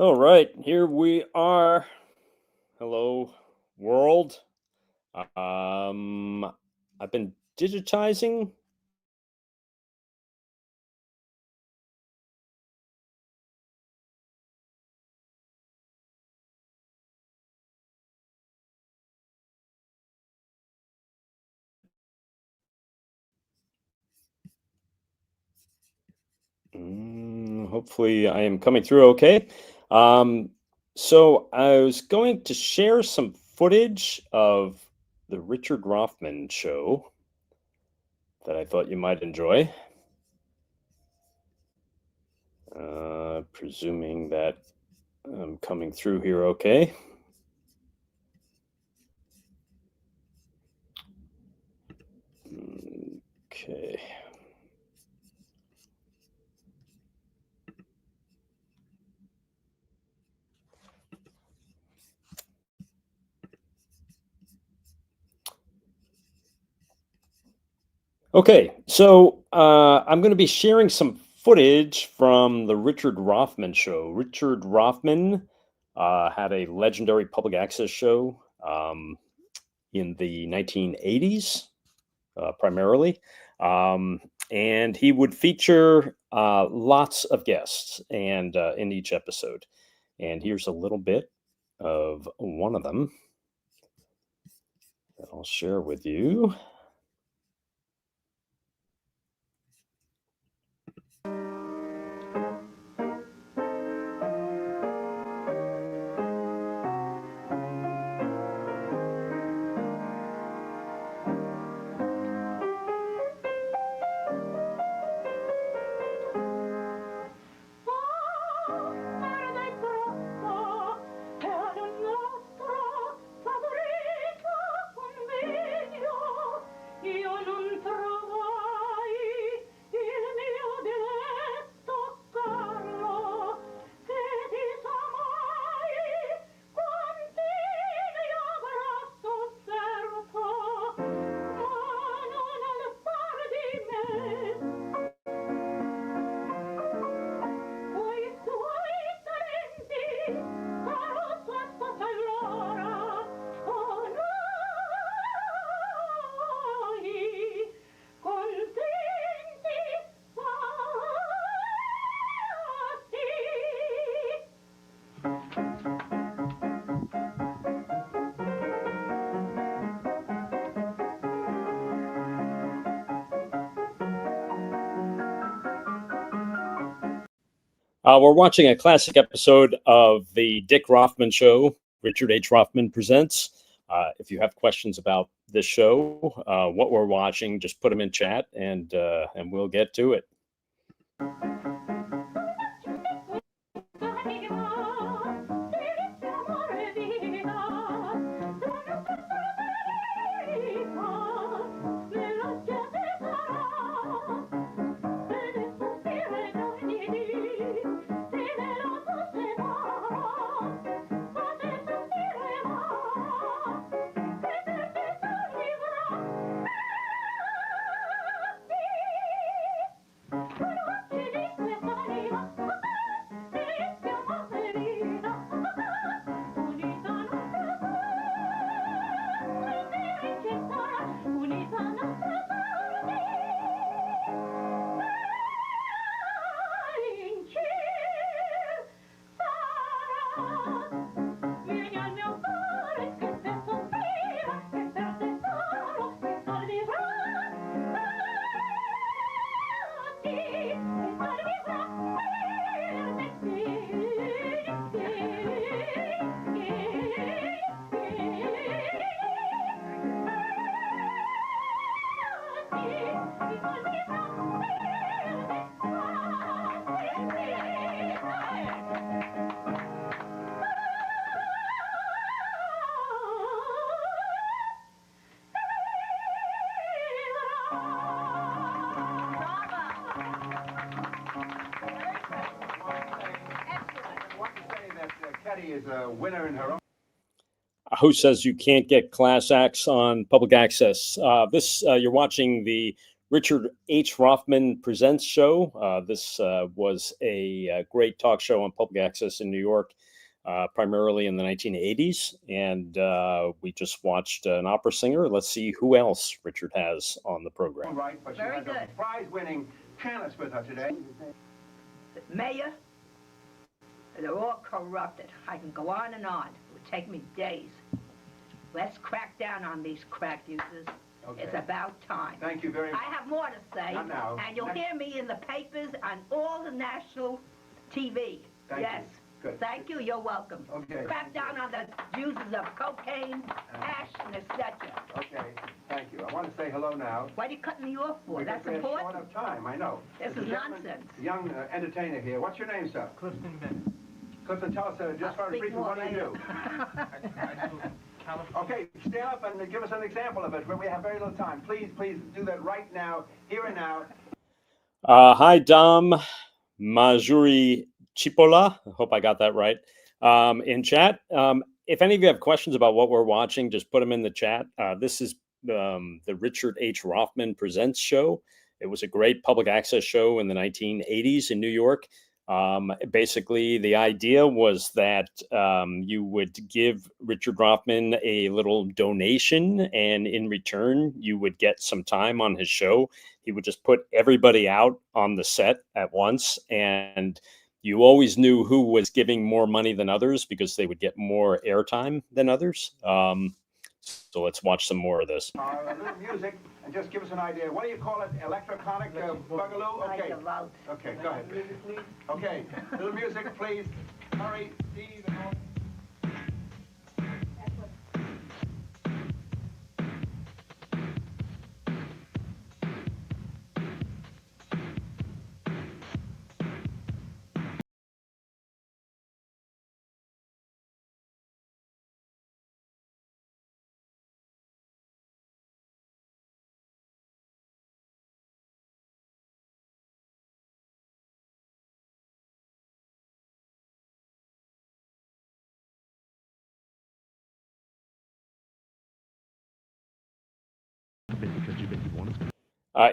All right, here we are. Hello, world. Um, I've been digitizing. Hopefully, I am coming through okay. Um, so I was going to share some footage of the Richard Roffman show that I thought you might enjoy. Presuming that I'm coming through here okay. Okay. Okay, so I'm going to be sharing some footage from the Richard Roffman show. Richard Roffman had a legendary public access show in the 1980s, primarily. Um, and he would feature lots of guests and in each episode. And here's a little bit of one of them that I'll share with you. We're watching a classic episode of the Dick Roffman Show. Richard H. Roffman presents. If you have questions about this show, what we're watching, just put them in chat, and we'll get to it. Is a winner in her own. Who says you can't get class acts on public access? You're watching the Richard H. Roffman Presents show. This was a great talk show on public access in New York, primarily in the 1980s. And we just watched an opera singer. Let's see who else Richard has on the program. Right, but she has a prize-winning pianist with her today. Mayor, they're all corrupted. I can go on and on. It would take me days. Let's crack down on these crack users. Okay. It's about time. Thank you very much. I have more to say. Not now. And you'll hear me in the papers on all the national TV. Thank yes. You. Good. Thank you. You're welcome. Okay. Crack down on the users of cocaine, hash, and etc. Okay. Thank you. I want to say hello now. What are you cutting me off for? Because That's important. Short of time, I know. This is nonsense. Young entertainer here. What's your name, sir? Clifton Bennett. Clifton, tell us just very briefly what do you do? I do Okay, stand up and give us an example of it. We have very little time. Please do that right now, here and now. Hi, Dom Majuri Chipola. I hope I got that right. In chat. If any of you have questions about what we're watching, just put them in the chat. This is the Richard H. Roffman Presents show. It was a great public access show in the 1980s in New York. Basically, the idea was that you would give Richard Roffman a little donation, and in return, you would get some time on his show. He would just put everybody out on the set at once, and you always knew who was giving more money than others because they would get more airtime than others. So let's watch some more of this. A little music, and just give us an idea. What do you call it? Electronic boogaloo? Okay. Okay, go ahead. Music, please. Okay, little music, please. Hurry.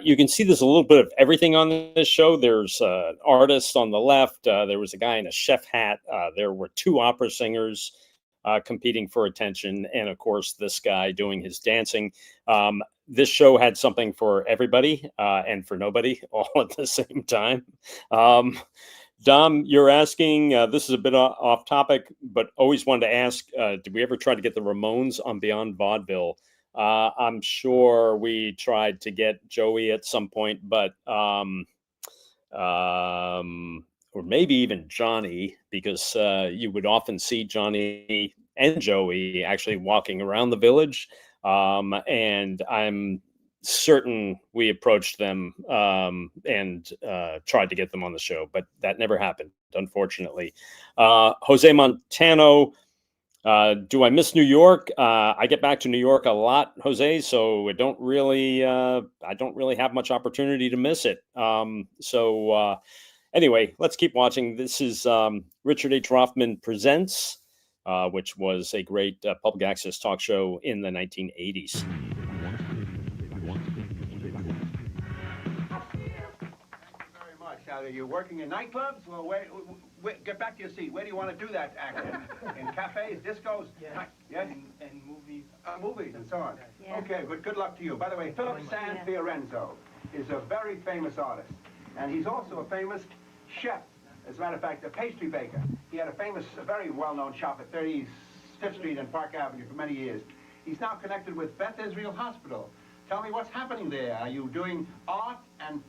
You can see there's a little bit of everything on this show. There's an artist on the left. There was a guy in a chef hat. There were two opera singers competing for attention. And of course, this guy doing his dancing. This show had something for everybody and for nobody all at the same time. Dom, you're asking, this is a bit off topic, but always wanted to ask, did we ever try to get the Ramones on Beyond Vaudeville? I'm sure we tried to get Joey at some point, but or maybe even Johnny, because you would often see Johnny and Joey actually walking around the village. And I'm certain we approached them and tried to get them on the show, but that never happened, unfortunately. Jose Montano. Do I miss New York? I get back to New York a lot, Jose, so I don't really have much opportunity to miss it. Anyway, let's keep watching. This is Richard H. Roffman Presents, which was a great public access talk show in the 1980s. Now, are you working in nightclubs? Well, get back to your seat. Where do you want to do that act? In cafes, discos? Yes. Yes? And movies. Movies and so on. Yeah. Okay, but good luck to you. By the way, Philip San Fiorenzo is a very famous artist. And he's also a famous chef. As a matter of fact, a pastry baker. He had a famous, very well-known shop at 35th Street and Park Avenue for many years. He's now connected with Beth Israel Hospital. Tell me what's happening there. Are you doing art and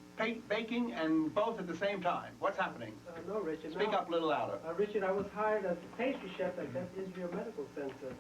baking and both at the same time? What's happening? No, Richard. Speak up a little louder. Richard, I was hired as a pastry chef at Beth Israel Medical Center.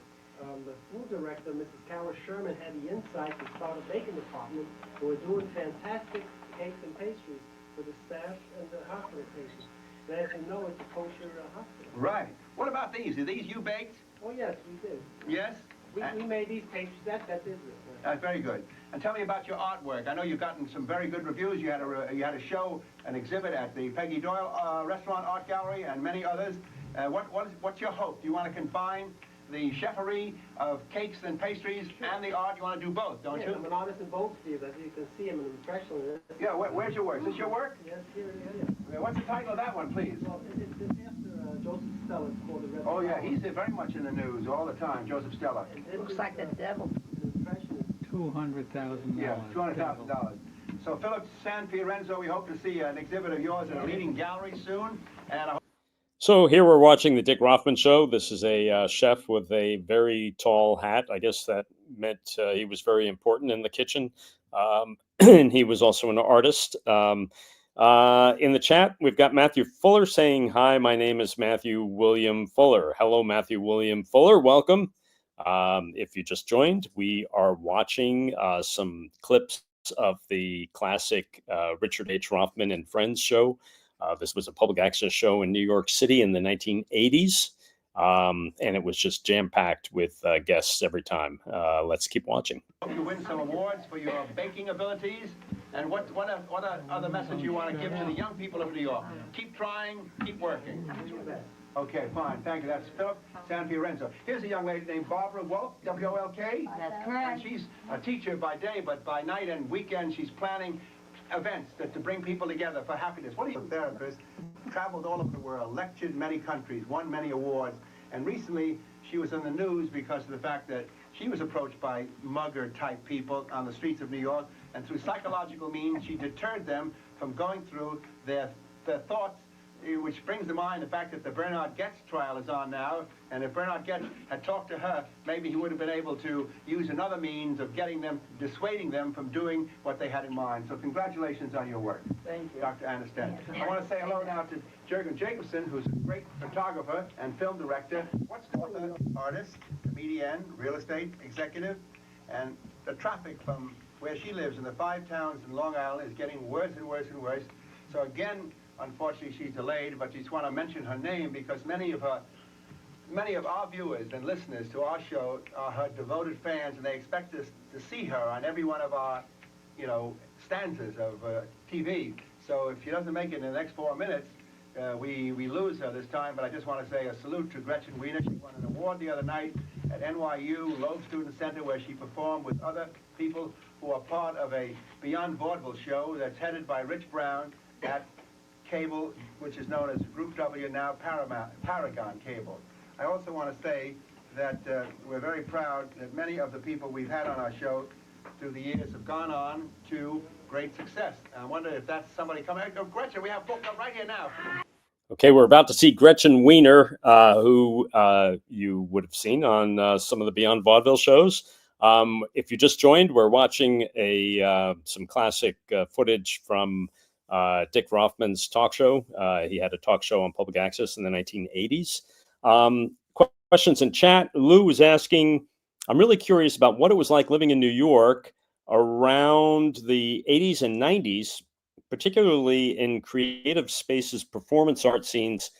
The food director, Mrs. Carol Sherman, had the insight to start a baking department. We were doing fantastic cakes and pastries for the staff and the hospital patients. And as you know, it's a kosher hospital. Right. What about these? Are these you baked? Oh, yes, we did. Yes? We made these pastries at Beth Israel. That's very good. And tell me about your artwork. I know you've gotten some very good reviews. You had a show, an exhibit at the Peggy Doyle Restaurant Art Gallery and many others. What's your hope? Do you want to confine the chefery of cakes and pastries and the art. You want to do both, don't you? I'm an artist in both fields. As you can see, I'm an impressionist. Yeah, where's your work? Is this your work? Yes, here it is. Okay, what's the title of that one, please? Well, it's after Joseph Stella. It's called The Red Oh, yeah, Flower. he's very much in the news all the time, Joseph Stella. Looks like the devil. Impressionist. $200,000. Yeah, $200,000. So, Philip San Fiorenzo, we hope to see an exhibit of yours in a leading gallery soon. And So here we're watching the Dick Roffman show. This is a chef with a very tall hat. I guess that meant he was very important in the kitchen. And he was also an artist. In the chat, we've got Matthew Fuller saying, "Hi, my name is Matthew William Fuller." Hello, Matthew William Fuller. Welcome. If you just joined, we are watching some clips of the classic Richard H. Roffman and Friends show. This was a public access show in New York City in the 1980s, and it was just jam-packed with guests every time. Let's keep watching. hope you win some awards for your baking abilities. And what other message you want to give to the young people of New York? Keep trying, keep working. Okay, fine. Thank you. That's Philip San Fiorenzo. Here's a young lady named Barbara Wolk, W-O-L-K. That's correct. And she's a teacher by day, but by night and weekend she's planning events to bring people together for happiness. What are you? A therapist, traveled all over the world, lectured in many countries, won many awards, and recently she was in the news because of the fact that she was approached by mugger-type people on the streets of New York, and through psychological means she deterred them from going through their thoughts, which brings to mind the fact that the Bernard Goetz trial is on now, and if Bernard Goetz had talked to her, maybe he would have been able to use another means of getting them, dissuading them from doing what they had in mind. So congratulations on your work. Thank you. Dr. Aniston. I want to say hello now to Jürgen Jacobson, who's a great photographer and film director. What's the author, artist, comedian, real estate executive, and the traffic from where she lives in the 5 towns in Long Island is getting worse and worse and worse. So again, unfortunately, she's delayed, but just want to mention her name because many of our viewers and listeners to our show are her devoted fans, and they expect us to see her on every one of our, stanzas of TV. So if she doesn't make it in the next 4 minutes, we lose her this time. But I just want to say a salute to Gretchen Wiener. She won an award the other night at NYU Loeb Student Center, where she performed with other people who are part of a Beyond Vaudeville show that's headed by Rich Brown at Cable, which is known as Group W, now Paragon Cable. I also want to say that we're very proud that many of the people we've had on our show through the years have gone on to great success. And I wonder if that's somebody coming. Oh, Gretchen, we have booked up right here now. Okay, we're about to see Gretchen Wiener, who you would have seen on some of the Beyond Vaudeville shows. If you just joined, we're watching some classic footage from Dick Roffman's talk show. He had a talk show on public access in the 1980s. Questions in chat. Lou was asking, I'm really curious about what it was like living in New York around the 80s and 90s, particularly in creative spaces, performance art scenes.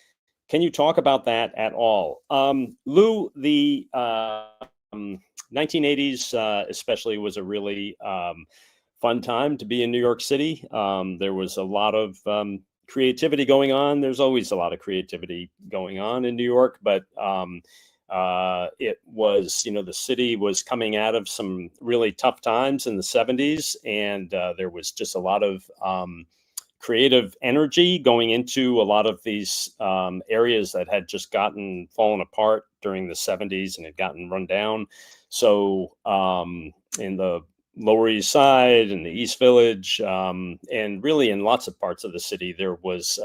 Can you talk about that at all? Lou, the 1980s especially was a really fun time to be in New York City. There was a lot of creativity going on. There's always a lot of creativity going on in New York, but it was, the city was coming out of some really tough times in the 70s, and there was just a lot of creative energy going into a lot of these areas that had just fallen apart during the 70s and had gotten run down. So in the Lower East Side and the East Village, and really in lots of parts of the city, there was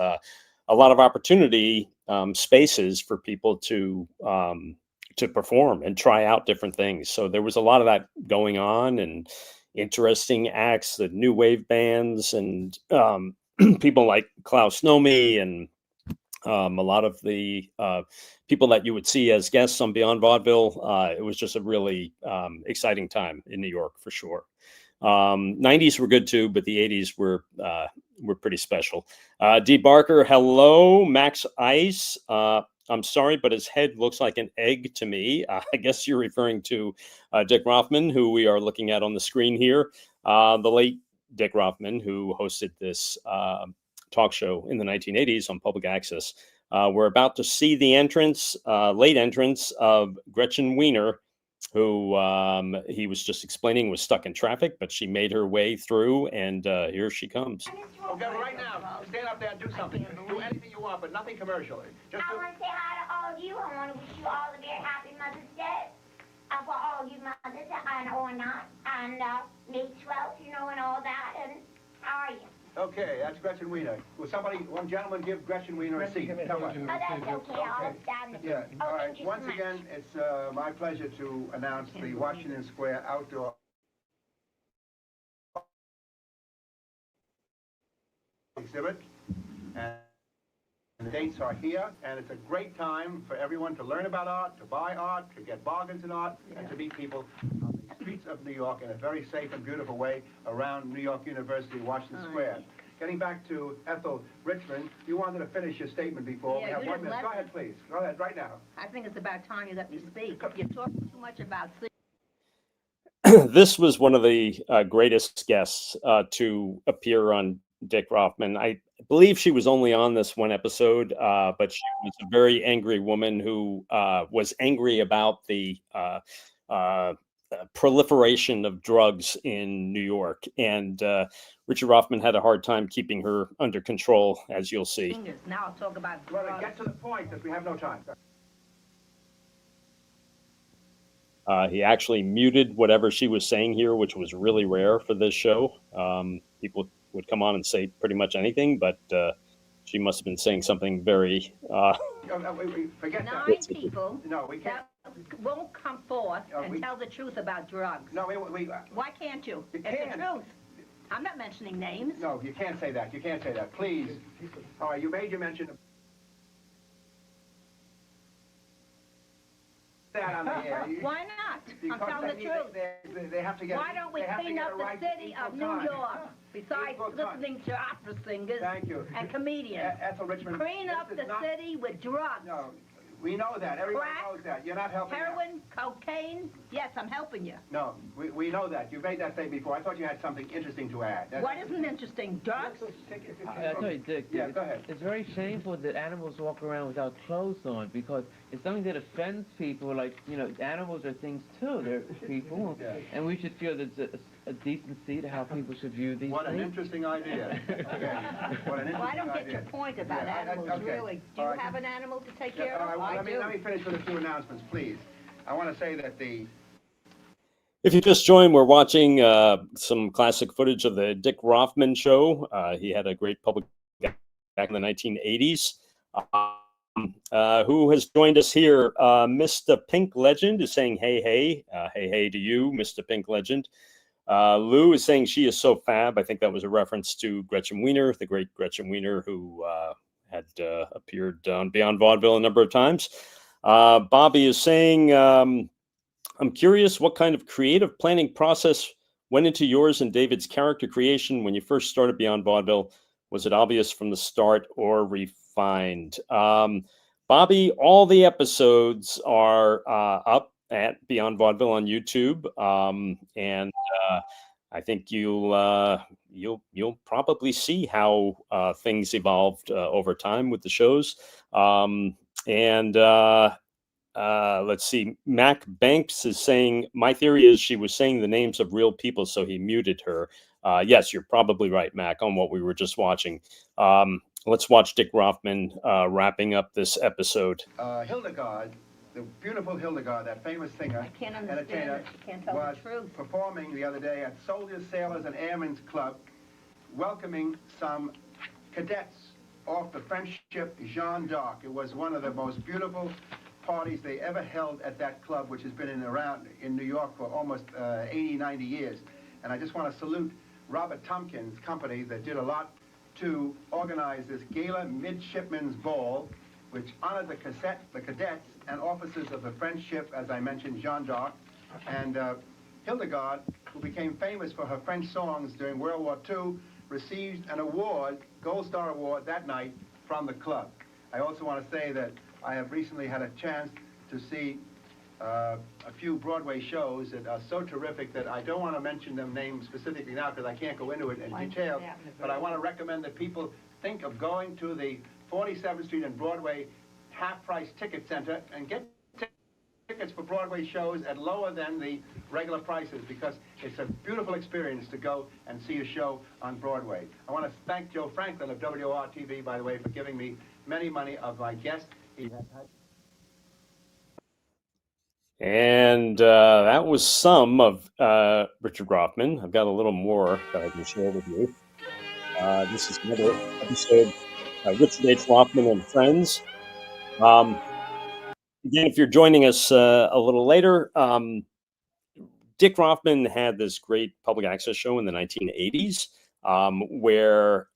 a lot of opportunity spaces for people to perform and try out different things. So there was a lot of that going on, and interesting acts, the new wave bands, and people like Klaus Nomi, and a lot of the people that you would see as guests on Beyond Vaudeville. It was just a really exciting time in New York for sure. 90s were good too, but the 80s were pretty special. D. Barker, hello. Max Ice, I'm sorry, but his head looks like an egg to me. I guess you're referring to Dick Roffman, who we are looking at on the screen here. The late Dick Roffman, who hosted this talk show in the 1980s on public access. we're about to see the entrance, late entrance of Gretchen Wiener, who he was just explaining was stuck in traffic, but she made her way through, and here she comes. Okay, right now, stand up there and do something. Do anything you want, but nothing commercial. Just I want to say hi to all of you. I want to wish you all a very happy Mother's Day. For all you mothers, and or not, and May 12th, you know, and all that, and how are you? Okay, that's Gretchen Wiener. Will somebody, one gentleman, give Gretchen Wiener a seat? Come on. Oh, that's okay. I'll stand. Yeah, Oh, all right. thank you Once so much. again, it's my pleasure to announce the Washington Square Outdoor exhibit. And the dates are here, and it's a great time for everyone to learn about art, to buy art, to get bargains in art, and to meet people on the streets of New York in a very safe and beautiful way around New York University, Washington Square. Getting back to Ethel Richmond, you wanted to finish your statement before. Yeah, we have you 1 just minute. left Go ahead, please. Go ahead, right now. I think it's about time you let me speak. You're talking too much about This was one of the greatest guests to appear on Dick Roffman. I believe she was only on this one episode, but she was a very angry woman who was angry about the proliferation of drugs in New York. And Richard Roffman had a hard time keeping her under control, as you'll see. fingers. Now I'll talk about Well, drugs. get to the point, because we have no time. He actually muted whatever she was saying here, which was really rare for this show. People would come on and say pretty much anything, but she must have been saying something very. Forget that. 9 people No, we can't. that won't come forth and we- tell the truth about drugs. No, Why can't you? You It's can. the truth. I'm not mentioning names. no, you can't say that. You can't say that. Please. All right, you made your mention. That on the air. Why not? I'm Because telling the truth. They have to get. Why don't we they have to clean get up a the right city equal of New time. York, besides Equal time. listening to opera singers Thank you. and comedians? Ethel Richmond. Clean up this the is not- city with drugs. No, we know that. Everyone Crack, knows that. You're not helping out. Heroin, cocaine. Yes, I'm helping you. No, we know that. You made that statement before. I thought you had something interesting to add. What isn't interesting? Drugs? I tell you, Dick, Yeah, go ahead. it's very shameful that animals walk around without clothes on, because it's something that offends people. Like, you know, animals are things too. They're people. Yeah. And we should feel there's a decency to how people should view these What an things. interesting idea. Okay. What an interesting Well, I don't get idea. your point about Yeah, animals, okay. really. Do All you right. have an animal to take Yeah, care all of? right, I let do. me finish with a few announcements, please. I want to say that the If you just joined, we're watching some classic footage of the Dick Roffman show. He had a great public back in the 1980s. Who has joined us here? Mr. Pink Legend is saying, hey, hey. Hey, hey to you, Mr. Pink Legend. Lou is saying she is so fab. I think that was a reference to Gretchen Wiener, the great Gretchen Wiener, who had appeared on Beyond Vaudeville a number of times. Bobby is saying, I'm curious what kind of creative planning process went into yours and David's character creation when you first started Beyond Vaudeville. Was it obvious from the start or refined? Bobby, all the episodes are up at Beyond Vaudeville on YouTube, and I think you'll probably see how things evolved over time with the shows. Let's see. Mac Banks is saying, my theory is she was saying the names of real people, so he muted her. Yes, you're probably right, Mac, on what we were just watching. Let's watch Dick Roffman wrapping up this episode. Hildegard, the beautiful Hildegard, that famous singer, I can't understand entertainer, it. You can't tell was the truth. performing the other day at Soldiers, Sailors, and Airmen's Club, welcoming some cadets off the French ship Jeanne d'Arc. It was one of the most beautiful parties they ever held at that club, which has been around in New York for almost 80, 90 years. And I just want to salute Robert Tompkins' company that did a lot to organize this Gala Midshipmen's Ball, which honored the cadets and officers of the French ship, as I mentioned, Jeanne d'Arc. And Hildegard, who became famous for her French songs during World War II, received an award, Gold Star Award, that night from the club. I also want to say that I have recently had a chance to see a few Broadway shows that are so terrific that I don't want to mention them names specifically now because I can't go into it in detail, but I want to recommend that people think of going to the 47th Street and Broadway half-price ticket center, and get tickets for Broadway shows at lower than the regular prices, because it's a beautiful experience to go and see a show on Broadway. I want to thank Joe Franklin of WOR-TV, by the way, for giving me many of my guests. And that was some of Richard Roffman. I've got a little more that I can share with you. This is another episode of Richard H. Roffman and Friends. Again, if you're joining us a little later, Dick Roffman had this great public access show in the 1980s where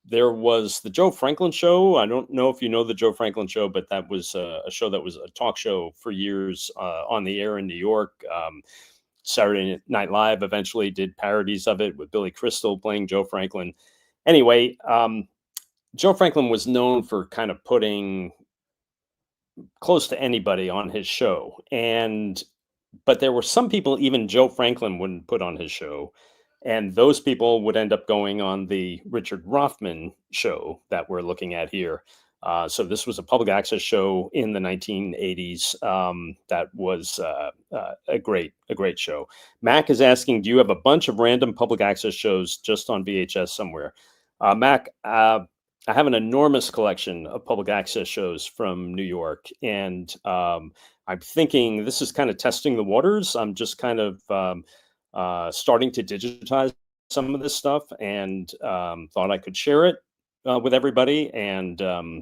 there was the Joe Franklin Show. I don't know if you know the Joe Franklin Show, but that was a show that was a talk show for years on the air in New York. Saturday Night Live eventually did parodies of it with Billy Crystal playing Joe Franklin. Anyway, Joe Franklin was known for kind of putting close to anybody on his show. But there were some people even Joe Franklin wouldn't put on his show. And those people would end up going on the Richard Roffman show that we're looking at here. So this was a public access show in the 1980s that was a great show. Mac is asking, do you have a bunch of random public access shows just on VHS somewhere? Mac, I have an enormous collection of public access shows from New York, and I'm thinking this is kind of testing the waters. I'm just kind of starting to digitize some of this stuff, and thought I could share it with everybody, and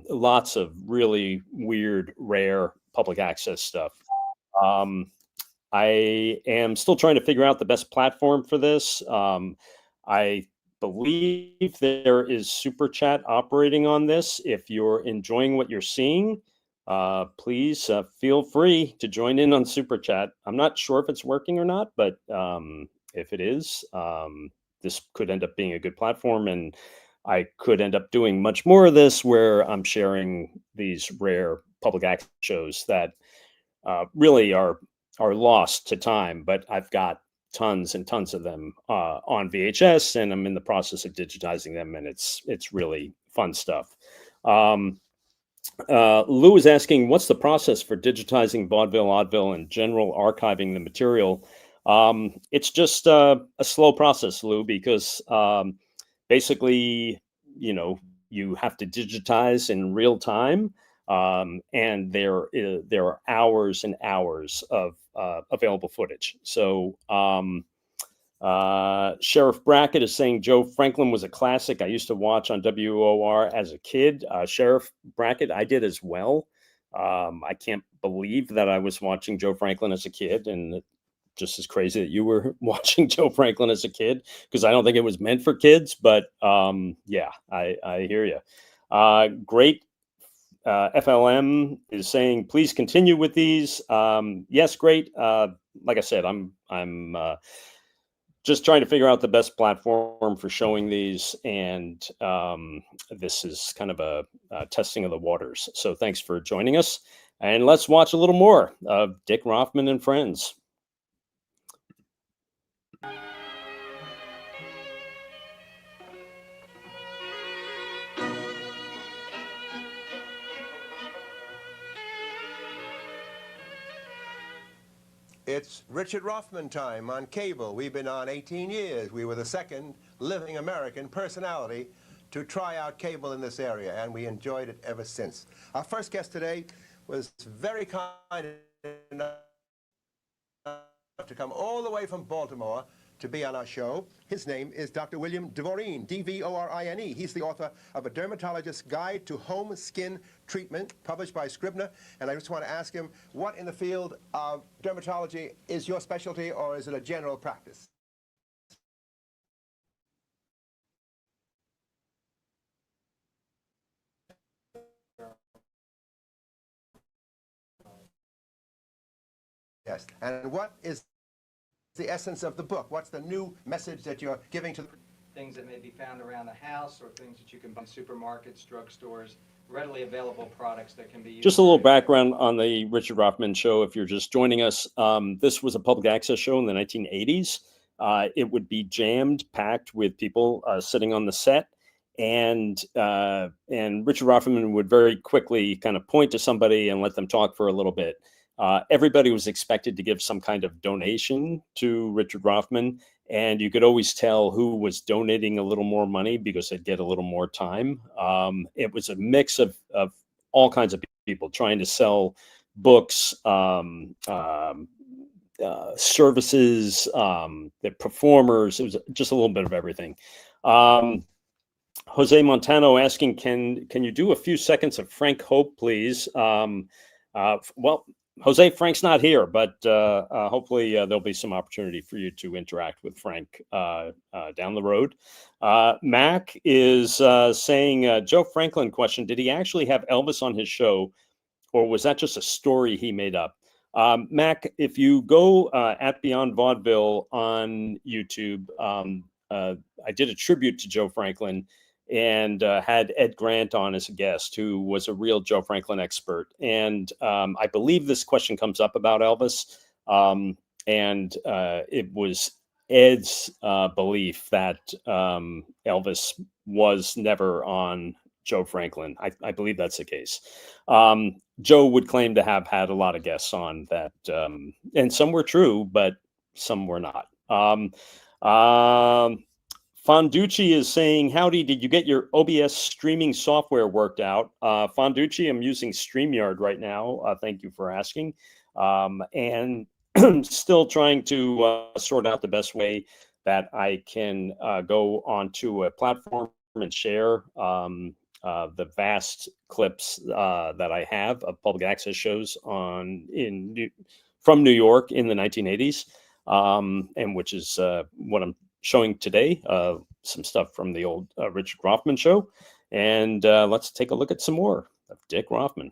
lots of really weird, rare public access stuff. I am still trying to figure out the best platform for this. I believe there is Super Chat operating on this. If you're enjoying what you're seeing, please feel free to join in on Super Chat. I'm not sure if it's working or not, but if it is, this could end up being a good platform, and I could end up doing much more of this where I'm sharing these rare public access shows that really are lost to time, but I've got tons and tons of them on VHS, and I'm in the process of digitizing them, and it's really fun stuff. Lou is asking, what's the process for digitizing vaudeville, oddville, and general archiving the material? It's just a slow process, Lou, because basically, you have to digitize in real time, and there are hours and hours of available footage. So Sheriff Brackett is saying Joe Franklin was a classic I used to watch on WOR as a kid. Sheriff Brackett, I did as well. I can't believe that I was watching Joe Franklin as a kid, and just as crazy that you were watching Joe Franklin as a kid, because I don't think it was meant for kids. But yeah, I hear you. Great. FLM is saying, please continue with these. Yes, great. Like I said, I'm just trying to figure out the best platform for showing these, and this is kind of a testing of the waters. So thanks for joining us, and let's watch a little more of Dick Roffman and Friends. It's Richard Roffman time on cable. We've been on 18 years. We were the second living American personality to try out cable in this area, and we enjoyed it ever since. Our first guest today was very kind enough to come all the way from Baltimore to be on our show. His name is Dr. William Dvorine, D-V-O-R-I-N-E. He's the author of A Dermatologist's Guide to Home Skin Treatment, published by Scribner. And I just want to ask him, what in the field of dermatology is your specialty, or is it a general practice? Yes. And what is the essence of the book? What's the new message that you're giving to things that may be found around the house, or things that you can buy in supermarkets, drugstores, readily available products that can be used. Just a little background on the Richard Roffman show. If you're just joining us, this was a public access show in the 1980s. It would be jammed, packed with people sitting on the set, and Richard Roffman would very quickly kind of point to somebody and let them talk for a little bit. Everybody was expected to give some kind of donation to Richard Roffman, and you could always tell who was donating a little more money because they'd get a little more time. It was a mix of all kinds of people trying to sell books, services, the performers. It was just a little bit of everything. Jose Montano asking, can you do a few seconds of Frank Hope, please? Well, Jose, Frank's not here, but hopefully there'll be some opportunity for you to interact with Frank down the road. Mac is saying, Joe Franklin question, did he actually have Elvis on his show, or was that just a story he made up? Mac, if you go at Beyond Vaudeville on YouTube, I did a tribute to Joe Franklin and had Ed Grant on as a guest, who was a real Joe Franklin expert. And I believe this question comes up about Elvis. And it was Ed's belief that Elvis was never on Joe Franklin. I believe that's the case. Joe would claim to have had a lot of guests on that, and some were true, but some were not. Fonducci is saying, howdy, did you get your OBS streaming software worked out? Fonducci, I'm using StreamYard right now. Thank you for asking. And still trying to sort out the best way that I can go onto a platform and share the vast clips that I have of public access shows from New York in the 1980s, and which is what I'm showing today, some stuff from the old Richard Roffman show. And let's take a look at some more of Dick Roffman.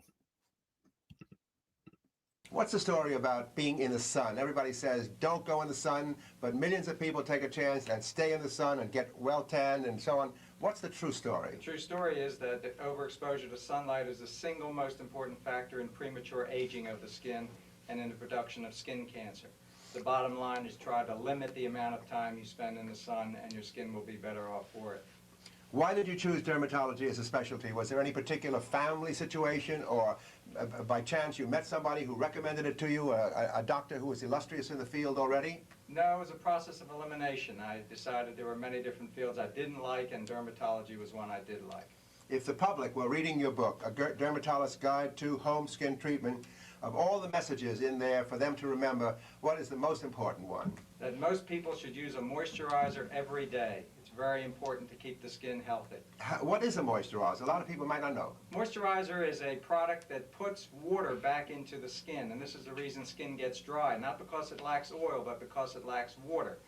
What's the story about being in the sun? Everybody says, don't go in the sun, but millions of people take a chance and stay in the sun and get well tanned and so on. What's the true story? The true story is that overexposure to sunlight is the single most important factor in premature aging of the skin and in the production of skin cancer. The bottom line is try to limit the amount of time you spend in the sun, and your skin will be better off for it. Why did you choose dermatology as a specialty? Was there any particular family situation, or by chance you met somebody who recommended it to you, a doctor who was illustrious in the field already? No, it was a process of elimination. I decided there were many different fields I didn't like, and dermatology was one I did like. If the public were reading your book, A Dermatologist's Guide to Home Skin Treatment, of all the messages in there for them to remember, what is the most important one? That most people should use a moisturizer every day. It's very important to keep the skin healthy. What is a moisturizer? A lot of people might not know. Moisturizer is a product that puts water back into the skin, and this is the reason skin gets dry, not because it lacks oil, but because it lacks water.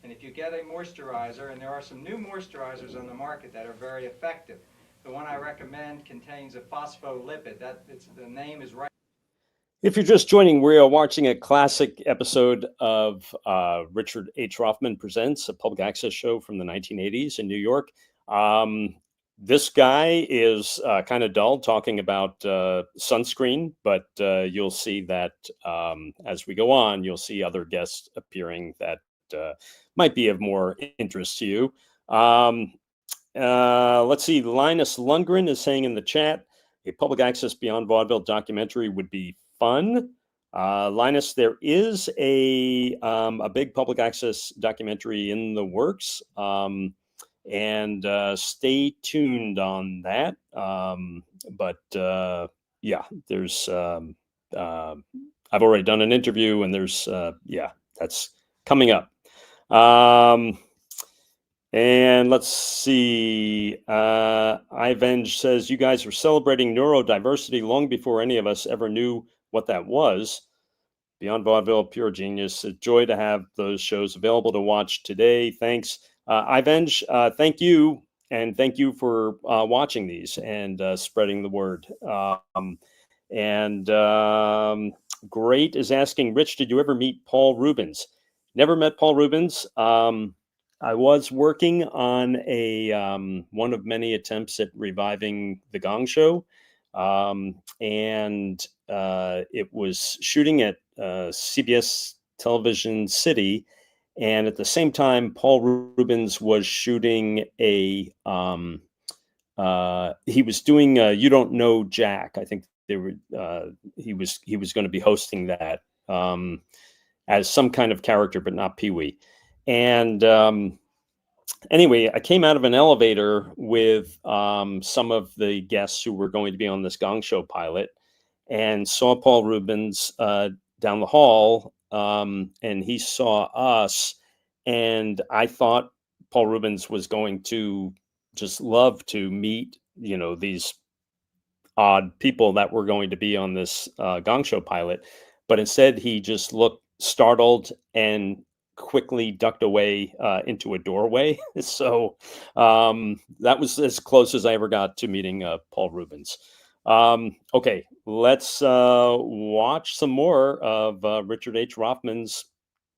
And if you get a moisturizer, and there are some new moisturizers on the market that are very effective, the one I recommend contains a phospholipid. The name is right. If you're just joining, we are watching a classic episode of Richard H. Roffman Presents, a public access show from the 1980s in New York. This guy is kind of dull talking about sunscreen, but you'll see that as we go on, you'll see other guests appearing that might be of more interest to you. Let's see, Linus Lundgren is saying in the chat, a public access Beyond Vaudeville documentary would be fun. Linus, there is a big public access documentary in the works, and stay tuned on that. Yeah, there's I've already done an interview, and there's yeah, that's coming up. And let's see, Ivenge says, you guys were celebrating neurodiversity long before any of us ever knew what that was. Beyond Vaudeville, pure genius. A joy to have those shows available to watch today. Thanks. Ivenge, thank you. And thank you for watching these and spreading the word. Great is asking, Rich, did you ever meet Paul Rubens? Never met Paul Rubens. I was working on a one of many attempts at reviving the Gong Show, and it was shooting at CBS Television City, and at the same time, Paul Rubens was shooting a he was doing You Don't Know Jack. I think they were he was going to be hosting that as some kind of character, but not Pee-wee. And anyway, I came out of an elevator with some of the guests who were going to be on this Gong Show pilot, and saw Paul Rubens down the hall, and he saw us, and I thought Paul Rubens was going to just love to meet, these odd people that were going to be on this Gong Show pilot, but instead he just looked startled and quickly ducked away into a doorway. So that was as close as I ever got to meeting Paul Rubens. Okay, let's watch some more of Richard H. Roffman's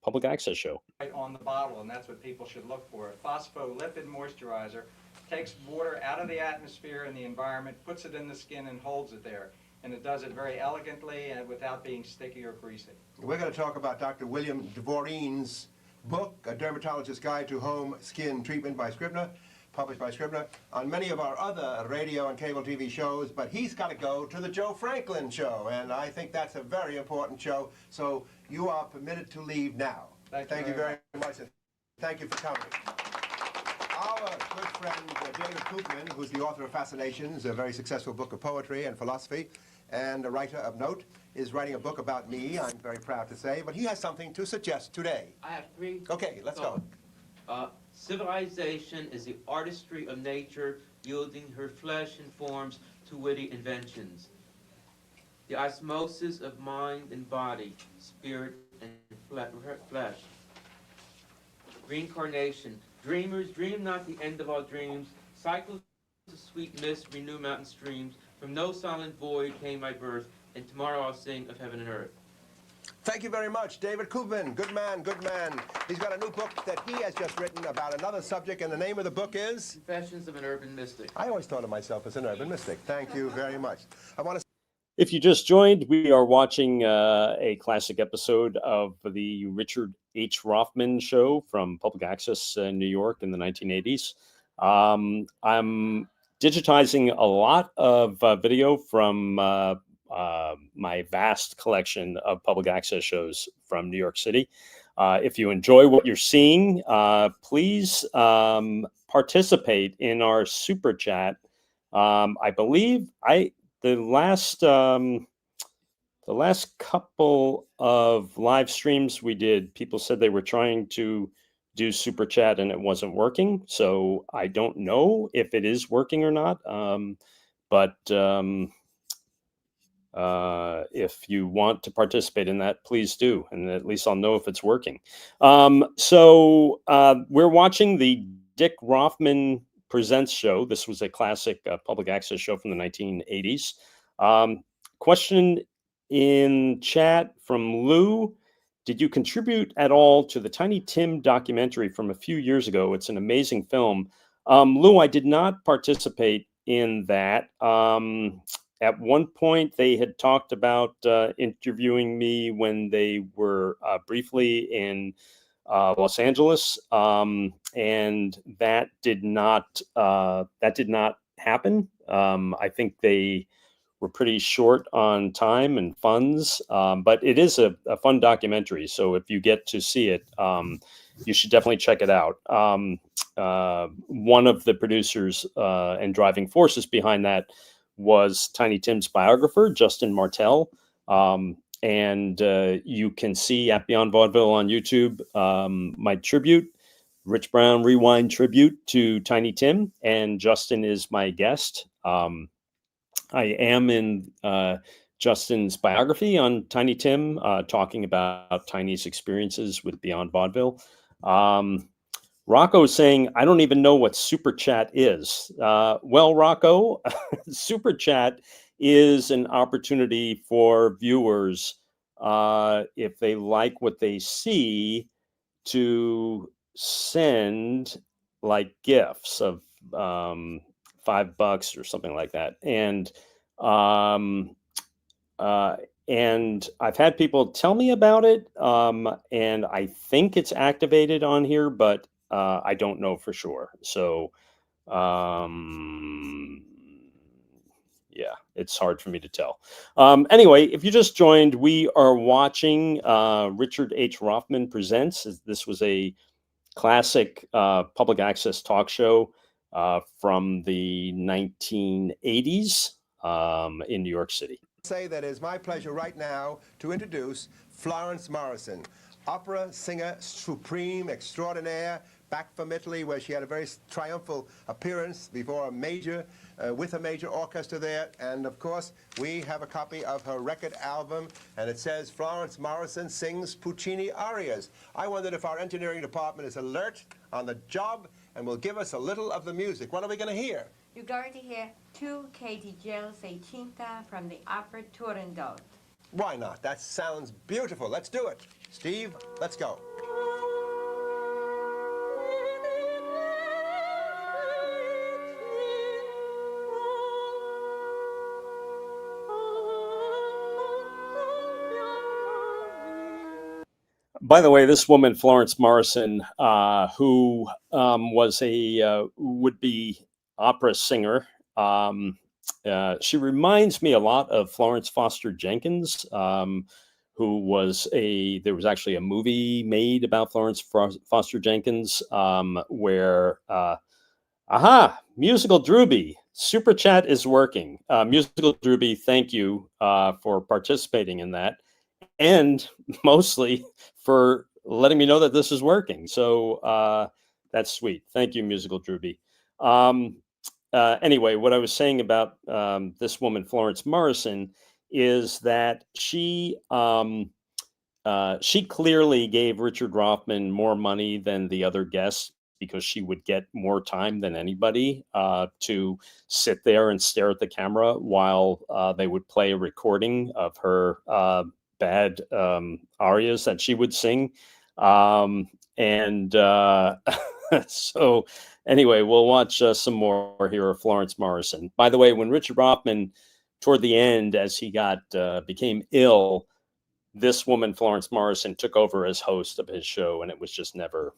public access show. Right on the bottle, and that's what people should look for. A phospholipid moisturizer takes water out of the atmosphere and the environment, puts it in the skin, and holds it there. And it does it very elegantly and without being sticky or greasy. We're going to talk about Dr. William Dvorin's book, A Dermatologist's Guide to Home Skin Treatment by Scribner, published by Scribner, on many of our other radio and cable TV shows, but he's got to go to the Joe Franklin show, and I think that's a very important show, so you are permitted to leave now. Thank you very much, and thank you for coming. Our good friend David Koopman, who's the author of Fascinations, a very successful book of poetry and philosophy, and a writer of note, is writing a book about me, I'm very proud to say, but he has something to suggest today. I have three. Okay, let's go. Civilization is the artistry of nature, yielding her flesh and forms to witty inventions. The osmosis of mind and body, spirit and flesh. Reincarnation. Dreamers, dream not the end of all dreams. Cycles of sweet mist renew mountain streams. From no silent void came my birth, and tomorrow I'll sing of heaven and earth. Thank you very much, David Koopman. Good man, good man. He's got a new book that he has just written about another subject, and the name of the book is? Confessions of an Urban Mystic. I always thought of myself as an urban mystic. Thank you very much. I want to. If you just joined, we are watching a classic episode of the Richard H. Roffman show from Public Access in New York in the 1980s. I'm digitizing a lot of video from my vast collection of public access shows from New York City. If you enjoy what you're seeing, please participate in our super chat. I believe the last couple of live streams we did, people said they were trying to do super chat and it wasn't working. So I don't know if it is working or not. But if you want to participate in that, please do, and at least I'll know if it's working. So we're watching the Dick Roffman Presents show. This was a classic public access show from the 1980s. Question in chat from Lou: did you contribute at all to the Tiny Tim documentary from a few years ago? It's an amazing film. Lou, I did not participate in that. At one point, they had talked about interviewing me when they were briefly in Los Angeles, and that did not happen. I think they were pretty short on time and funds, but it is a fun documentary. So if you get to see it, you should definitely check it out. One of the producers and driving forces behind that was Tiny Tim's biographer, Justin Martell. And you can see at Beyond Vaudeville on YouTube my tribute, Rich Brown Rewind tribute to Tiny Tim, and Justin is my guest. I am in Justin's biography on Tiny Tim, talking about Tiny's experiences with Beyond Vaudeville. Rocco is saying, I don't even know what Super Chat is. Well, Rocco, Super Chat is an opportunity for viewers, if they like what they see, to send like gifts of $5 or something like that. And I've had people tell me about it, and I think it's activated on here, but I don't know for sure. So it's hard for me to tell. Anyway, if you just joined, we are watching Richard H. Roffman Presents. This was a classic public access talk show from the 1980s in New York City. Say that it's my pleasure right now to introduce Florence Morrison, opera singer supreme extraordinaire, back from Italy, where she had a very triumphal appearance before a major, with a major orchestra there. And of course, we have a copy of her record album, and it says Florence Morrison sings Puccini arias. I wondered if our engineering department is alert on the job and will give us a little of the music. What are we going to hear? You're going to hear Tu che ti gelo sei cinta from the opera Turandot. Why not? That sounds beautiful. Let's do it. Steve, let's go. By the way, this woman, Florence Morrison, who was a would-be opera singer, she reminds me a lot of Florence Foster Jenkins, who was there was actually a movie made about Florence Foster Jenkins where, Musical Drewby, Super Chat is working. Musical Drewby, thank you for participating in that, and mostly for letting me know that this is working. So that's sweet. Thank you, Musical Drewby. Anyway, what I was saying about this woman, Florence Morrison, is that she clearly gave Richard Roffman more money than the other guests, because she would get more time than anybody to sit there and stare at the camera while they would play a recording of her bad arias that she would sing. So anyway, we'll watch some more here of Florence Morrison. By the way, when Richard Roffman, toward the end, as he became ill, this woman, Florence Morrison, took over as host of his show, and it was just never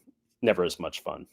as much fun.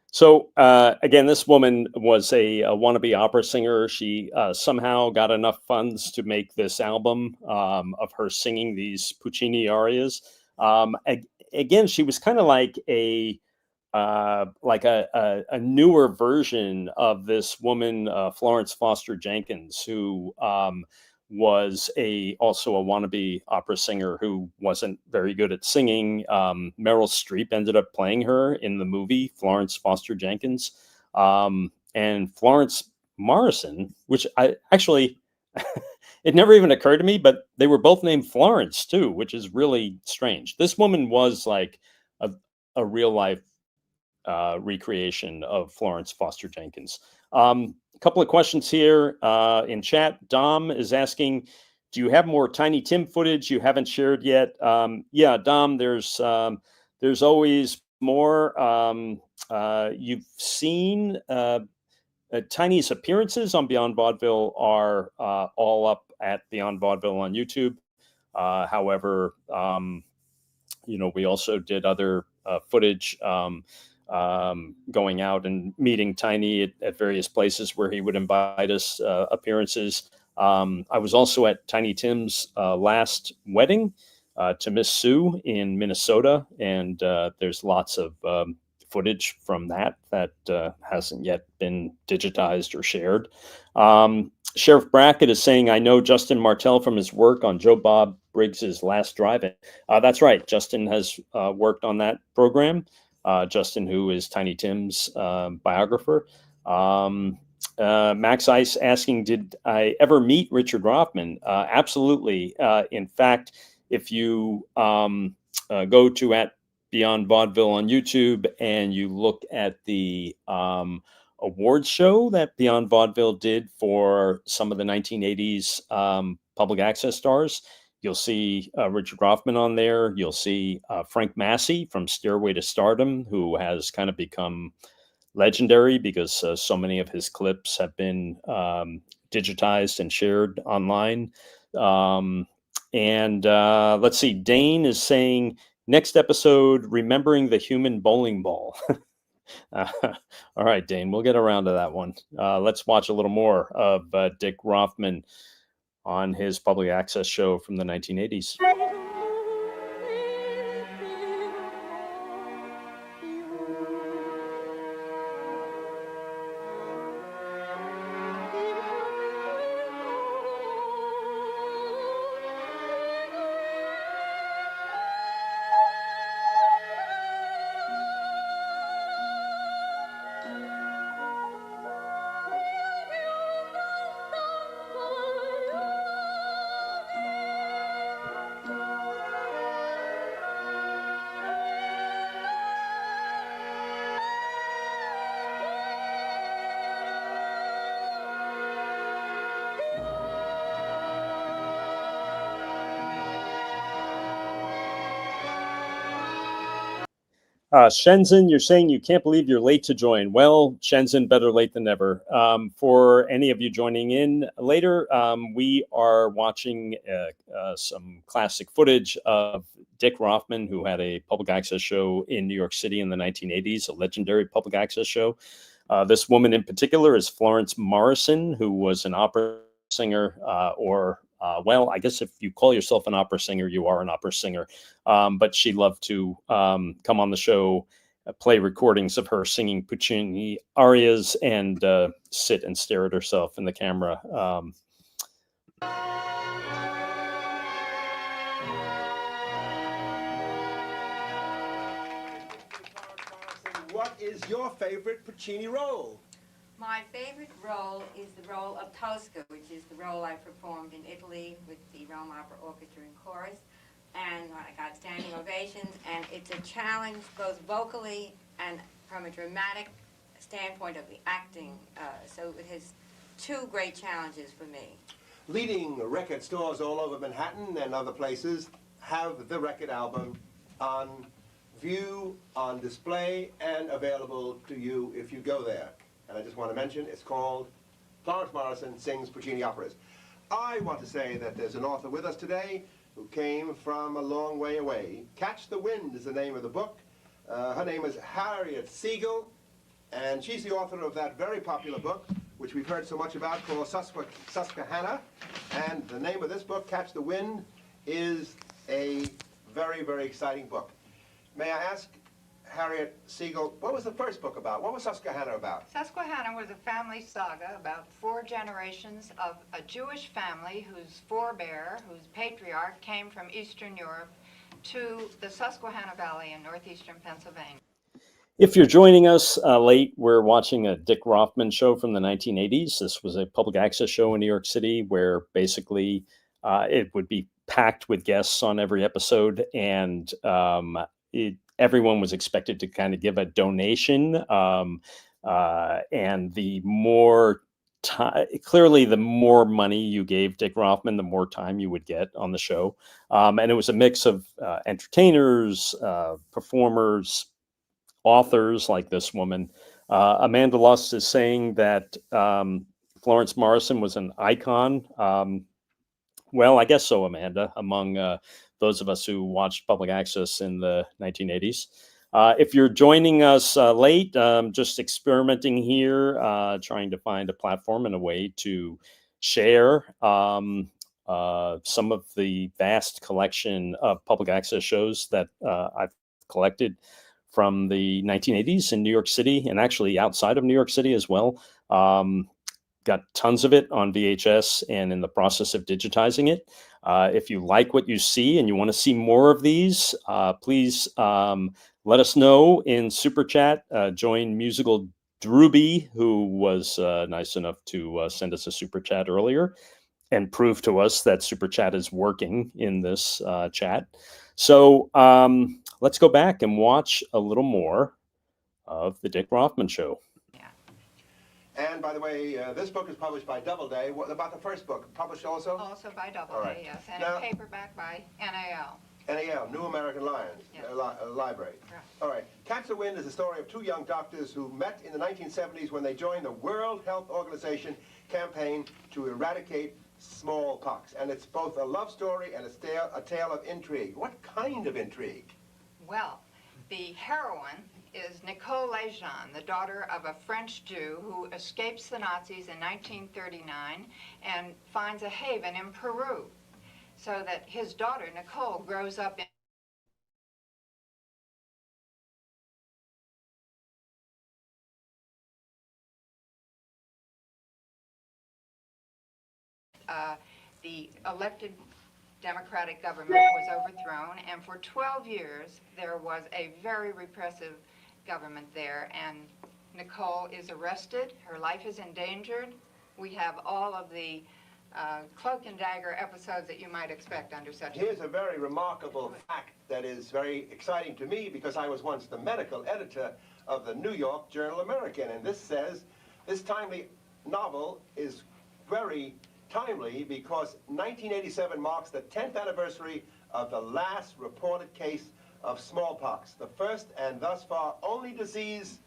So again, this woman was a wannabe opera singer. She somehow got enough funds to make this album of her singing these Puccini arias. Again, she was kind of like a newer version of this woman, Florence Foster Jenkins, who was also a wannabe opera singer who wasn't very good at singing. Meryl Streep ended up playing her in the movie Florence Foster Jenkins. And Florence Morrison, which I actually, it never even occurred to me, but they were both named Florence too, which is really strange. This woman was like a real life recreation of Florence Foster Jenkins. A couple of questions here in chat. Dom is asking, do you have more Tiny Tim footage you haven't shared yet? Yeah, Dom, there's always more. You've seen Tiny's appearances on Beyond Vaudeville are all up at Beyond Vaudeville on YouTube. However, we also did other footage going out and meeting Tiny at various places where he would invite us appearances. I was also at Tiny Tim's last wedding to Miss Sue in Minnesota, and there's lots of footage from that hasn't yet been digitized or shared. Sheriff Brackett is saying, I know Justin Martell from his work on Joe Bob Briggs's Last Drive-In. That's right. Justin has worked on that program. Justin, who is Tiny Tim's biographer. Max Ice asking, did I ever meet Richard Roffman? Absolutely. In fact, if you go to at Beyond Vaudeville on YouTube and you look at the awards show that Beyond Vaudeville did for some of the 1980s public access stars, you'll see Richard Roffman on there. You'll see Frank Massey from Stairway to Stardom, who has kind of become legendary because so many of his clips have been digitized and shared online. And let's see, Dane is saying, next episode, remembering the human bowling ball. All right, Dane, we'll get around to that one. Let's watch a little more of Dick Roffman on his public access show from the 1980s. Shenzhen, you're saying you can't believe you're late to join. Well, Shenzhen, better late than never. For any of you joining in later, we are watching some classic footage of Dick Roffman, who had a public access show in New York City in the 1980s, a legendary public access show. This woman in particular is Florence Morrison, who was an opera singer well, I guess if you call yourself an opera singer, you are an opera singer. But she loved to come on the show, play recordings of her singing Puccini arias, and sit and stare at herself in the camera. What is your favorite Puccini role? My favorite role is the role of Tosca, which is the role I performed in Italy with the Rome Opera Orchestra and Chorus, and I got standing ovations, and it's a challenge both vocally and from a dramatic standpoint of the acting, so it has two great challenges for me. Leading record stores all over Manhattan and other places have the record album on view, on display, and available to you if you go there. And I just want to mention, it's called Florence Morrison Sings Puccini Operas. I want to say that there's an author with us today who came from a long way away. Catch the Wind is the name of the book. Her name is Harriet Siegel, and she's the author of that very popular book, which we've heard so much about, called Susquehanna. And the name of this book, Catch the Wind, is a very, very exciting book. May I ask, Harriet Siegel, what was the first book about? What was Susquehanna about? Susquehanna was a family saga about 4 generations of a Jewish family whose forebear, whose patriarch, came from Eastern Europe to the Susquehanna Valley in northeastern Pennsylvania. If you're joining us late, we're watching a Dick Roffman show from the 1980s. This was a public access show in New York City where basically it would be packed with guests on every episode, and everyone was expected to kind of give a donation, and the more clearly the more money you gave Dick Roffman, the more time you would get on the show. And it was a mix of entertainers, performers, authors like this woman. Amanda Lust is saying that Florence Morrison was an icon. Well, I guess so, Amanda, among those of us who watched public access in the 1980s. If you're joining us late, just experimenting here, trying to find a platform and a way to share some of the vast collection of public access shows that I've collected from the 1980s in New York City, and actually outside of New York City as well. Got tons of it on VHS and in the process of digitizing it. If you like what you see and you want to see more of these, please let us know in Super Chat. Join Musical Drooby, who was nice enough to send us a Super Chat earlier and prove to us that Super Chat is working in this chat. So let's go back and watch a little more of the Dick Roffman Show. And by the way, this book is published by Doubleday. What about the first book? Published also? Also by Doubleday, All right. yes, and Now, in paperback by NAL. NAL, New American Lions, Yes. Library. Right. All right. Catch the Wind is the story of two young doctors who met in the 1970s when they joined the World Health Organization campaign to eradicate smallpox. And it's both a love story and a tale of intrigue. What kind of intrigue? Well, the heroine is Nicole Lejeune, the daughter of a French Jew who escapes the Nazis in 1939 and finds a haven in Peru, so that his daughter, Nicole, grows up in the elected democratic government was overthrown, and for 12 years there was a very repressive government there, and Nicole is arrested, her life is endangered. We have all of the cloak and dagger episodes that you might expect under such a... Here's a very remarkable fact that is very exciting to me because I was once the medical editor of the New York Journal American, and this says this timely novel is very timely because 1987 marks the 10th anniversary of the last reported case of smallpox, the first and thus far only disease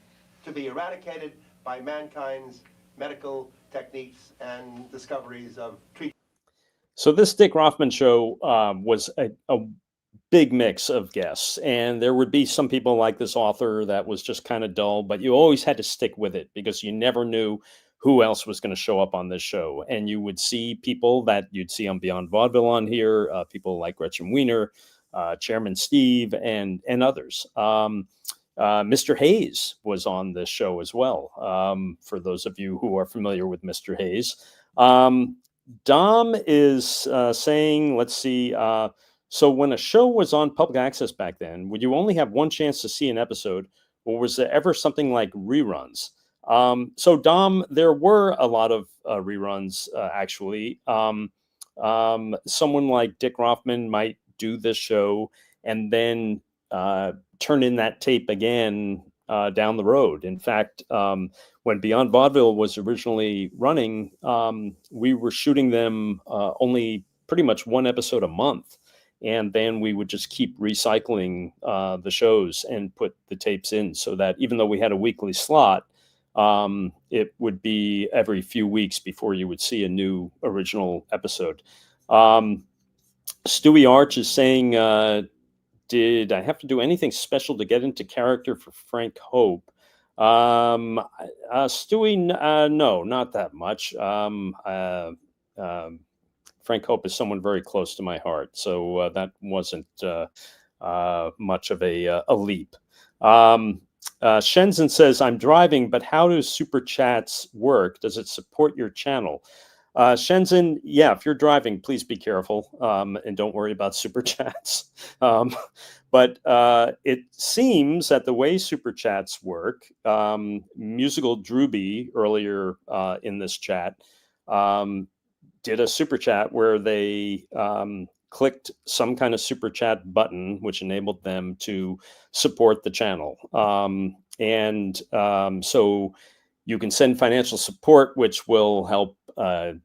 to be eradicated by mankind's medical techniques and discoveries of treatment. So this Dick Roffman Show was a big mix of guests, and there would be some people like this author that was just kind of dull, but you always had to stick with it because you never knew who else was going to show up on this show. And you would see people that you'd see on Beyond Vaudeville on here, people like Gretchen Wiener, Chairman Steve, and others. Mr. Hayes was on this show as well, for those of you who are familiar with Mr. Hayes. Dom is saying, let's see, so when a show was on public access back then, would you only have one chance to see an episode, or was there ever something like reruns? So Dom, there were a lot of reruns, actually. Someone like Dick Roffman might do this show and then turn in that tape again down the road. In fact, when Beyond Vaudeville was originally running, we were shooting them only pretty much one episode a month. And then we would just keep recycling the shows and put the tapes in so that even though we had a weekly slot, it would be every few weeks before you would see a new original episode. Stewie Arch is saying, did I have to do anything special to get into character for Frank Hope? Stewie, no, not that much. Frank Hope is someone very close to my heart, so that wasn't much of a leap. Shenzhen says, I'm driving, but how do Super Chats work? Does it support your channel? Shenzhen, yeah, if you're driving, please be careful and don't worry about Super Chats. But it seems that the way Super Chats work, Musical Drooby earlier in this chat did a Super Chat where they clicked some kind of Super Chat button, which enabled them to support the channel. So you can send financial support, which will help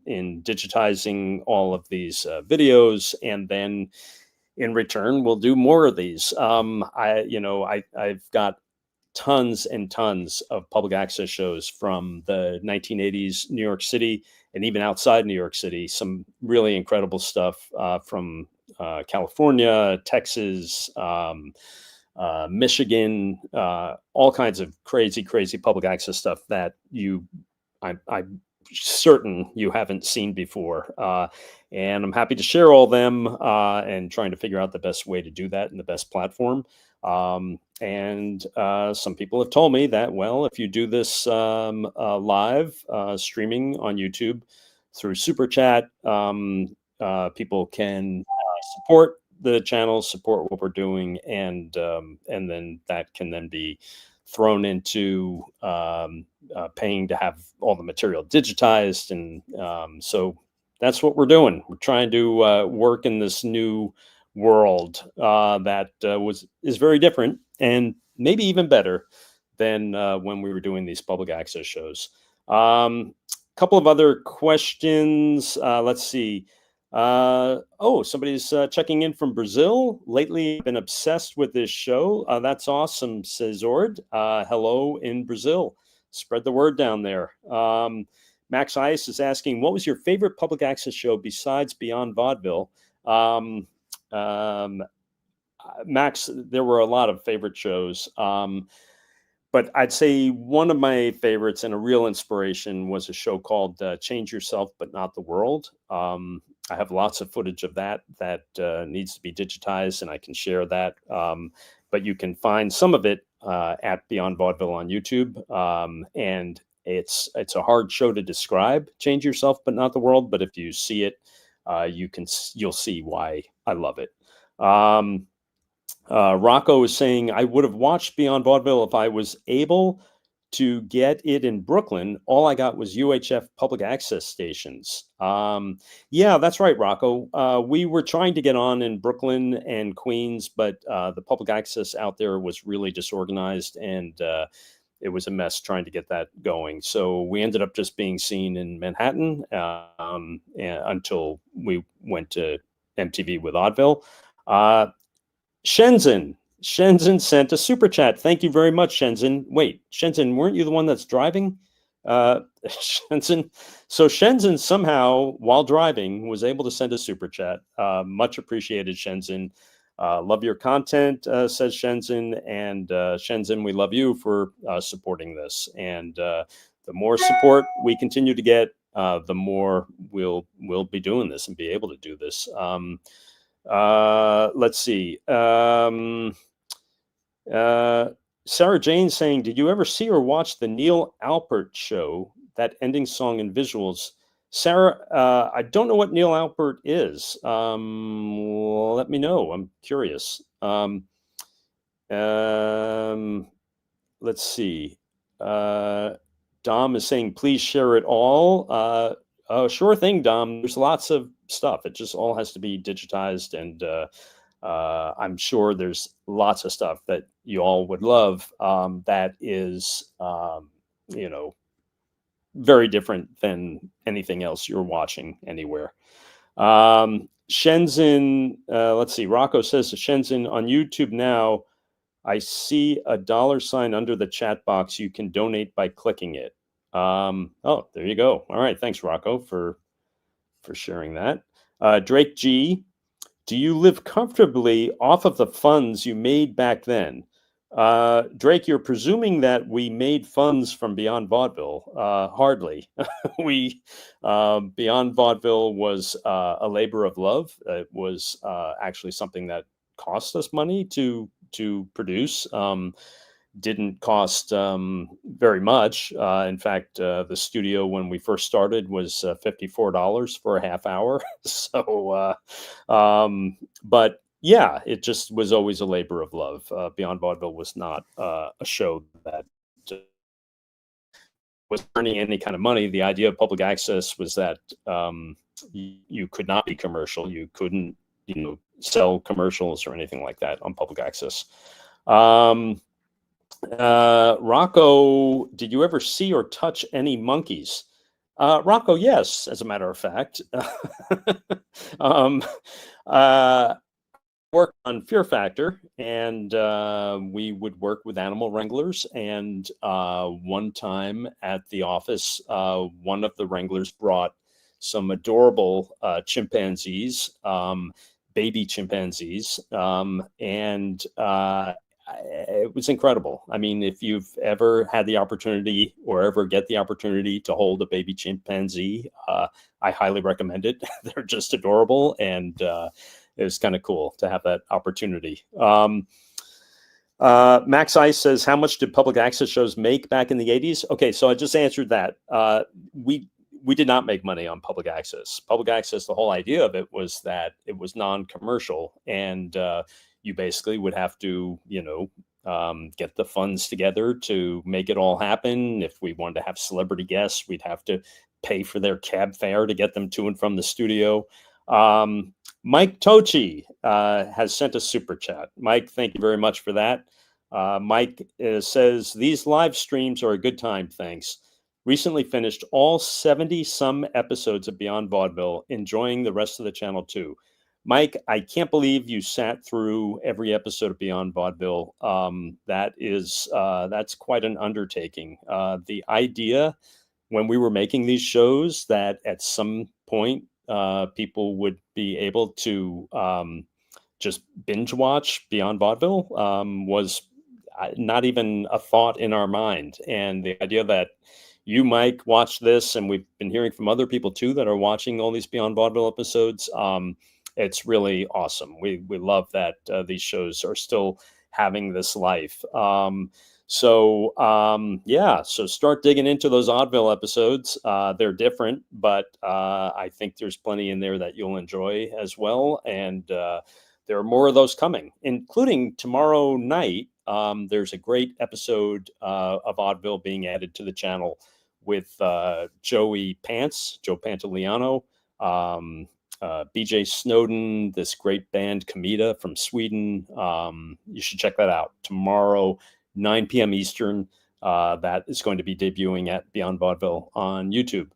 in digitizing all of these videos, and then in return, we'll do more of these. I've got tons and tons of public access shows from the 1980s New York City and even outside New York City. Some really incredible stuff from California, Texas, Michigan, all kinds of crazy public access stuff that I'm certain you haven't seen before. And I'm happy to share all them and trying to figure out the best way to do that in the best platform. And some people have told me that, well, if you do this live streaming on YouTube through Super Chat, people can support the channel, support what we're doing, and then that can then be thrown into paying to have all the material digitized, and so that's what we're doing. We're trying to work in this new world that is very different and maybe even better than when we were doing these public access shows. Couple of other questions. Let's see. Somebody's checking in from Brazil. Lately, I've been obsessed with this show. That's awesome, says Ord. Hello in Brazil. Spread the word down there. Max Ice is asking, what was your favorite public access show besides Beyond Vaudeville? Max, there were a lot of favorite shows. But I'd say one of my favorites and a real inspiration was a show called Change Yourself, But Not the World. I have lots of footage of that needs to be digitized, and I can share that. But you can find some of it at Beyond Vaudeville on YouTube. And it's a hard show to describe, Change Yourself, But Not the World. But if you see it, you'll see why I love it. Rocco is saying, I would have watched Beyond Vaudeville if I was able to get it in Brooklyn. All I got was UHF public access stations. Yeah, that's right, Rocco. We were trying to get on in Brooklyn and Queens, but the public access out there was really disorganized, and it was a mess trying to get that going. So we ended up just being seen in Manhattan until we went to MTV with Vaudeville. Shenzhen sent a super chat. Thank you very much, Shenzhen. Wait, Shenzhen, weren't you the one that's driving? Shenzhen. So Shenzhen somehow, while driving, was able to send a super chat. Much appreciated, Shenzhen. Love your content, says Shenzhen. And Shenzhen, we love you for supporting this. And the more support we continue to get, the more we'll be doing this and be able to do this. Let's see. Sarah Jane saying, did you ever see or watch the Neil Alpert show, that ending song and visuals? Sarah, I don't know what Neil Alpert is. Let me know. I'm curious. Let's see. Dom is saying, please share it all. Sure thing, Dom. There's lots of stuff. It just all has to be digitized, and I'm sure there's lots of stuff that you all would love that is, very different than anything else you're watching anywhere. Shenzhen, let's see. Rocco says to Shenzhen, on YouTube now, I see a $sign under the chat box. You can donate by clicking it. Oh, there you go. All right. Thanks, Rocco, for sharing that. Drake G, do you live comfortably off of the funds you made back then? Drake, you're presuming that we made funds from Beyond Vaudeville. Hardly. Beyond Vaudeville was a labor of love. It was actually something that cost us money to produce. Didn't cost very much. In fact, the studio when we first started was $54 for a half hour. So, but yeah, it just was always a labor of love. Beyond Vaudeville was not a show that was earning any kind of money. The idea of public access was that you could not be commercial. You couldn't, sell commercials or anything like that on public access. Rocco, did you ever see or touch any monkeys? Rocco, yes, as a matter of fact. Work on Fear Factor, and we would work with animal wranglers. And one time at the office, one of the wranglers brought some adorable chimpanzees, baby chimpanzees, and it was incredible. I mean, if you've ever had the opportunity or ever get the opportunity to hold a baby chimpanzee, I highly recommend it. They're just adorable, and it was kind of cool to have that opportunity. Max Ice says, how much did public access shows make back in the 80s? Okay, so I just answered that. we did not make money on public access. Public access, the whole idea of it was that it was non-commercial, and you basically would have to, get the funds together to make it all happen. If we wanted to have celebrity guests, we'd have to pay for their cab fare to get them to and from the studio. Mike Tochi has sent a super chat. Mike, thank you very much for that. Mike says, these live streams are a good time, thanks. Recently finished all 70-some episodes of Beyond Vaudeville, enjoying the rest of the channel too. Mike, I can't believe you sat through every episode of Beyond Vaudeville. That's quite an undertaking. The idea when we were making these shows that at some point people would be able to just binge watch Beyond Vaudeville was not even a thought in our mind. And the idea that you, Mike, watch this, and we've been hearing from other people too that are watching all these Beyond Vaudeville episodes. It's really awesome. We love that these shows are still having this life. So start digging into those Oddville episodes. They're different, but I think there's plenty in there that you'll enjoy as well. And there are more of those coming, including tomorrow night. There's a great episode of Oddville being added to the channel with Joe Pantoliano, BJ Snowden, this great band Cometa from Sweden. You should check that out tomorrow, 9 p.m. Eastern. That is going to be debuting at Beyond Vaudeville on YouTube.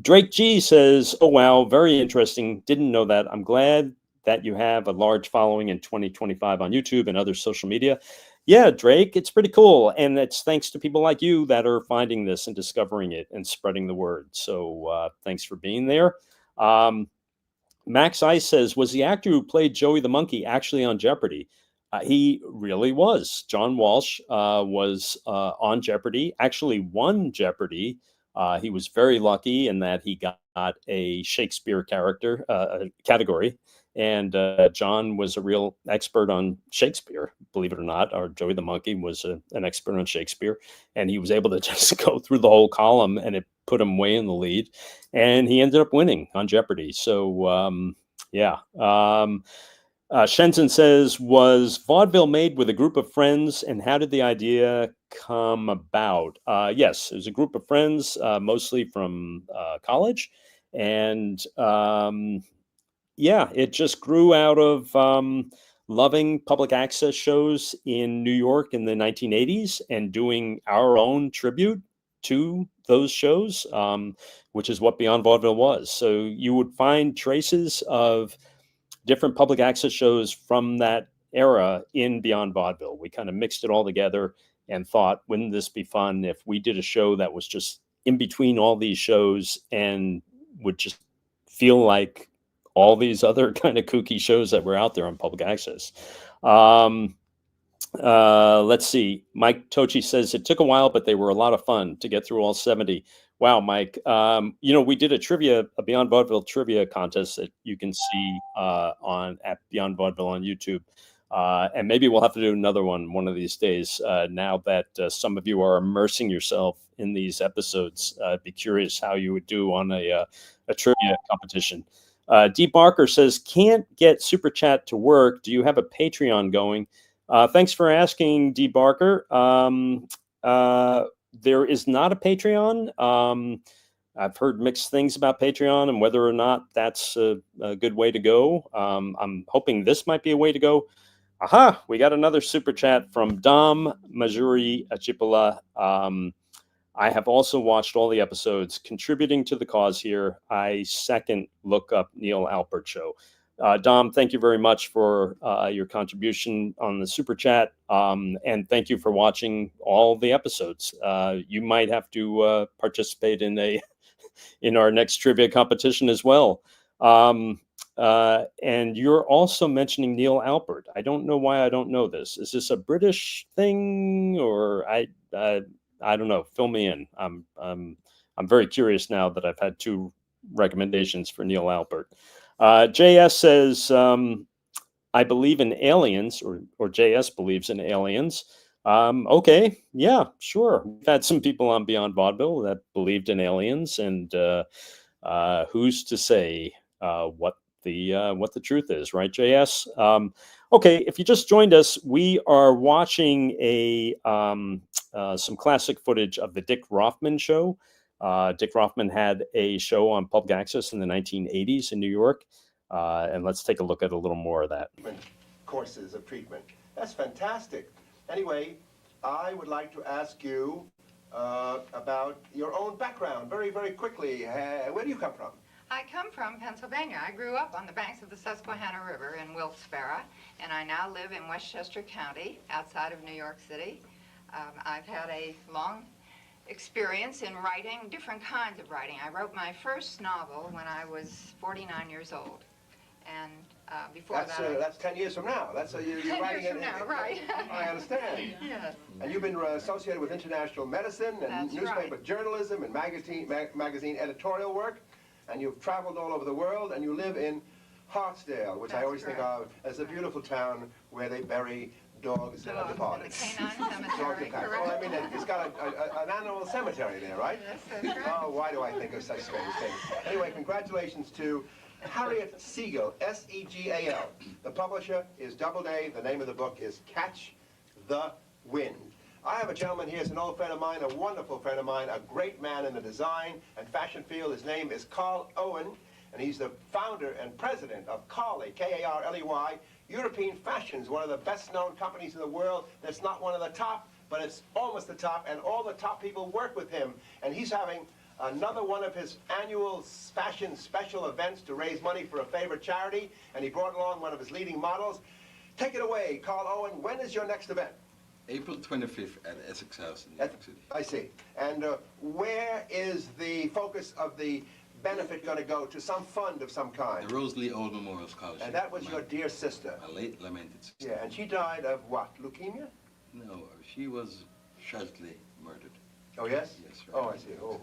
Drake G says, oh, wow, very interesting. Didn't know that. I'm glad that you have a large following in 2025 on YouTube and other social media. Yeah, Drake, it's pretty cool. And it's thanks to people like you that are finding this and discovering it and spreading the word. So thanks for being there. Max Ice says, was the actor who played Joey the Monkey actually on Jeopardy? He really was. John Walsh was on Jeopardy, actually won Jeopardy. He was very lucky in that he got a Shakespeare category. And John was a real expert on Shakespeare, believe it or not. Or Joey the Monkey was an expert on Shakespeare. And he was able to just go through the whole column, and it put him way in the lead. And he ended up winning on Jeopardy. So, Shenson says, was vaudeville made with a group of friends, and how did the idea come about? Yes, it was a group of friends, mostly from college. And it just grew out of loving public access shows in New York in the 1980s and doing our own tribute to those shows, which is what Beyond Vaudeville was. So you would find traces of different public access shows from that era in Beyond Vaudeville. We kind of mixed it all together and thought, wouldn't this be fun if we did a show that was just in between all these shows and would just feel like all these other kind of kooky shows that were out there on public access. Let's see. Mike Tochi says it took a while, but they were a lot of fun to get through all 70. Wow, Mike. We did a Beyond Vaudeville trivia contest that you can see at Beyond Vaudeville on YouTube. And maybe we'll have to do another one of these days. Now that some of you are immersing yourself in these episodes, I'd be curious how you would do on a trivia competition. D. Barker says, can't get Super Chat to work. Do you have a Patreon going? Thanks for asking, D. Barker. There is not a Patreon. I've heard mixed things about Patreon and whether or not that's a good way to go. I'm hoping this might be a way to go. Aha, we got another Super Chat from Dom Majuri Achipola. I have also watched all the episodes contributing to the cause here. I second look up Neil Alpert show. Dom, thank you very much for your contribution on the Super Chat. And thank you for watching all the episodes. You might have to participate in our next trivia competition as well. And you're also mentioning Neil Alpert. I don't know why I don't know this. Is this a British thing, or I don't know. Fill me in. I'm very curious now that I've had two recommendations for Neil Alpert. JS says, I believe in aliens, or JS believes in aliens. Okay, yeah, sure. We've had some people on Beyond Vaudeville that believed in aliens, and who's to say what the truth is, right, JS? Okay, if you just joined us, we are watching some classic footage of the Dick Roffman show. Dick Roffman had a show on public access in the 1980s in New York, and let's take a look at a little more of that. Courses of treatment. That's fantastic. Anyway, I would like to ask you about your own background very, very quickly. Where do you come from? I come from Pennsylvania. I grew up on the banks of the Susquehanna River in Wilkes-Barre, and I now live in Westchester County, outside of New York City. I've had a long experience in writing different kinds of writing. I wrote my first novel when I was 49 years old, and before that's 10 years from now. That's you're 10 writing years from now, right? I understand. Yes. And you've been associated with international medicine and That's newspaper right. journalism and magazine editorial work, and you've traveled all over the world, and you live in Hartsdale, which I always think of as a beautiful town where they bury dogs and other parties. The canine cemetery, correct. Well, I mean, it's got an animal cemetery there, right? Yes, that's right. Oh, why do I think of such strange things? Anyway, congratulations to Harriet Siegel, S-E-G-A-L. The publisher is Doubleday. The name of the book is Catch the Wind. I have a gentleman here, is an old friend of mine, a wonderful friend of mine, a great man in the design and fashion field. His name is Carl Owen, and he's the founder and president of Carley, K-A-R-L-E-Y, European Fashions, one of the best-known companies in the world. That's not one of the top, but it's almost the top, and all the top people work with him. And he's having another one of his annual fashion special events to raise money for a favorite charity, and he brought along one of his leading models. Take it away, Carl Owen. When is your next event? April 25th at Essex House in New York City. I see. And where is the focus of the benefit going to go? To some fund of some kind? The Rosalie Old Memorial Scholarship. And that was your dear sister? My late lamented sister. Yeah, and she died of what, leukemia? No, she was tragically murdered. Oh, yes? Yes, right. Oh, I see. Oh.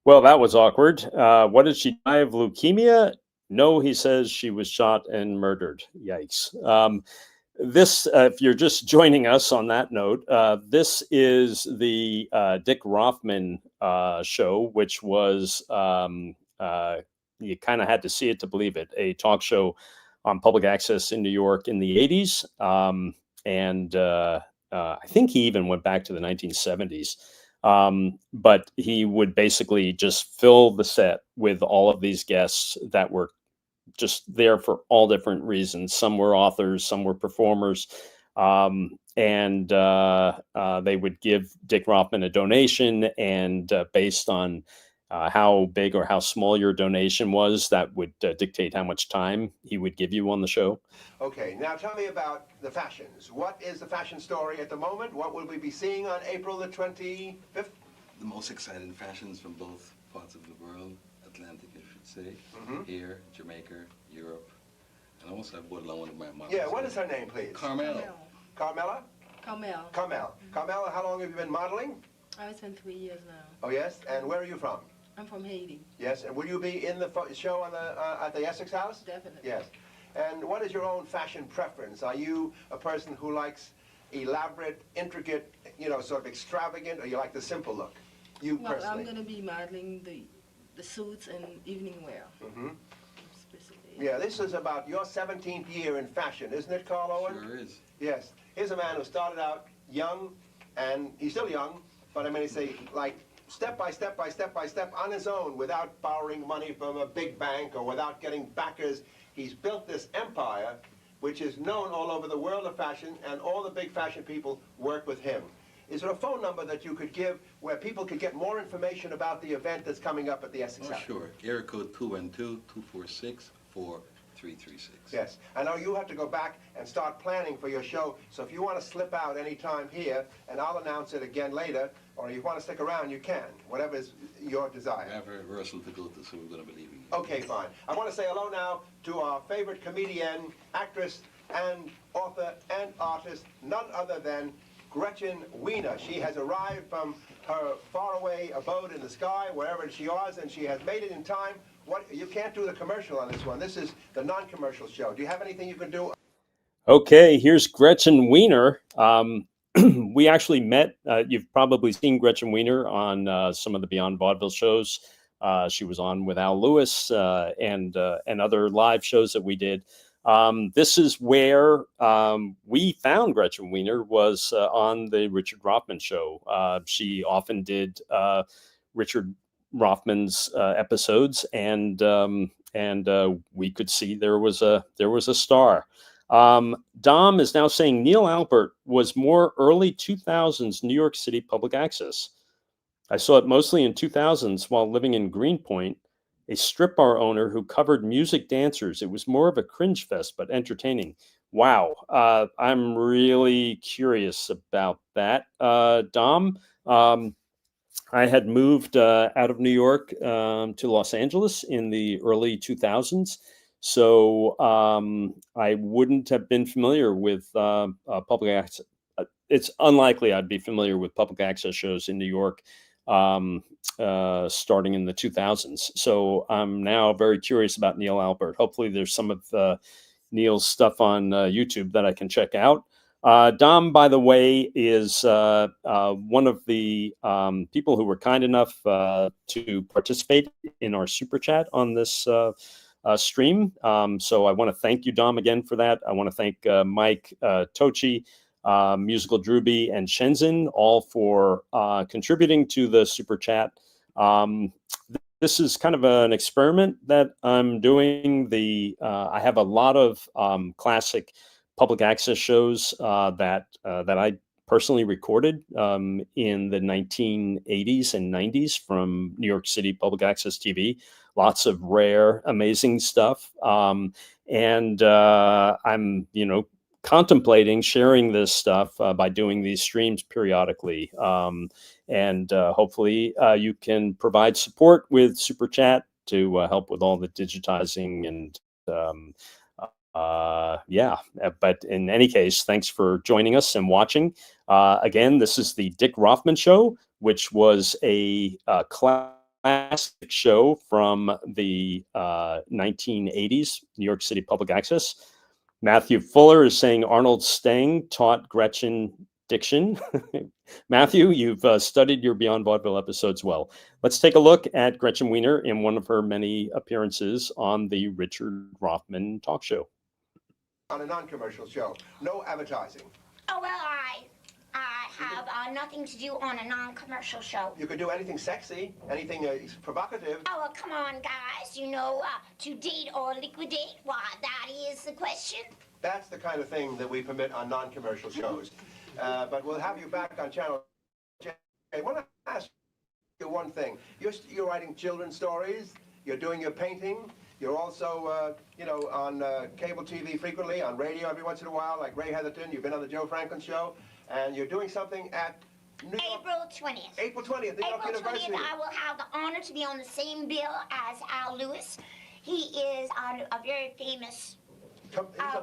Well, that was awkward. What did she die of? Leukemia? No, he says she was shot and murdered. Yikes. If you're just joining us on that note, this is the Dick Roffman show, which was, you kind of had to see it to believe it, a talk show on public access in New York in the 80s. I think he even went back to the 1970s. But he would basically just fill the set with all of these guests that were just there for all different reasons. Some were authors, some were performers, and they would give Dick Roffman a donation, and based on how big or how small your donation was, that would dictate how much time he would give you on the show. Okay, now tell me about the fashions. What is the fashion story at the moment? What will we be seeing on April the 25th? The most exciting fashions from both parts of the world, Atlantic, I should say, here, Jamaica, Europe, and also I brought along one of my models. Yeah, what is her name, please? Carmel. Carmela? Carmel. Carmel. Carmela, how long have you been modeling? Oh, it's been 3 years now. Oh, yes? And where are you from? I'm from Haiti. Yes, and will you be in the show on at the Essex House? Definitely. Yes. And what is your own fashion preference? Are you a person who likes elaborate, intricate, sort of extravagant, or you like the simple look? You Well, personally? I'm going to be modeling the suits and evening wear. Specifically. Yeah, this is about your 17th year in fashion, isn't it, Carl Owen? Sure is. Yes. Here's a man who started out young, and he's still young, but I mean, he say, like, step by step by step by step on his own, without borrowing money from a big bank or without getting backers. He's built this empire, which is known all over the world of fashion, and all the big fashion people work with him. Is there a phone number that you could give where people could get more information about the event that's coming up at the Essex House? Sure. Area code 212-246-4336. Yes. I know you have to go back and start planning for your show, so if you want to slip out any time here, and I'll announce it again later, or you want to stick around, you can, whatever is your desire. I have a rehearsal to go to, so we're going to be leaving. Okay, fine. I want to say hello now to our favorite comedian, actress, and author, and artist, none other than Gretchen Wiener. She has arrived from her faraway abode in the sky, wherever she was, and she has made it in time. You can't do the commercial on this one. This is the non-commercial show. Do you have anything you can do? Okay, here's Gretchen Wiener. we actually met. You've probably seen Gretchen Wiener on some of the Beyond Vaudeville shows. She was on with Al Lewis and other live shows that we did. This is where we found Gretchen Wiener, was on the Richard Roffman show. She often did Richard Roffman's episodes, and we could see there was a star. Dom is now saying Neil Albert was more early 2000s New York City public access. I saw it mostly in 2000s while living in Greenpoint, a strip bar owner who covered music dancers. It was more of a cringe fest, but entertaining. Wow. I'm really curious about that, Dom. I had moved out of New York to Los Angeles in the early 2000s. So I wouldn't have been familiar with public access. It's unlikely I'd be familiar with public access shows in New York starting in the 2000s. So I'm now very curious about Neil Albert. Hopefully there's some of Neil's stuff on YouTube that I can check out. Dom, by the way, is one of the people who were kind enough to participate in our super chat on this stream. So I want to thank you, Dom, again for that. I want to thank Mike Tochi, Musical Drewby, and Shenzhen, all for contributing to the super chat. This is kind of an experiment that I'm doing. I have a lot of classic public access shows that I personally recorded in the 1980s and 90s from New York City Public Access TV. Lots of rare, amazing stuff. And I'm, contemplating sharing this stuff by doing these streams periodically. And hopefully you can provide support with Super Chat to help with all the digitizing and but in any case, thanks for joining us and watching. Again, this is the Dick Roffman Show, which was a classic show from the 1980s, New York City Public Access. Matthew Fuller is saying Arnold Stang taught Gretchen diction. Matthew, you've studied your Beyond Vaudeville episodes well. Let's take a look at Gretchen Wiener in one of her many appearances on the Richard Roffman talk show. On a non-commercial show, no advertising. Oh, well, I have nothing to do on a non-commercial show. You could do anything sexy, anything provocative. Oh, well, come on, guys. To date or liquidate, why, that is the question. That's the kind of thing that we permit on non-commercial shows. But we'll have you back on channel. I want to ask you one thing. You're writing children's stories. You're doing your painting. You're also, on cable TV frequently, on radio every once in a while, like Ray Heatherton. You've been on the Joe Franklin Show. And you're doing something at April 20th. April 20th, New York University. April 20th, I will have the honor to be on the same bill as Al Lewis. He is a very famous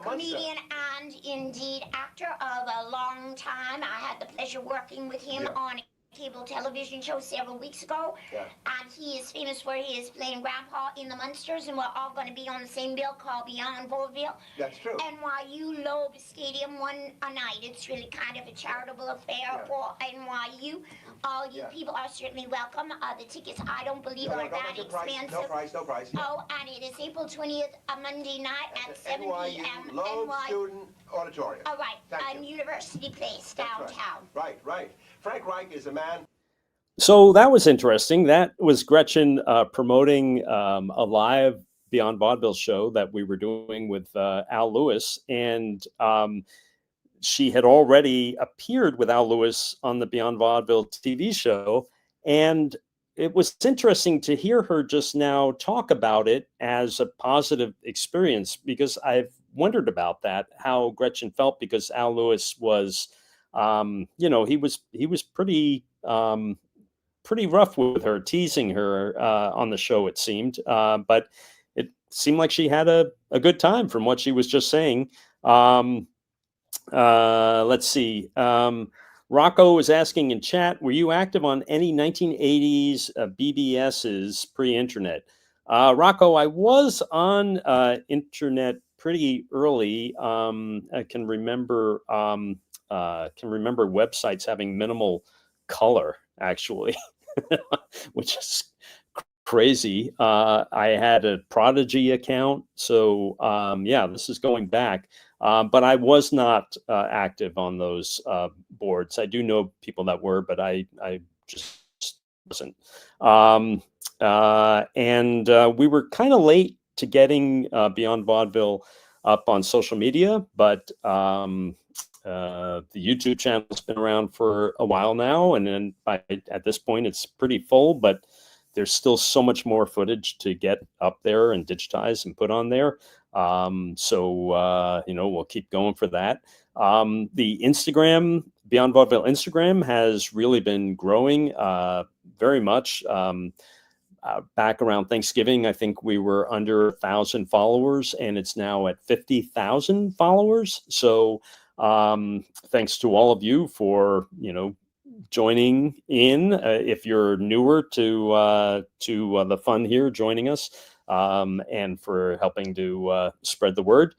comedian and indeed actor of a long time. I had the pleasure working with him on a cable television show several weeks ago. And he is famous for his playing Grandpa in the Munsters, and we're all going to be on the same bill called Beyond Vaudeville. That's true. NYU Loeb Stadium one a night. It's really kind of a charitable affair for NYU. All you people are certainly welcome. The tickets, I don't believe, are that expensive. No price. Oh, and it is April 20th, a Monday night at 7 p.m. Loeb Student Auditorium. All right, University Place, downtown. Right. Frank Reich is a man. So that was interesting. That was Gretchen promoting a live Beyond Vaudeville show that we were doing with Al Lewis. And she had already appeared with Al Lewis on the Beyond Vaudeville TV show. And it was interesting to hear her just now talk about it as a positive experience, because I've wondered about that, how Gretchen felt, because Al Lewis was, he was pretty rough with her, teasing her on the show, it seemed. But it seemed like she had a good time from what she was just saying. Let's see. Rocco was asking in chat, were you active on any 1980s BBSs pre-internet? Rocco, I was on internet pretty early. I can remember websites having minimal color, actually, which is crazy. I had a Prodigy account, so yeah, this is going back. But I was not active on those boards. I do know people that were, but I just wasn't. And we were kind of late to getting Beyond Vaudeville up on social media, but the YouTube channel's been around for a while now, and then at this point it's pretty full, but there's still so much more footage to get up there and digitize and put on there. So we'll keep going for that. The Instagram, Beyond Vaudeville Instagram, has really been growing very much. Back around Thanksgiving, I think we were under 1,000 followers, and it's now at 50,000 followers. So thanks to all of you for joining in. If you're newer to the fun here, joining us, and for helping to spread the word.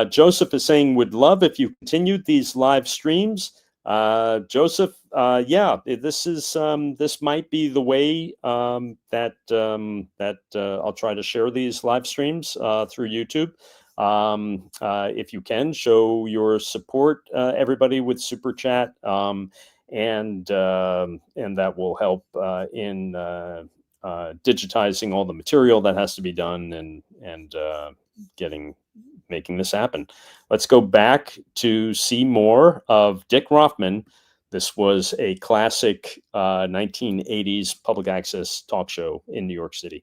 Joseph is saying, would love if you continued these live streams. Joseph, yeah, this might be the way that I'll try to share these live streams through YouTube. If you can, show your support, everybody, with Super Chat, and that will help in digitizing all the material that has to be done and making this happen. Let's go back to see more of Dick Roffman. This was a classic 1980s public access talk show in New York City.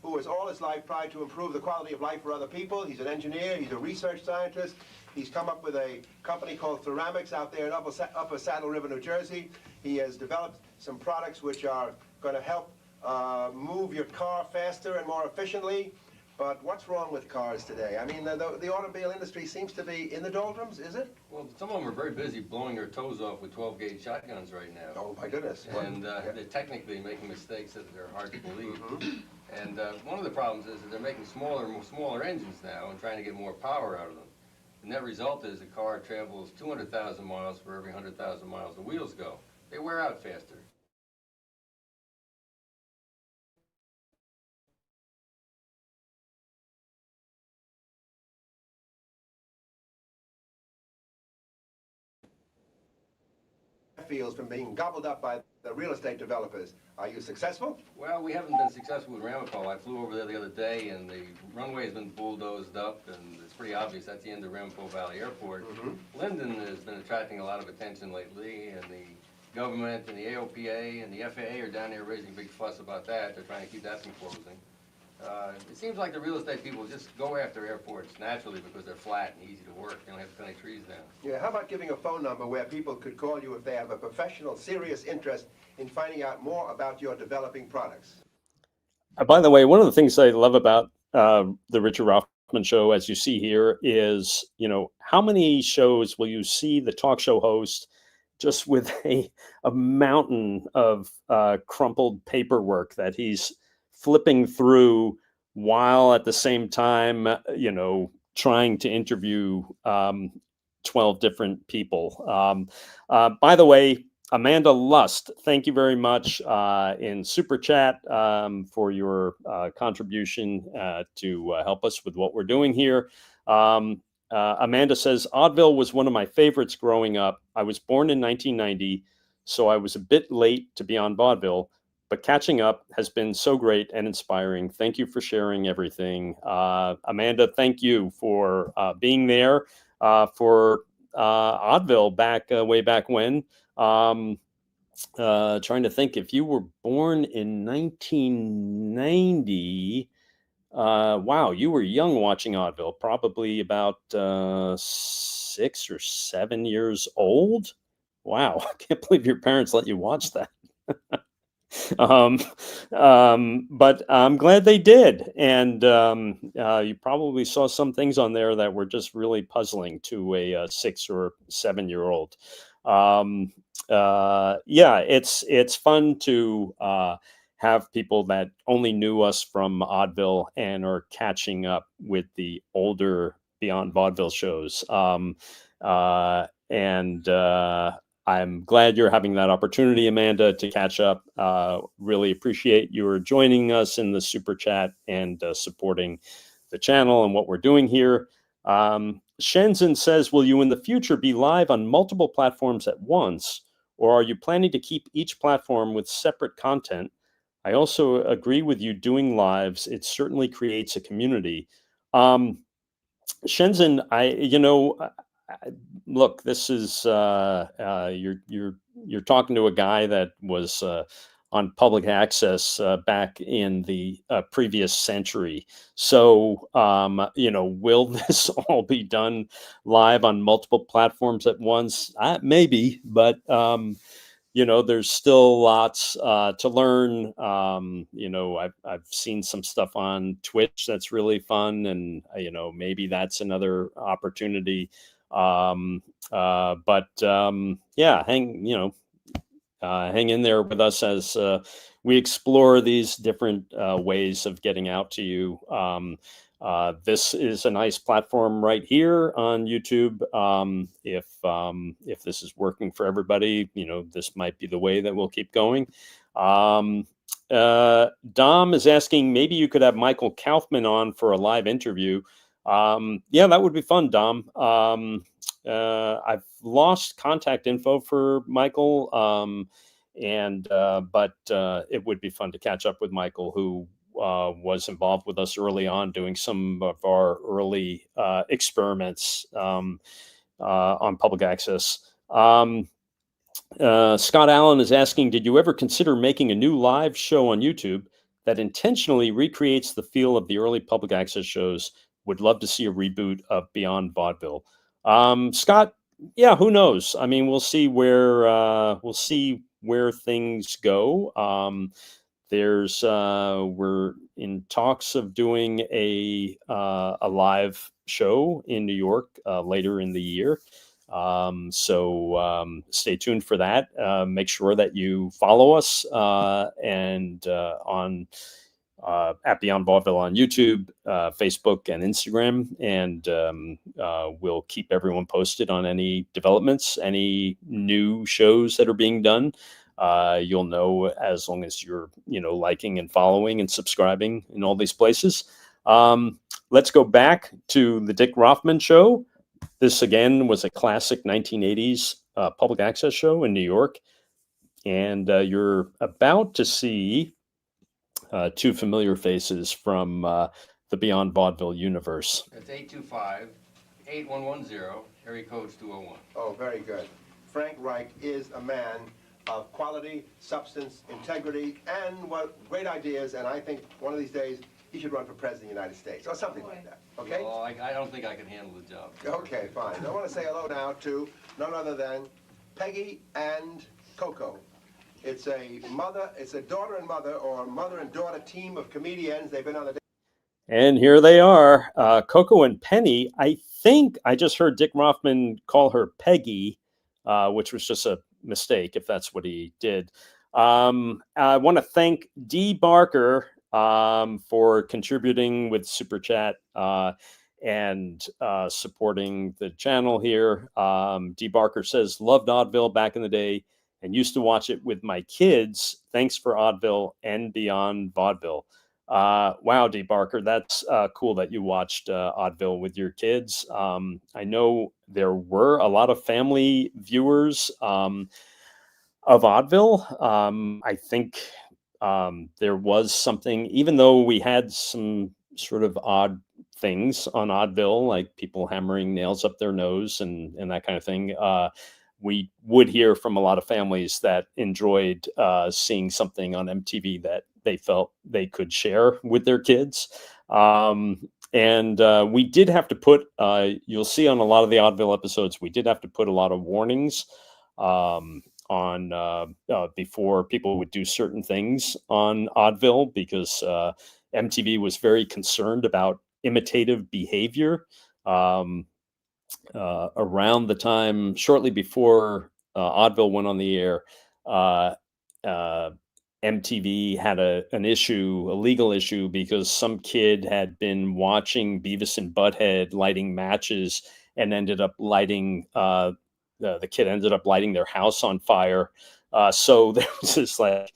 Who has all his life tried to improve the quality of life for other people. He's an engineer, he's a research scientist. He's come up with a company called Ceramics out there in Upper Saddle River, New Jersey. He has developed some products which are going to help move your car faster and more efficiently. But what's wrong with cars today? I mean, the automobile industry seems to be in the doldrums, is it? Well, some of them are very busy blowing their toes off with 12-gauge shotguns right now. Oh, my goodness. And they're technically making mistakes that are hard to believe. And one of the problems is that they're making smaller engines now and trying to get more power out of them. The net result is a car travels 200,000 miles for every 100,000 miles the wheels go. They wear out faster. Fields from being gobbled up by the real estate developers. Are you successful? Well, we haven't been successful with Ramapo. I flew over there the other day, and the runway has been bulldozed up, and it's pretty obvious that's the end of Ramapo Valley Airport. Linden has been attracting a lot of attention lately, and the government and the AOPA and the FAA are down there raising a big fuss about that. They're trying to keep that from closing. It seems like the real estate people just go after airports naturally because they're flat and easy to work. They don't have to cut any trees down. Yeah, how about giving a phone number where people could call you if they have a professional, serious interest in finding out more about your developing products? By the way, one of the things I love about the Richard Roffman show, as you see here, is, how many shows will you see the talk show host just with a mountain of crumpled paperwork that he's flipping through while at the same time, trying to interview 12 different people. By the way, Amanda Lust, thank you very much in Super Chat for your contribution to help us with what we're doing here. Amanda says, Oddville was one of my favorites growing up. I was born in 1990, so I was a bit late to be on Vaudeville, but catching up has been so great and inspiring. Thank you for sharing everything. Amanda, thank you for being there for Oddville way back when. Trying to think, if you were born in 1990, wow, you were young watching Oddville, probably about 6 or 7 years old. Wow, I can't believe your parents let you watch that. But I'm glad they did. And you probably saw some things on there that were just really puzzling to a 6 or 7 year old. Yeah, it's fun to have people that only knew us from Oddville and are catching up with the older Beyond Vaudeville shows. And I'm glad you're having that opportunity, Amanda, to catch up. Really appreciate your joining us in the super chat and supporting the channel and what we're doing here. Shenzhen says, will you in the future be live on multiple platforms at once, or are you planning to keep each platform with separate content? I also agree with you doing lives. It certainly creates a community. Shenzhen, look, this is you're talking to a guy that was on public access back in the previous century. So, will this all be done live on multiple platforms at once? Maybe, but there's still lots to learn. I've seen some stuff on Twitch that's really fun, and maybe that's another opportunity. Yeah, hang in there with us as we explore these different ways of getting out to you. This is a nice platform right here on YouTube. If this is working for everybody, this might be the way that we'll keep going. Dom is asking, maybe you could have Michael Kaufman on for a live interview. Yeah, that would be fun, Dom. I've lost contact info for Michael, but it would be fun to catch up with Michael, who was involved with us early on doing some of our early experiments on public access. Scott Allen is asking, did you ever consider making a new live show on YouTube that intentionally recreates the feel of the early public access shows? Would love to see a reboot of Beyond Vaudeville. Scott, yeah, who knows? I mean, we'll see where things go. We're in talks of doing a live show in New York later in the year. So stay tuned for that. Make sure that you follow us and on at Beyond Vaudeville on YouTube, Facebook, and Instagram, and we'll keep everyone posted on any developments, any new shows that are being done. You'll know as long as you're liking and following and subscribing in all these places. Let's go back to the Dick Roffman show. This again was a classic 1980s public access show in New York, and you're about to see two familiar faces from the Beyond Vaudeville universe. It's 825-8110, area code's 201. Oh, very good. Frank Reich is a man of quality, substance, integrity, and great ideas, and I think one of these days he should run for president of the United States, or something like that, okay? Well, I don't think I can handle the job. Okay, fine. I want to say hello now to none other than Peggy and Coco. It's a daughter and mother, or mother and daughter team of comedians. They've been on the... And here they are, Coco and Penny. I think I just heard Dick Roffman call her Peggy, which was just a mistake, if that's what he did. I want to thank Dee Barker for contributing with Super Chat and supporting the channel here. Dee Barker says, loved Oddville back in the day and used to watch it with my kids. Thanks for Oddville and Beyond Vaudeville. Wow, Dee Barker, that's cool that you watched Oddville with your kids. I know there were a lot of family viewers of Oddville. I think there was something, even though we had some sort of odd things on Oddville, like people hammering nails up their nose and that kind of thing. We would hear from a lot of families that enjoyed seeing something on MTV that they felt they could share with their kids. And we did have to put, you'll see on a lot of the Oddville episodes, we did have to put a lot of warnings on before people would do certain things on Oddville, because MTV was very concerned about imitative behavior. Around the time, shortly before Oddville went on the air, MTV had an issue, a legal issue, because some kid had been watching Beavis and Butthead lighting matches and ended up lighting the kid ended up lighting their house on fire. So there was this like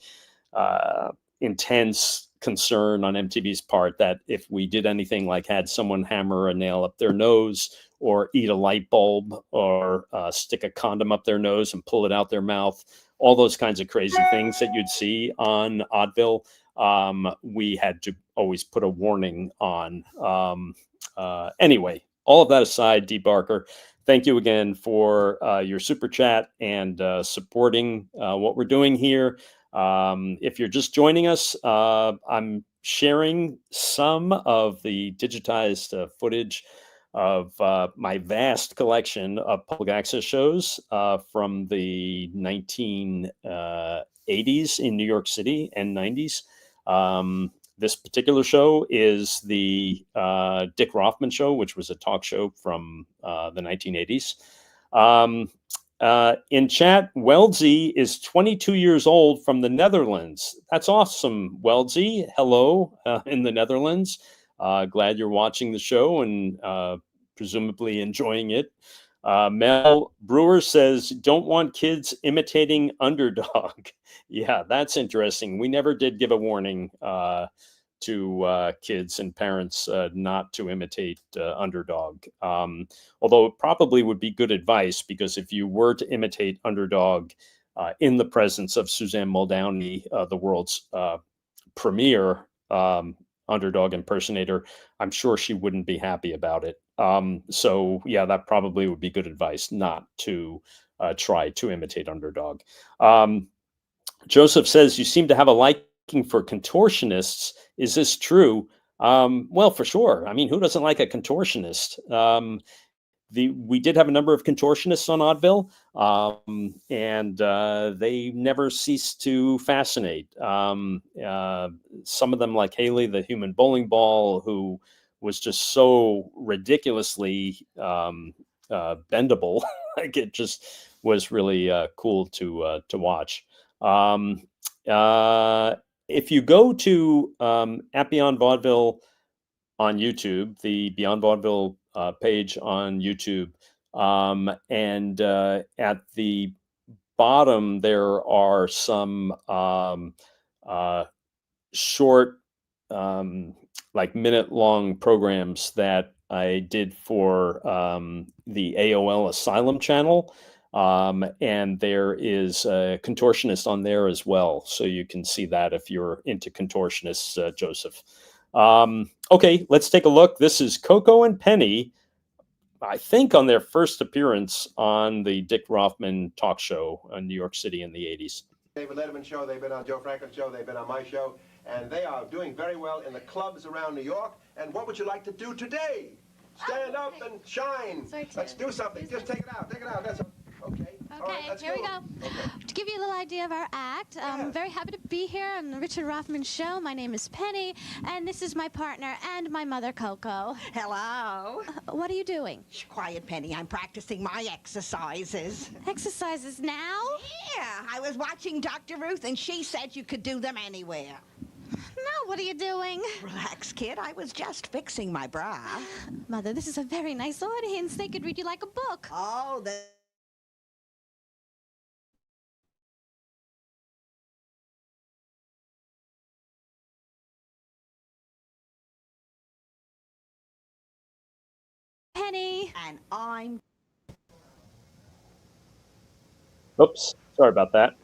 intense concern on MTV's part that if we did anything like had someone hammer a nail up their nose or eat a light bulb or stick a condom up their nose and pull it out their mouth, all those kinds of crazy things that you'd see on Oddville, we had to always put a warning on. Anyway, all of that aside, Dee Barker, thank you again for your super chat and supporting what we're doing here. If you're just joining us, I'm sharing some of the digitized footage of my vast collection of public access shows from the 1980s in New York City and 90s. This particular show is the Dick Roffman Show, which was a talk show from the 1980s. In chat, Weldsy is 22 years old from the Netherlands. That's awesome, Weldsy. Hello in the Netherlands. Glad you're watching the show and presumably enjoying it. Mel Brewer says, don't want kids imitating Underdog. Yeah, that's interesting. We never did give a warning to kids and parents not to imitate Underdog. Although it probably would be good advice, because if you were to imitate Underdog in the presence of Suzanne Muldowney, the world's premier Underdog impersonator, I'm sure she wouldn't be happy about it. So yeah, that probably would be good advice, not to try to imitate Underdog. Joseph says, you seem to have a liking for contortionists. Is this true? Well, for sure. I mean, who doesn't like a contortionist? We did have a number of contortionists on Oddville, and they never ceased to fascinate. Some of them, like Haley, the human bowling ball, who was just so ridiculously bendable. Like, it just was really cool to watch. If you go to at Beyond Vaudeville on YouTube, the Beyond Vaudeville page on YouTube, and at the bottom there are some short, like minute-long programs that I did for the AOL Asylum channel. And there is a contortionist on there as well. So you can see that if you're into contortionists, Joseph. Okay, let's take a look. This is Coco and Penny, I think on their first appearance on the Dick Roffman talk show in New York City in the 80s. David Letterman show, they've been on Joe Franklin's show, they've been on my show, and they are doing very well in the clubs around New York. And what would you like to do today? Stand up and shine. Let's do something. Just take it out. Take it out. That's okay. Okay, right, here we go. Okay. To give you a little idea of our act, I'm very happy to be here on the Richard Roffman Show. My name is Penny, and this is my partner and my mother, Coco. Hello. What are you doing? Shh, quiet, Penny. I'm practicing my exercises. Exercises now? Yeah, I was watching Dr. Ruth, and she said you could do them anywhere. No, what are you doing? Relax, kid. I was just fixing my bra. Mother, this is a very nice audience. They could read you like a book. Oh, Penny. And I'm... Oops, sorry about that.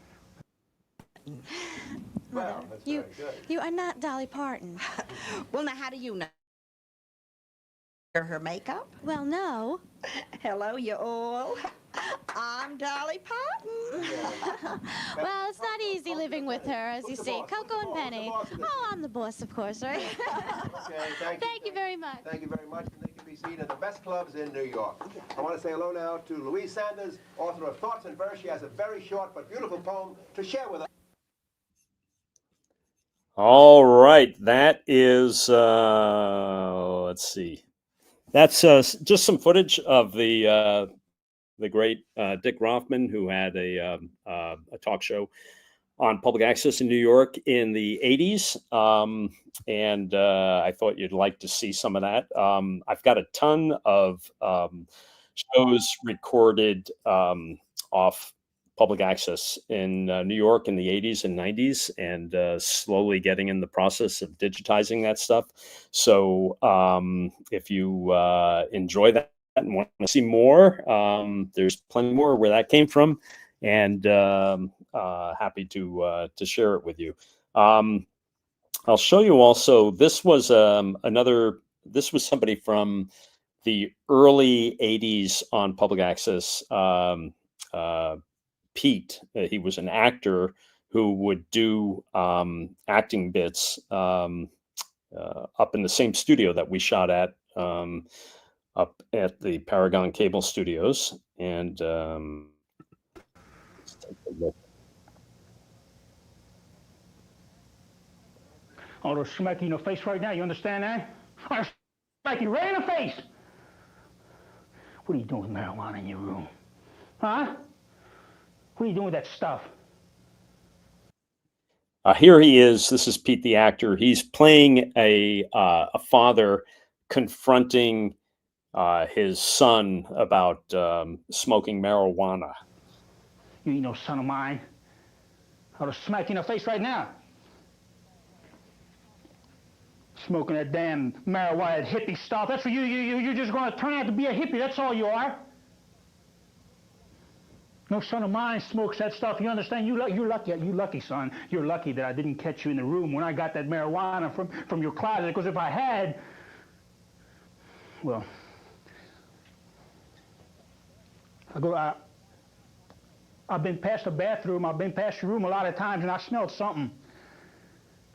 Well, that's very good. You are not Dolly Parton. Well, now, how do you know? Her makeup? Well, no. Hello, you all. I'm Dolly Parton. Well, it's not easy living with her, as you see. Coco and Penny. Oh, I'm the boss, of course, right? Okay, Thank you very much. Thank you very much. And they can be seen in the best clubs in New York. I want to say hello now to Louise Sanders, author of Thoughts and Verse. She has a very short but beautiful poem to share with us. All right, that is, let's see. That's just some footage of the great Dick Roffman, who had a talk show on public access in New York in the 80s. And I thought you'd like to see some of that. I've got a ton of shows recorded off public access in New York in the 80s and 90s, and slowly getting in the process of digitizing that stuff. So if you enjoy that and want to see more, there's plenty more where that came from, and happy to share it with you. I'll show you also, this was this was somebody from the early 80s on public access, Pete. He was an actor who would do acting bits up in the same studio that we shot at, up at the Paragon Cable Studios. And let's take a look. Oh, they'll smack you in the face right now. You understand that? I'll smack you right in the face. What are you doing with marijuana in your room? Huh? What are you doing with that stuff? Here he is. This is Pete the actor. He's playing a father confronting his son about smoking marijuana. You ain't no son of mine. I'll smack you in the face right now. Smoking that damn marijuana, that hippie stuff. That's what you're just going to turn out to be a hippie. That's all you are. No son of mine smokes that stuff. You understand? You're lucky, son. You're lucky that I didn't catch you in the room when I got that marijuana from your closet. Because if I had, well, I've been past the bathroom. I've been past your room a lot of times, and I smelled something.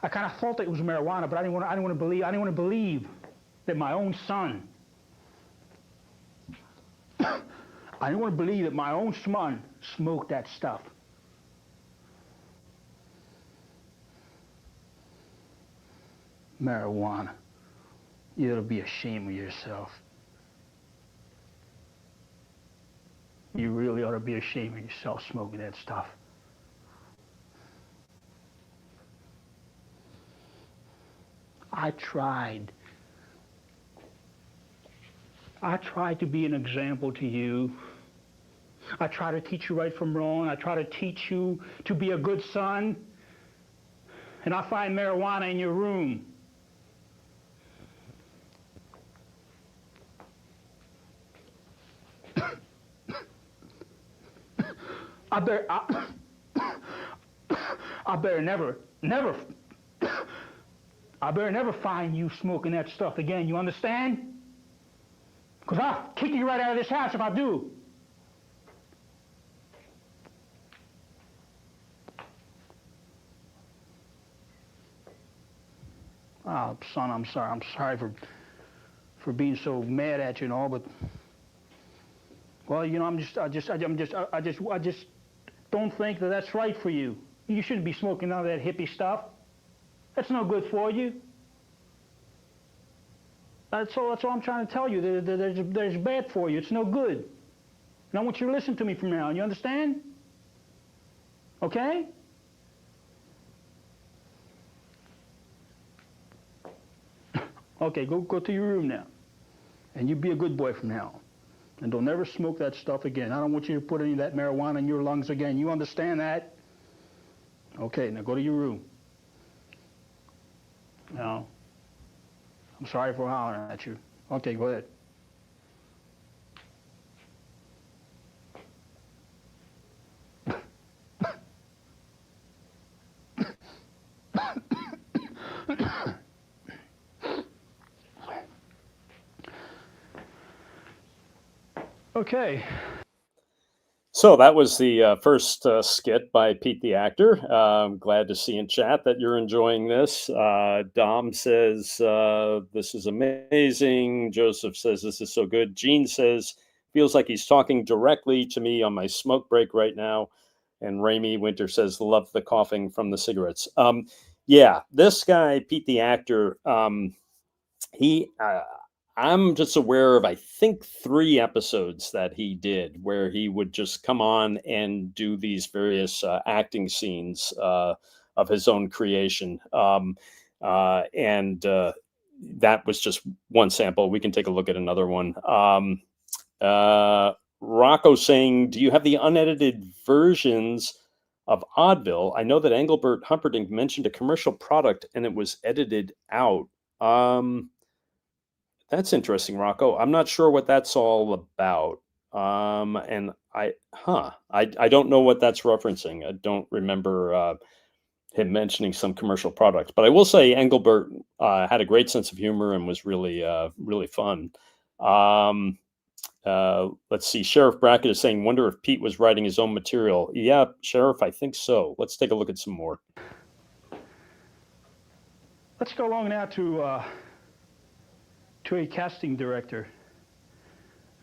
I kind of thought it was marijuana, but I didn't want to believe that my own son. I didn't want to believe that my own son smoked that stuff. Marijuana. You ought to be ashamed of yourself. You really ought to be ashamed of yourself smoking that stuff. I tried to be an example to you. I try to teach you right from wrong. I try to teach you to be a good son. And I find marijuana in your room. I better never find you smoking that stuff again, you understand? Because I'll kick you right out of this house if I do. Oh, son, I'm sorry. I'm sorry for being so mad at you and all, but well, you know, I just don't think that that's right for you. You shouldn't be smoking none of that hippie stuff. That's no good for you. That's all I'm trying to tell you. There's bad for you. It's no good. And I want you to listen to me from now on. You understand? Okay? Okay, go to your room now. And you be a good boy from now on. And don't ever smoke that stuff again. I don't want you to put any of that marijuana in your lungs again. You understand that? Okay, now go to your room. Now, I'm sorry for hollering at you. Okay, go ahead. Okay. So that was the first skit by Pete the actor. I'm glad to see in chat that you're enjoying this. Dom says, this is amazing. Joseph says, this is so good. Gene says, feels like he's talking directly to me on my smoke break right now. And Raimi Winter says, love the coughing from the cigarettes. Yeah, this guy, Pete the actor, I'm just aware of, I think, 3 episodes that he did where he would just come on and do these various acting scenes of his own creation. And that was just one sample. We can take a look at another one. Rocco saying, do you have the unedited versions of Oddville? I know that Engelbert Humperdinck mentioned a commercial product and it was edited out. That's interesting, Rocco. I'm not sure what that's all about. And I don't know what that's referencing. I don't remember him mentioning some commercial product. But I will say Engelbert had a great sense of humor and was really, really fun. Let's see. Sheriff Brackett is saying, wonder if Pete was writing his own material. Yeah, Sheriff, I think so. Let's take a look at some more. Let's go along now to a casting director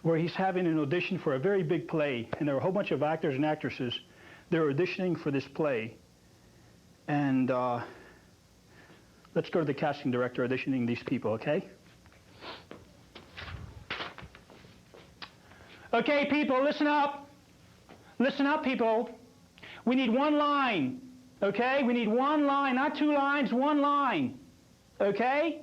where he's having an audition for a very big play, and there are a whole bunch of actors and actresses. They're auditioning for this play. And let's go to the casting director auditioning these people, okay? Okay, people, listen up. Listen up, people. We need one line, okay? We need one line, not 2 lines, one line, okay?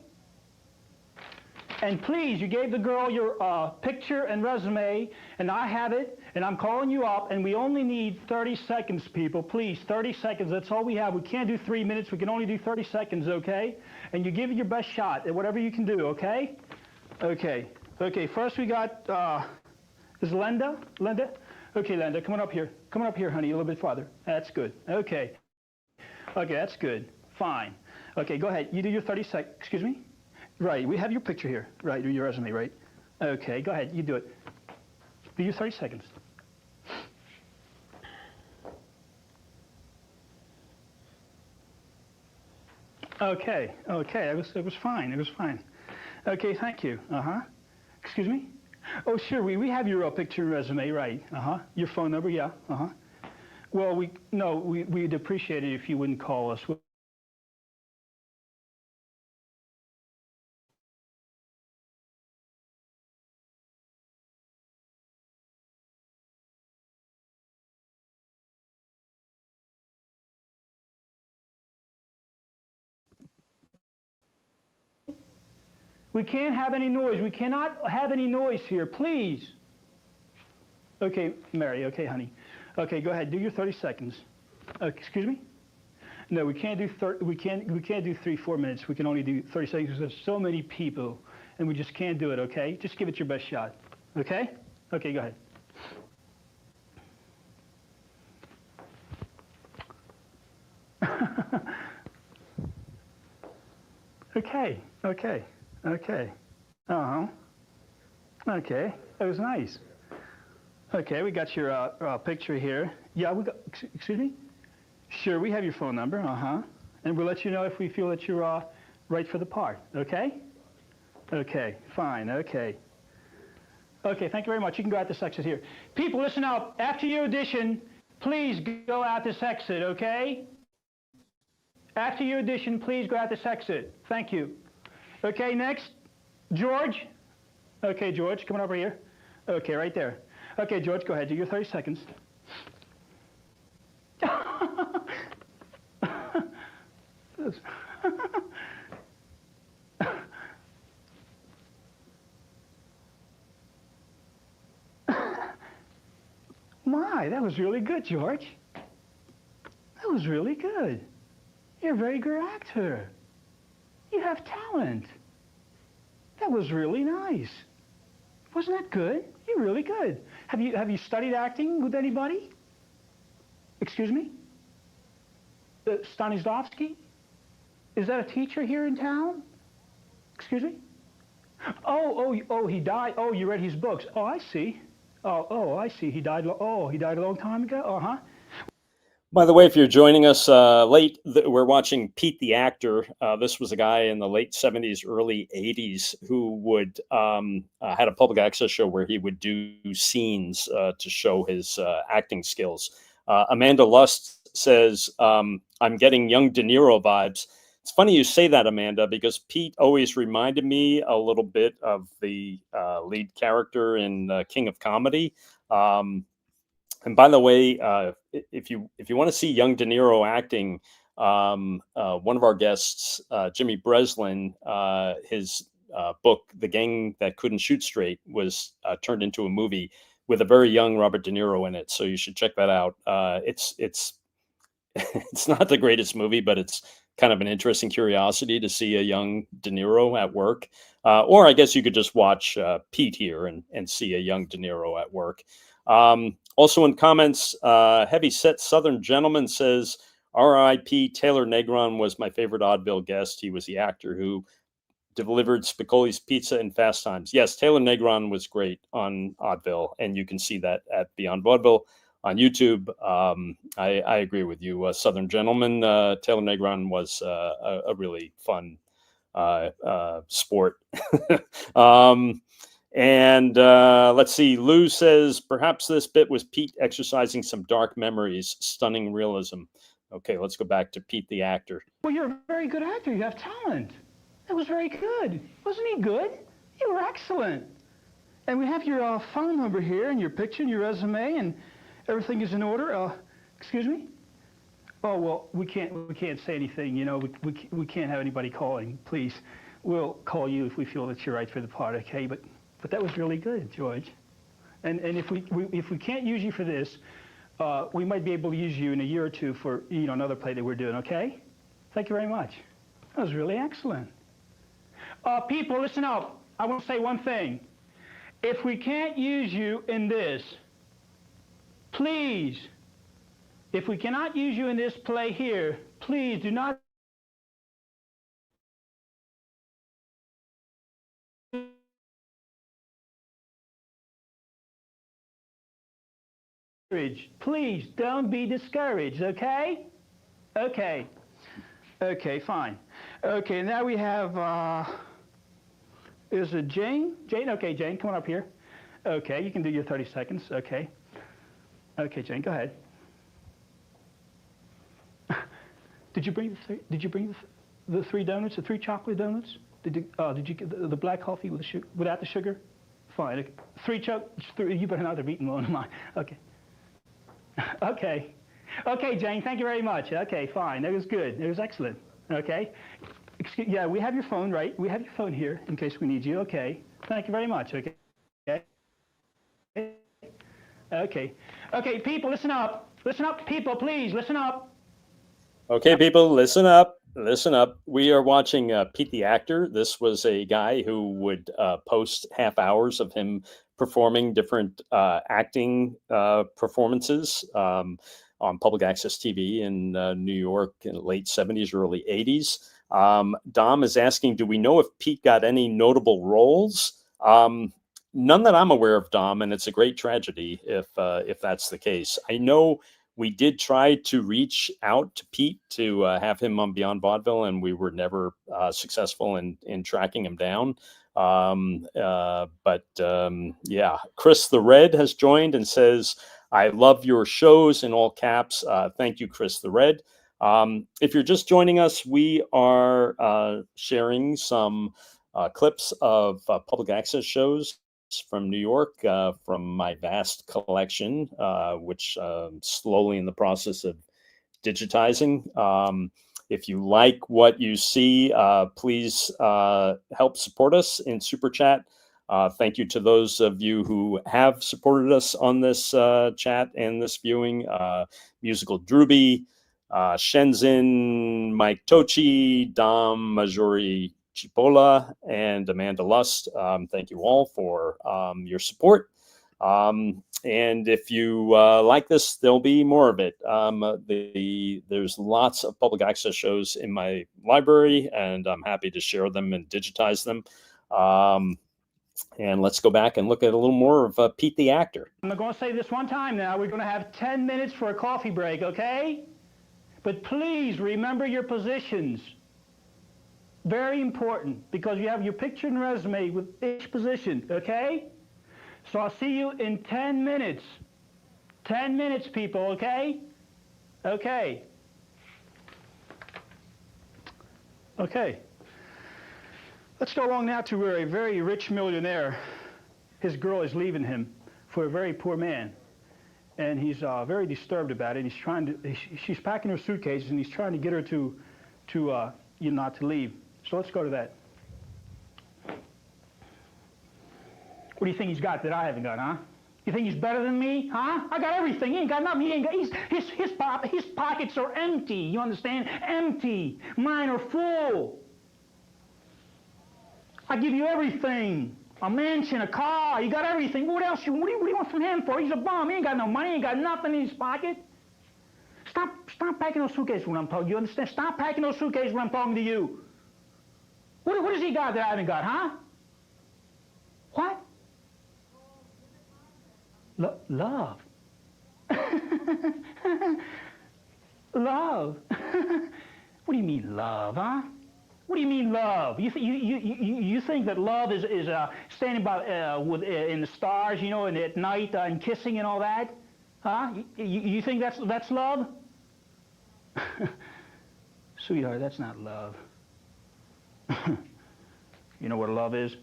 And please, you gave the girl your picture and resume, and I have it, and I'm calling you up, and we only need 30 seconds, people. Please, 30 seconds, that's all we have. We can't do 3 minutes, we can only do 30 seconds, okay? And you give it your best shot at whatever you can do, okay? Okay, okay, first we got, is Linda? Linda? Okay, Linda, come on up here. Come on up here, honey, a little bit farther. That's good, okay. Okay, that's good, fine. Okay, go ahead, you do your 30 seconds, excuse me? Right, we have your picture here. Right, your resume, right? Okay, go ahead, you do it. Do your 30 seconds. Okay, okay, it was fine, it was fine. Okay, thank you, Excuse me? Oh, sure, we have your picture and resume, right, Your phone number, yeah, Well, we'd appreciate it if you wouldn't call us. We can't have any noise. We cannot have any noise here, please. Okay, Mary, okay, honey. Okay, go ahead, do your 30 seconds. Excuse me? No, we can't do we can't do 3-4 minutes. We can only do 30 seconds because there's so many people and we just can't do it, okay? Just give it your best shot. Okay? Okay, go ahead. Okay, okay. Okay. Okay, that was nice. Okay, we got your picture here. Yeah, we got, excuse me? Sure, we have your phone number, And we'll let you know if we feel that you're right for the part, okay? Okay, fine, okay. Okay, thank you very much. You can go out this exit here. People, listen up. After you audition, please go out this exit, okay? After you audition, please go out this exit. Thank you. Okay, next, George. Okay, George, come on over here. Okay, right there. Okay, George, go ahead, do your 30 seconds. My, that was really good, George. That was really good. You're a very good actor. You have talent. That was really nice. Wasn't that good? You're really good. Have you studied acting with anybody? Excuse me? Stanislavski? Is that a teacher here in town? Excuse me? Oh, he died. Oh, you read his books. Oh, I see. Oh, I see. He died a long time ago? By the way, if you're joining us late, we're watching Pete the Actor. This was a guy in the late 70s, early 80s who would had a public access show where he would do scenes to show his acting skills. Amanda Lust says, I'm getting young De Niro vibes. It's funny you say that, Amanda, because Pete always reminded me a little bit of the lead character in King of Comedy. And by the way, if you want to see young De Niro acting, one of our guests, Jimmy Breslin, his book, The Gang That Couldn't Shoot Straight, was turned into a movie with a very young Robert De Niro in it. So you should check that out. It's it's not the greatest movie, but it's kind of an interesting curiosity to see a young De Niro at work. Or I guess you could just watch Pete here and see a young De Niro at work. Also in comments, Heavy Set Southern Gentleman says, R.I.P. Taylor Negron was my favorite Vaudeville guest. He was the actor who delivered Spicoli's Pizza in Fast Times. Yes, Taylor Negron was great on Vaudeville, and you can see that at Beyond Vaudeville on YouTube. I agree with you, Southern Gentleman. Taylor Negron was a really fun sport. And let's see, Lou says, perhaps this bit was Pete exercising some dark memories, stunning realism. Okay, let's go back to Pete the actor. Well, you're a very good actor. You have talent. That was very good. Wasn't he good? You were excellent. And we have your phone number here and your picture and your resume, and everything is in order. Excuse me? Oh, well, we can't say anything. You know, we can't have anybody calling. Please, we'll call you if we feel that you're right for the part, okay? But that was really good, George. And if we can't use you for this, we might be able to use you in a year or two for another play that we're doing, okay? Thank you very much. That was really excellent. People, listen up. I want to say one thing. If we can't use you in this, please, if we cannot use you in this play here, please do not Please don't be discouraged, okay? Okay. Okay, fine. Okay, now we have, is it Jane? Jane, okay, Jane, come on up here. Okay, you can do your 30 seconds, okay. Okay, Jane, go ahead. Did you bring the 3 donuts, the 3 chocolate donuts? Did you get the black coffee with without the sugar? Fine. Okay. 3 you better not have eaten one of mine. Okay. Okay. Okay, Jane, thank you very much. Okay, fine. That was good. It was excellent. Okay. Yeah, we have your phone, right? We have your phone here in case we need you. Okay. Thank you very much. Okay. Okay. Okay. Okay, people, listen up. Listen up, people, please, listen up. Okay, people, listen up. Listen up. We are watching Pete the actor. This was a guy who would post half hours of him performing different acting performances on public access TV in New York in the late 70s, early 80s. Dom is asking, do we know if Pete got any notable roles? None that I'm aware of, Dom, and it's a great tragedy if that's the case. I know we did try to reach out to Pete to have him on Beyond Vaudeville, and we were never successful in tracking him down. Yeah, Chris the Red has joined and says, I love your shows, in all caps. Thank you, Chris the Red. If you're just joining us, we are sharing some clips of public access shows from New York, from my vast collection, which I'm slowly in the process of digitizing. If you like what you see, please help support us in Super Chat. Thank you to those of you who have supported us on this chat and this viewing. Musical Drewby, Shenzin, Mike Tochi, Dom Majori Chipola, and Amanda Lust. Thank you all for your support. And if you like this, there'll be more of it. There's lots of public access shows in my library, and I'm happy to share them and digitize them. And let's go back and look at a little more of Pete the actor. I'm going to say this one time now. We're going to have 10 minutes for a coffee break, okay? But please remember your positions. Very important, because you have your picture and resume with each position, okay? So I'll see you in 10 minutes. 10 minutes, people, okay? Okay. Okay. Let's go along now to where a very rich millionaire, his girl is leaving him for a very poor man. And he's very disturbed about it. She's packing her suitcases, and he's trying to get her to not to leave. So let's go to that. What do you think he's got that I haven't got, huh? You think he's better than me, huh? I got everything. He ain't got nothing. He ain't got. His pockets are empty. You understand? Empty. Mine are full. I give you everything. A mansion, a car. You got everything. What else? What do you want from him for? He's a bum. He ain't got no money. He ain't got nothing in his pocket. Stop packing those suitcases when I'm talking. You understand? Stop packing those suitcases when I'm talking to you. What does he got that I haven't got, huh? What? Love. Love. What do you mean love, huh? What do you mean love? You think that love is standing by in the stars, you know, and at night and kissing and all that, huh? You think that's love? Sweetheart, that's not love. You know what love is?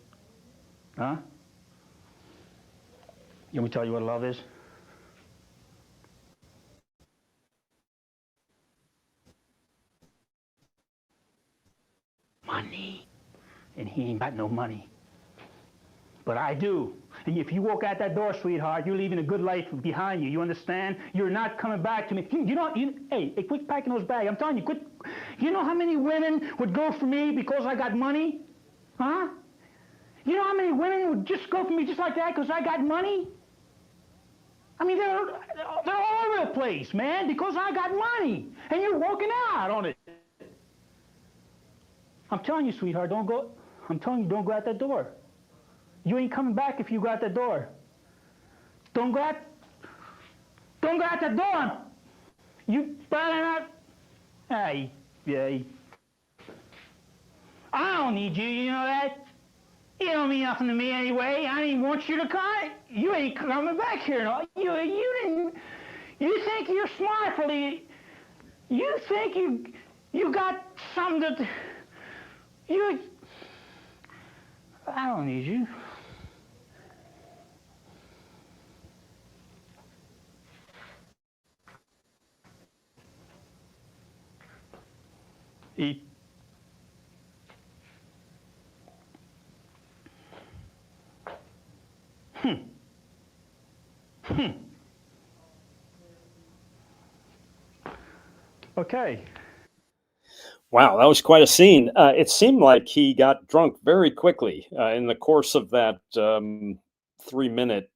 Huh? You want me to tell you what love is? Money. And he ain't got no money. But I do. And if you walk out that door, sweetheart, you're leaving a good life behind you. You understand? You're not coming back to me. Hey, quit packing those bags. I'm telling you, quit. You know how many women would go for me because I got money? Huh? You know how many women would just go for me just like that because I got money? I mean, they're all over the place, man, because I got money. And you're walking out on it. I'm telling you, sweetheart, don't go. I'm telling you, don't go out that door. You ain't coming back if you go out that door. Don't go out that door. You better not. Hey. I don't need you, you know that? You don't mean nothing to me anyway. I didn't want you to come. You ain't coming back here. No. You didn't. You think you're smart for the. You think you got something that. I don't need you. Eat. Okay. Wow, that was quite a scene. It seemed like he got drunk very quickly in the course of that 3-minute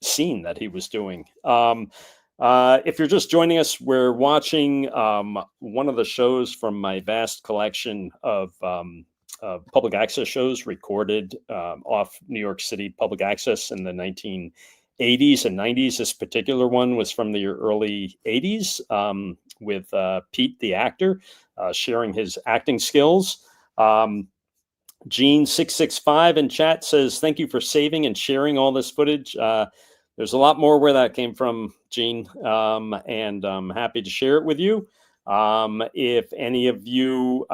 scene that he was doing. If you're just joining us, we're watching one of the shows from my vast collection of public access shows recorded off New York City public access in the 1980s and 90s. This particular one was from the early 80s with Pete the actor sharing his acting skills. Gene665 in chat says, thank you for saving and sharing all this footage. There's a lot more where that came from, Gene, and I'm happy to share it with you. If any of you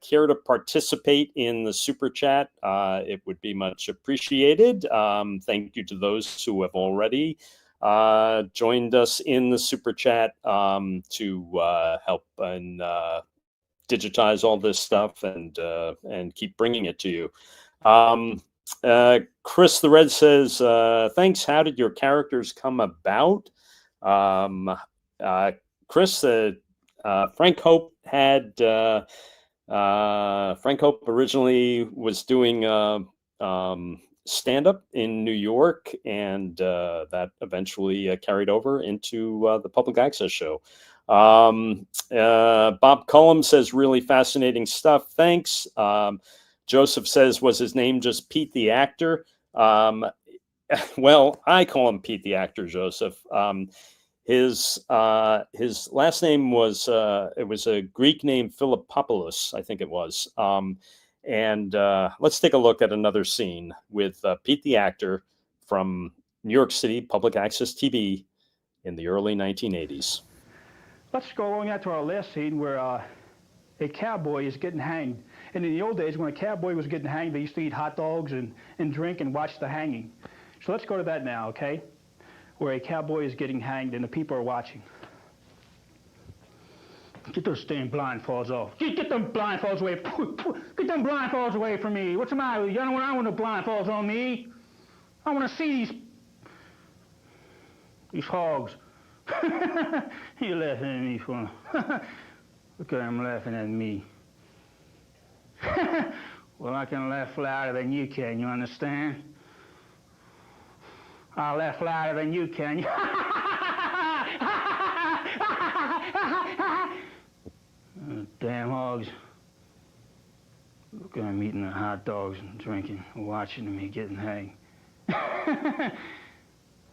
care to participate in the super chat, it would be much appreciated. Thank you to those who have already joined us in the super chat to help and digitize all this stuff and keep bringing it to you. Chris the Red says, thanks. How did your characters come about? Chris, Frank Hope had Frank Hope originally was doing stand-up in New York, and that eventually carried over into the public access show. Bob Cullum says, really fascinating stuff. Thanks. Joseph says, was his name just Pete the actor? Well, I call him Pete the actor, Joseph. His last name was it was a Greek name, Philippopoulos, I think it was. And let's take a look at another scene with Pete the actor from New York City Public Access TV in the early 1980s. Let's go on out to our last scene where a cowboy is getting hanged. And in the old days, when a cowboy was getting hanged, they used to eat hot dogs and drink and watch the hanging. So let's go to that now, okay? Where a cowboy is getting hanged and the people are watching. Get those damn blindfolds off. Get them blindfolds away. Get them blindfolds away from me. What's the matter with you? I don't want no blindfolds on me. I want to see these hogs. You're laughing at me for... Look at him laughing at me. Well, I can laugh louder than you can, you understand? I'll laugh louder than you can. Damn hogs. Look at them eating the hot dogs and drinking, watching me getting hanged.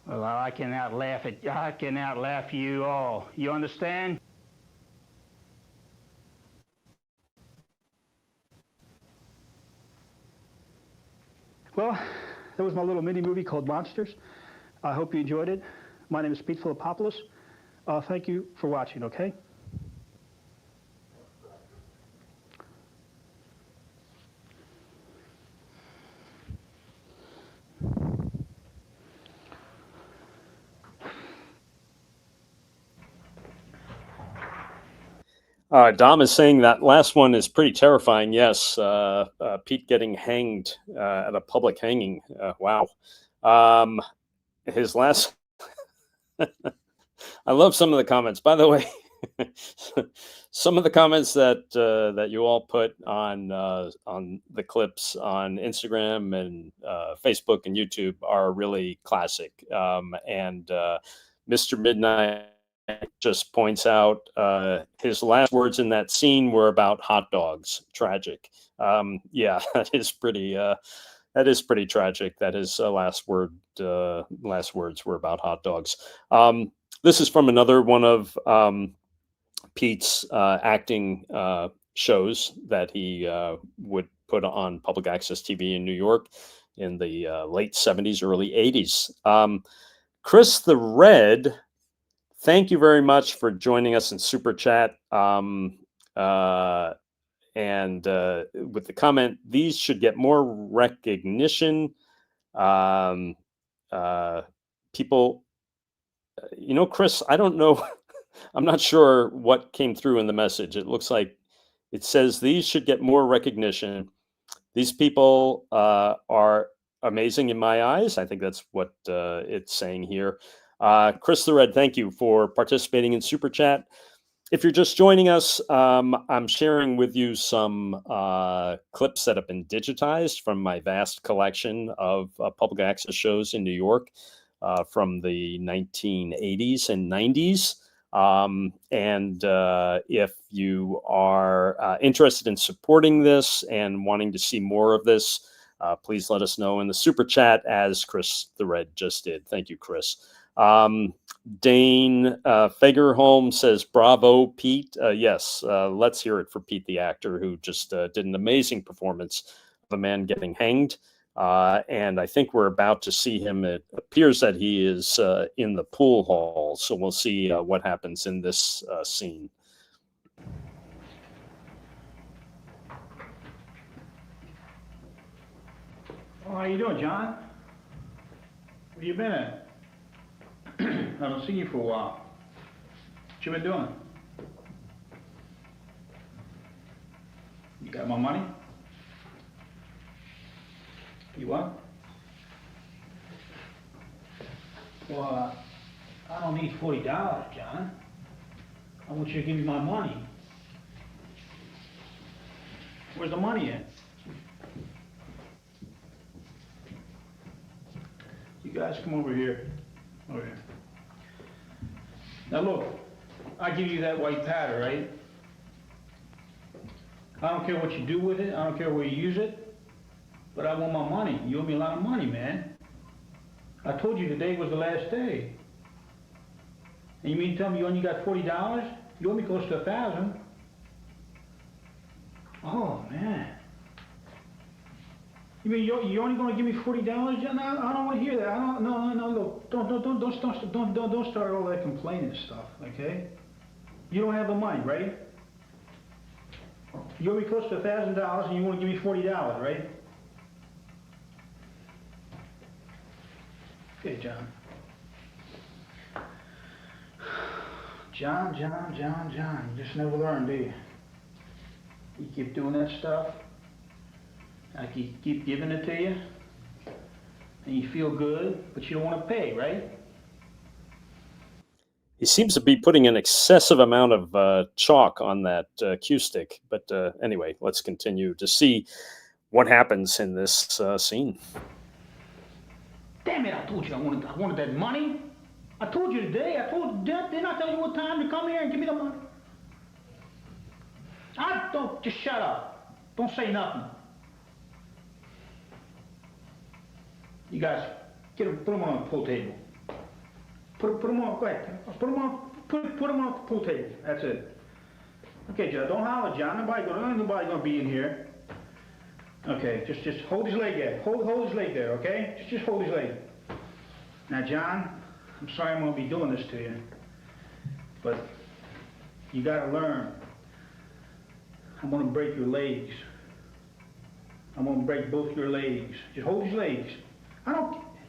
Well, I can outlaugh you all. You understand? Well, that was my little mini movie called Monsters. I hope you enjoyed it. My name is Pete Philippopoulos. Thank you for watching, okay? Dom is saying that last one is pretty terrifying. Yes, Pete getting hanged at a public hanging. Wow. His last... I love some of the comments. By the way, some of the comments that you all put on the clips on Instagram and Facebook and YouTube are really classic. And Mr. Midnight just points out his last words in that scene were about hot dogs. Tragic. Yeah, that is pretty tragic. That his last words were about hot dogs. This is from another one of Pete's acting shows that he would put on public access TV in New York in the late 70s, early 80s. Chris the Red, thank you very much for joining us in Super Chat. And with the comment, these should get more recognition. People, you know, Chris, I don't know. I'm not sure what came through in the message. It looks like it says these should get more recognition. These people are amazing in my eyes. I think that's what it's saying here. Chris the Red, thank you for participating in Super Chat. If you're just joining us, I'm sharing with you some clips that have been digitized from my vast collection of public access shows in New York from the 1980s and 90s. If you are interested in supporting this and wanting to see more of this, please let us know in the Super Chat, as Chris the Red just did. Thank you, Chris. Dane Fagerholm says, bravo, Pete. Yes, let's hear it for Pete the actor, who just did an amazing performance of a man getting hanged. And I think we're about to see him. It appears that he is in the pool hall, so we'll see what happens in this scene. Oh, how you doing, John? Where you been at? I haven't seen you for a while. What you been doing? You got my money? You what? Well, I don't need $40, John. I want you to give me my money. Where's the money at? You guys come over here. Over here. Now look, I give you that white powder, right? I don't care what you do with it. I don't care where you use it. But I want my money. You owe me a lot of money, man. I told you today was the last day. And you mean to tell me you only got $40? You owe me close to $1,000. Oh, man. You mean you're only going to give me $40? No, I don't want to hear that. No, look, don't start all that complaining stuff, okay? You don't have the money, right? You owe me close to $1,000 and you want to give me $40, right? Okay, John. John. You just never learn, do you? You keep doing that stuff. I keep giving it to you. And you feel good, but you don't want to pay, right? He seems to be putting an excessive amount of chalk on that cue stick. But anyway, let's continue to see what happens in this scene. Damn it, I told you I wanted that money. I told you today. Didn't I tell you what time to come here and give me the money? Just shut up. Don't say nothing. You guys, put them on the pool table. Put them on, go ahead. Put them on the pool table. That's it. Okay, John, don't holler, John. Nobody's gonna be in here. Okay, just hold his leg there. Hold his leg there, okay? Just hold his leg. Now, John, I'm sorry I'm gonna be doing this to you, but you gotta learn. I'm gonna break your legs. I'm gonna break both your legs. Just hold his legs.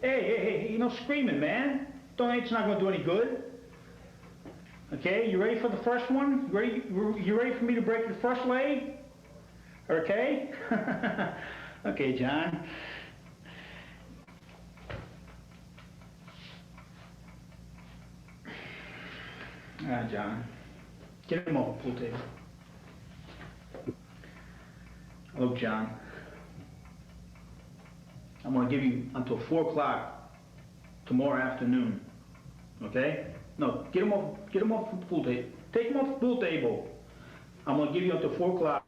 Hey, no screaming, man. It's not gonna do any good. Okay, you ready for the first one? You ready for me to break your first leg? Okay? Okay, John. All right, John. Get him off the pool table. Look, John. I'm going to give you until 4 o'clock tomorrow afternoon. Okay? No, get him off the pool table. Take him off the pool table. I'm going to give you until 4 o'clock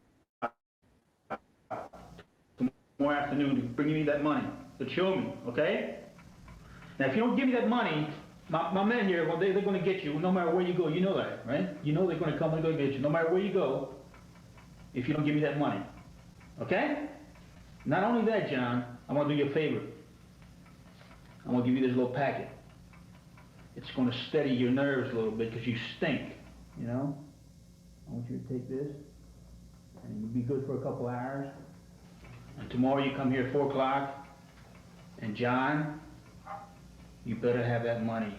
tomorrow afternoon to bring me that money, to show me, okay? Now, if you don't give me that money, my men here, they're going to get you no matter where you go. You know that, right? You know they're going to come and go get you no matter where you go if you don't give me that money. Okay? Not only that, John, I'm going to do you a favor. I'm going to give you this little packet. It's going to steady your nerves a little bit because you stink, you know? I want you to take this and you'll be good for a couple hours. And tomorrow you come here at 4 o'clock and John, you better have that money.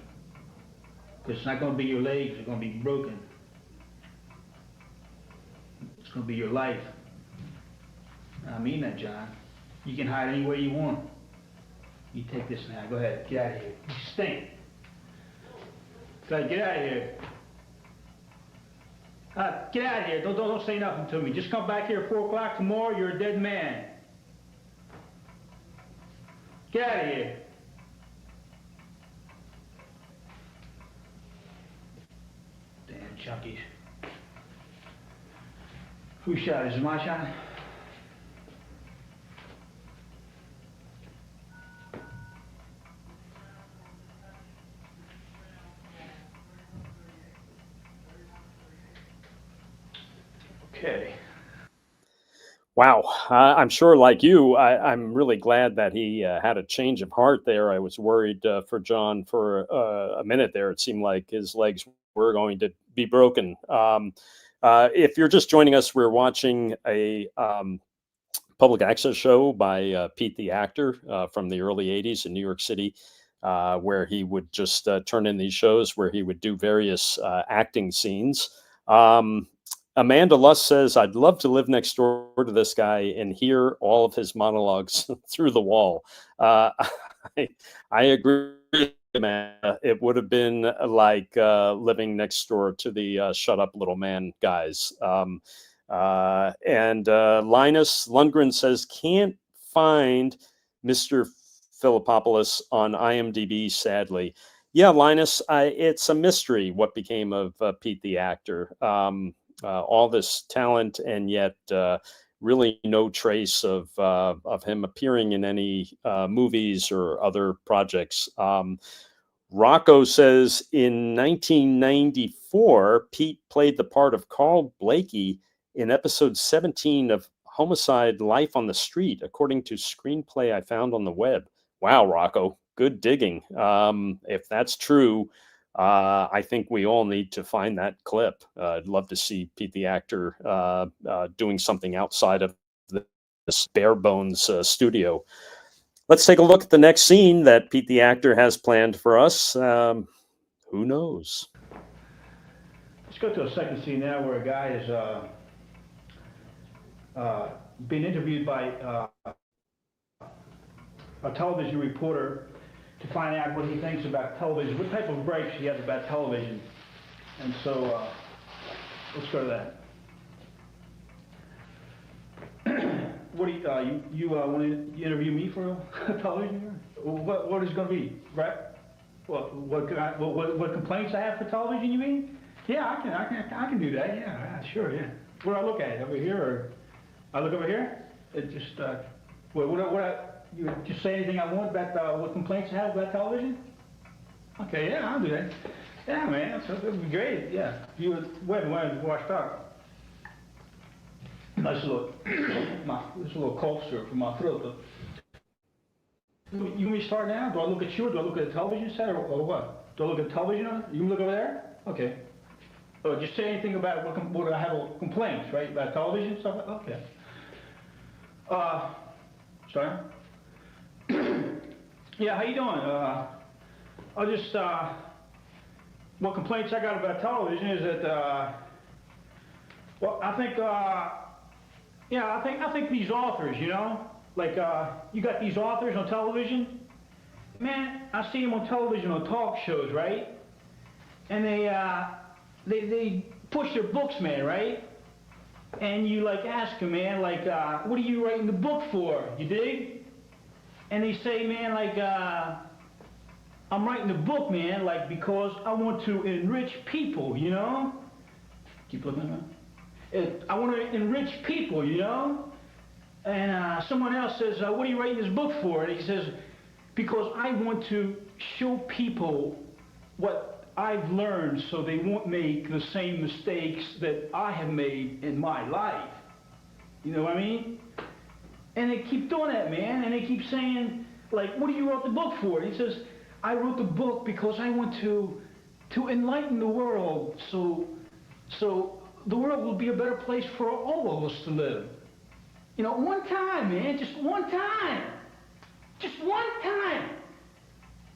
Because it's not going to be your legs, it's going to be broken. It's going to be your life. I mean that, John. You can hide anywhere you want. You take this now. Go ahead. Get out of here. You stink. Go ahead, get out of here. Get out of here. Don't say nothing to me. Just come back here at 4 o'clock tomorrow. You're a dead man. Get out of here. Damn chunkies. Whose shot? Is it my shot? Okay. Wow. I'm sure, like you, I'm really glad that he had a change of heart there. I was worried for John for a minute there. It seemed like his legs were going to be broken. If you're just joining us, we're watching a public access show by Pete the actor from the early 80s in New York City, where he would just turn in these shows where he would do various acting scenes. Amanda Luss says, I'd love to live next door to this guy and hear all of his monologues through the wall. I agree, Amanda. It would have been like living next door to the Shut Up Little Man guys. And Linus Lundgren says, can't find Mr. Philippopoulos on IMDb, sadly. Yeah, Linus, it's a mystery what became of Pete the actor. All this talent and yet really no trace of him appearing in any movies or other projects. Rocco says in 1994, Pete played the part of Carl Blakey in episode 17 of Homicide: Life on the Street, according to screenplay I found on the web. Wow, Rocco, good digging. If that's true, I think we all need to find that clip. I'd love to see Pete the actor doing something outside of this bare bones studio. Let's take a look at the next scene that Pete the actor has planned for us. Who knows? Let's go to a second scene now where a guy is being interviewed by a television reporter to find out what he thinks about television, what type of gripes he has about television. And so, let's go to that. What do you want to interview me for television? What is it going to be? Right? What complaints I have for television? You mean? Yeah, I can do that. Yeah, sure. Yeah. Where do I look at? Over here, or I look over here? It just you just say anything I want about what complaints I have about television? Okay, yeah, I'll do that. Yeah, man, that would be great. Yeah. You wait washed up. Nice little, this little cough syrup for my throat. You want me to start now? Do I look at you, or do I look at the television set, or what? Do I look at the television? You look over there? Okay. Oh, just say anything about what I have complaints, right? About television stuff? Okay. Sorry? Yeah, how you doing? I just, what complaints I got about television is that, well, I think, I think these authors, you know, like, you got these authors on television. Man, I see them on television on talk shows, right? And they push their books, man, right? And you, like, ask them, man, like, what are you writing the book for? You dig? And they say, man, like, I'm writing the book, man, like, because I want to enrich people, you know? Keep looking at that. I want to enrich people, you know? And someone else says, what are you writing this book for? And he says, because I want to show people what I've learned so they won't make the same mistakes that I have made in my life. You know what I mean? And they keep doing that, man, and they keep saying, like, what do you wrote the book for? And he says, I wrote the book because I want to enlighten the world so the world will be a better place for all of us to live. You know, one time, man, just one time. Just one time.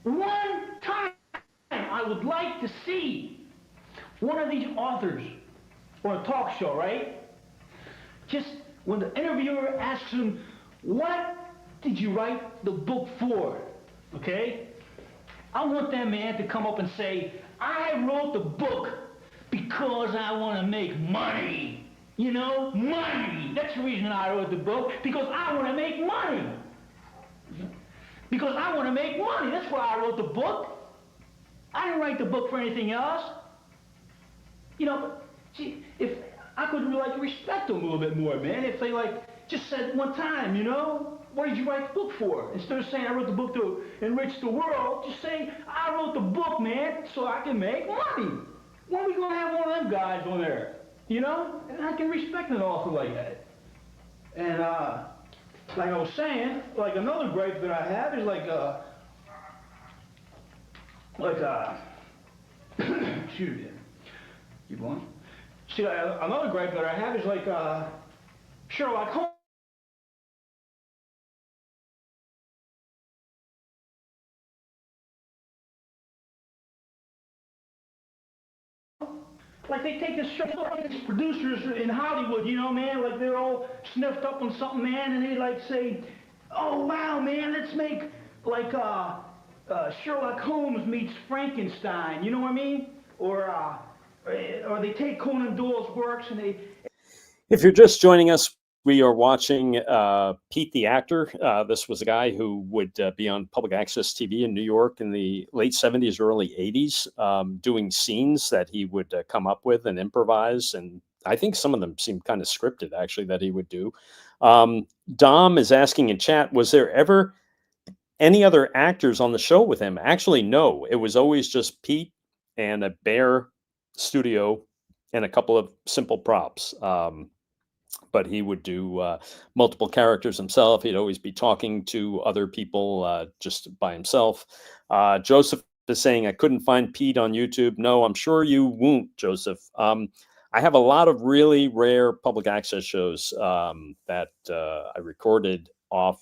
One time. I would like to see one of these authors on a talk show, right? Just when the interviewer asks him, what did you write the book for? Okay? I want that man to come up and say, I wrote the book because I want to make money. You know, money. That's the reason I wrote the book, because I want to make money. Because I want to make money. That's why I wrote the book. I didn't write the book for anything else. You know, see, if I could like respect them a little bit more, man, if they like just said one time, you know, what did you write the book for? Instead of saying I wrote the book to enrich the world, just say I wrote the book, man, so I can make money. When are we gonna have one of them guys on there? You know? And I can respect an author like that. And like I was saying, like another gripe that I have is excuse me. Keep on. See, another gripe that I have is like Sherlock Holmes. Like they take this show, these producers in Hollywood, you know, man, like they're all sniffed up on something, man, and they like say, oh wow, man, let's make like Sherlock Holmes meets Frankenstein, you know what I mean? Or they take Conan Doyle's works and they... If you're just joining us, we are watching Pete the actor. This was a guy who would be on public access TV in New York in the late 70s, early 80s, doing scenes that he would come up with and improvise. And I think some of them seemed kind of scripted, actually, that he would do. Dom is asking in chat, was there ever any other actors on the show with him? Actually, no. It was always just Pete and a bare studio and a couple of simple props. But he would do multiple characters himself. He'd always be talking to other people just by himself. Joseph is saying I couldn't find Pete on YouTube. No, I'm sure you won't, Joseph. I have a lot of really rare public access shows that I recorded off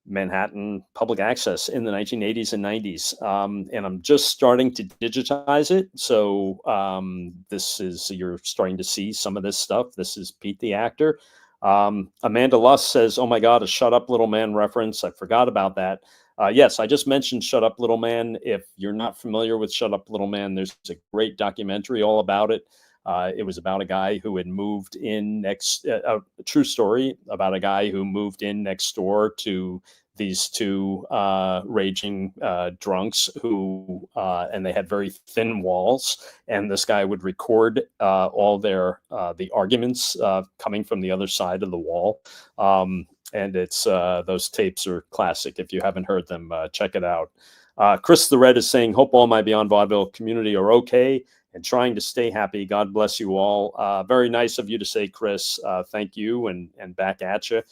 Manhattan public access in the 1980s and 90s. And I'm just starting to digitize it. So you're starting to see some of this stuff. This is Pete the Actor. Amanda Luss says, oh my God, a Shut Up Little Man reference. I forgot about that. Yes, I just mentioned Shut Up Little Man. If you're not familiar with Shut Up Little Man, there's a great documentary all about it. It was about a guy who had moved in a true story about a guy who moved in next door to these two raging drunks and they had very thin walls. And this guy would record all the arguments coming from the other side of the wall. And it's those tapes are classic. If you haven't heard them, check it out. Chris the Red is saying, hope all my Beyond Vaudeville community are okay and trying to stay happy. God bless you all. Very nice of you to say, Chris. Thank you, and back at you.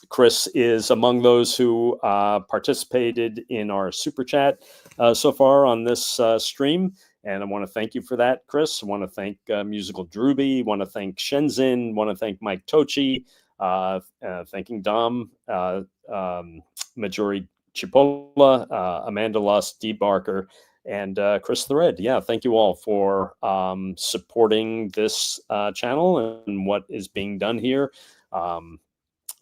Chris is among those who participated in our super chat so far on this stream. And I want to thank you for that, Chris. I want to thank Musical Drooby. I want to thank Shenzhen. I want to thank Mike Tochi. Thanking Dom, Majori Chipola, Amanda Luss, Dee Barker, and Chris the Red. Yeah, thank you all for supporting this channel and what is being done here.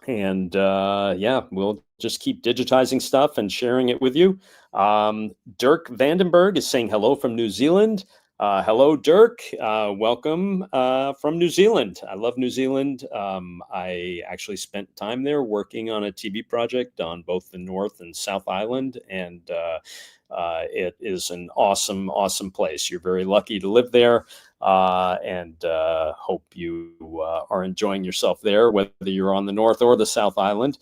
Yeah, we'll just keep digitizing stuff and sharing it with you. Dirk Vandenberg is saying hello from New Zealand. Hello, Dirk. Welcome from New Zealand. I love New Zealand. I actually spent time there working on a TV project on both the North and South Island, and it is an awesome, awesome place. You're very lucky to live there, and hope you are enjoying yourself there, whether you're on the North or the South Island.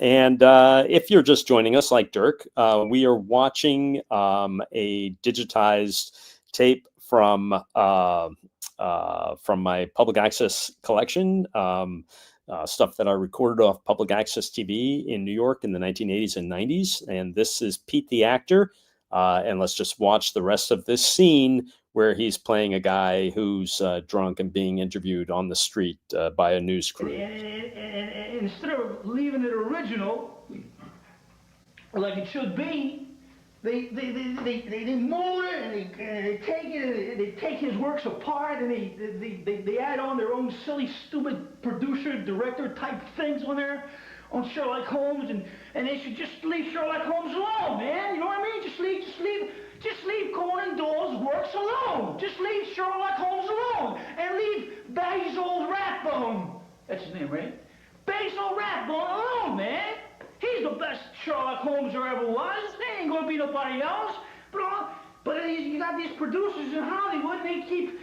And if you're just joining us, like Dirk, we are watching a digitized tape from my public access collection, stuff that I recorded off public access TV in New York in the 1980s and 90s. And this is Pete the Actor. And let's just watch the rest of this scene where he's playing a guy who's drunk and being interviewed on the street by a news crew. And instead of leaving it original, like it should be, they mold it and they take it and they take his works apart and they add on their own silly, stupid producer, director type things on there on Sherlock Holmes, and they should just leave Sherlock Holmes alone, man. You know what I mean? Just leave Conan Doyle's works alone. Just leave Sherlock Holmes alone and leave Basil Rathbone. That's his name, right? Basil Rathbone alone, man. He's the best Sherlock Holmes there ever was. There ain't gonna be nobody else. But you got these producers in Hollywood, and they keep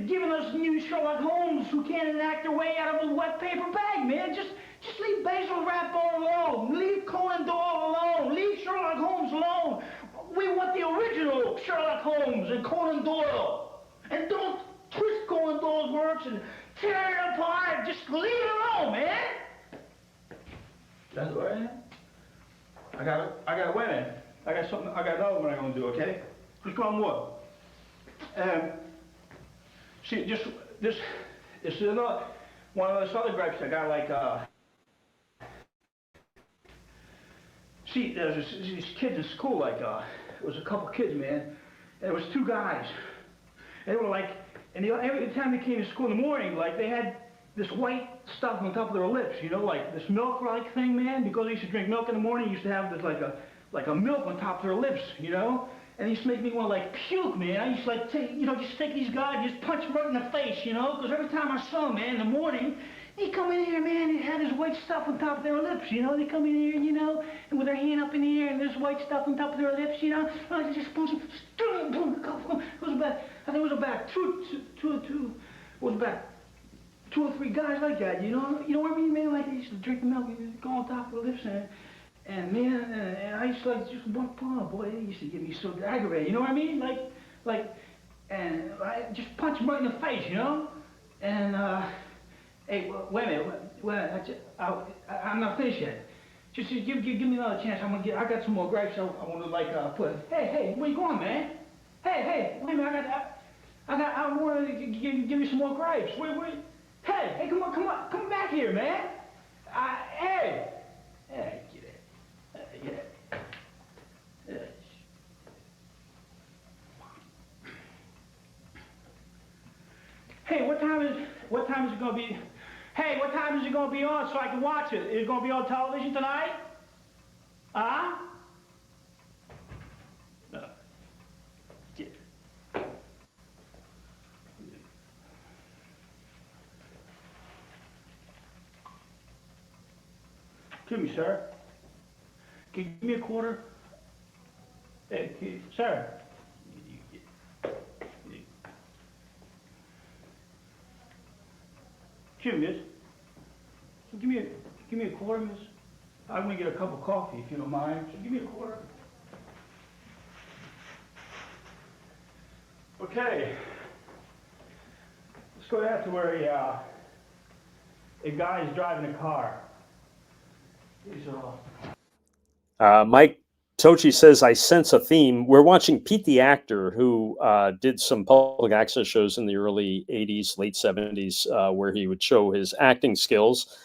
giving us new Sherlock Holmes who can't enact their way out of a wet paper bag, man. Just leave Basil Rathbone alone. Leave Conan Doyle alone. Leave Sherlock Holmes alone. We want the original Sherlock Holmes and Conan Doyle. And don't twist Conan Doyle's works and tear it apart. Just leave it alone, man. That's all right. I got wait a minute. I got another one I'm gonna do, okay? Just one more. See, this is another one of those other gripes I got, like see, there's these kids in school, like it was a couple kids, man, and it was two guys. And they were like, and every time they came to school in the morning, like they had this white stuff on top of their lips, you know, like this milk-like thing, man. Because they used to drink milk in the morning, used to have this like a milk on top of their lips, you know. And it used to make me want to like puke, man. I used to like just take these guys, and just punch them right in the face, you know. Because every time I saw them, man, in the morning, they come in here, man, and had this white stuff on top of their lips, you know. They come in here, you know, and with their hand up in the air, and there's white stuff on top of their lips, you know. And I just punch them, I think it was about two or three guys like that, you know what I mean, man? Like they used to drink the milk and go on top of the lips, and man, and I used to like just walk on, boy, they used to get me so aggravated, you know what I mean? And I just punch them right in the face, you know? And hey, wait a minute, I'm not finished yet. Just give me another chance. I got some more grapes. I want to like put. Hey, where you going, man? Hey, wait a minute. I want to give you some more grapes. Wait. Hey, come on back here, man. Hey, get it. Yeah. Hey, what time is it gonna be? Hey, what time is it gonna be on so I can watch it? Is it gonna be on television tonight? Huh? No. Get it. Excuse me, sir. Can you give me a quarter? Hey, sir. Excuse me, miss. Give me a quarter, miss. I'm gonna get a cup of coffee if you don't mind. So give me a quarter. Okay. Let's go down to where a guy is driving a car. He's Mike Tochi says, I sense a theme. We're watching Pete the Actor, who did some public access shows in the early 80s, late 70s, where he would show his acting skills.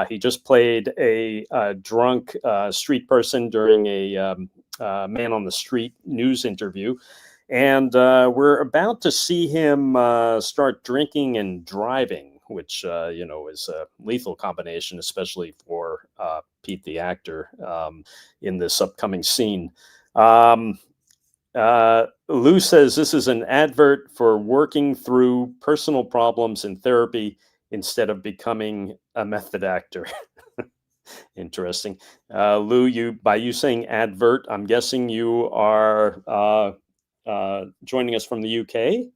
He just played a drunk street person during a Man on the Street news interview. And we're about to see him start drinking and driving, which, is a lethal combination, especially for Pete the Actor in this upcoming scene. Lou says this is an advert for working through personal problems in therapy instead of becoming a method actor. Interesting. Lou, by you saying advert, I'm guessing you are joining us from the UK.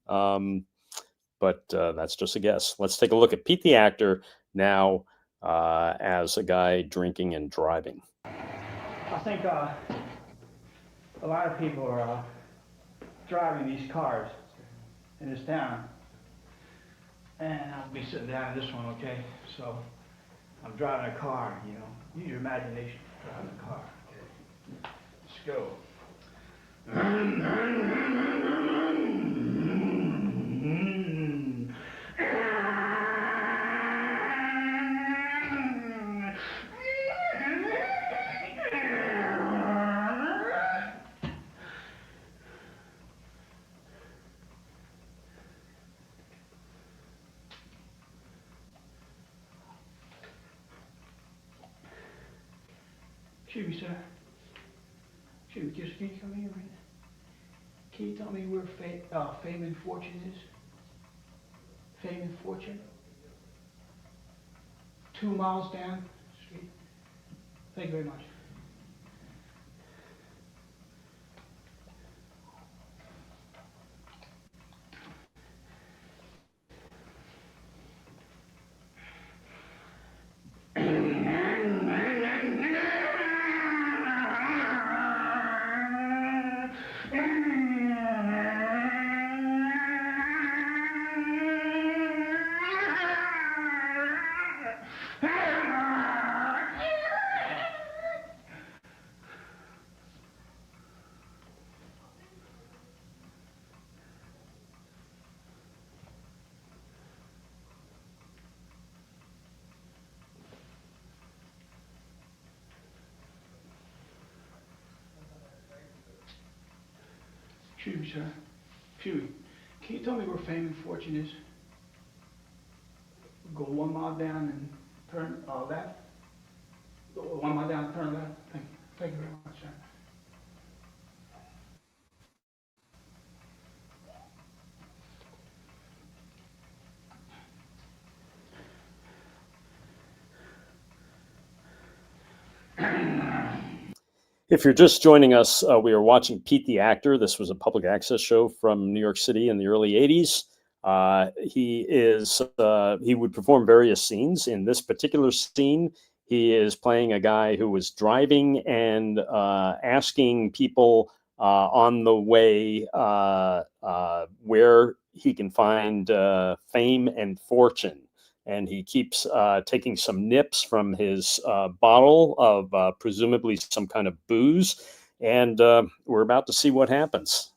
But that's just a guess. Let's take a look at Pete the Actor now as a guy drinking and driving. I think a lot of people are driving these cars in this town. And I'll be sitting down in this one, okay? So I'm driving a car, Use your imagination driving a car. Okay. Let's go. Excuse me, sir. Excuse me, can you come here right now? Can you tell me where Fame and Fortune is? Fame and Fortune? 2 miles down the street. Thank you very much. Excuse me, sir. Excuse me. Can you tell me where Fame and Fortune is? Go 1 mile down and turn left. Go 1 mile down and turn left. Thank you. Thank you very much, sir. If you're just joining us, we are watching Pete the Actor. This was a public access show from New York City in the early 80s. He would perform various scenes. In this particular scene, he is playing a guy who was driving and asking people on the way where he can find fame and fortune. and he keeps taking some nips from his bottle of presumably some kind of booze, and we're about to see what happens.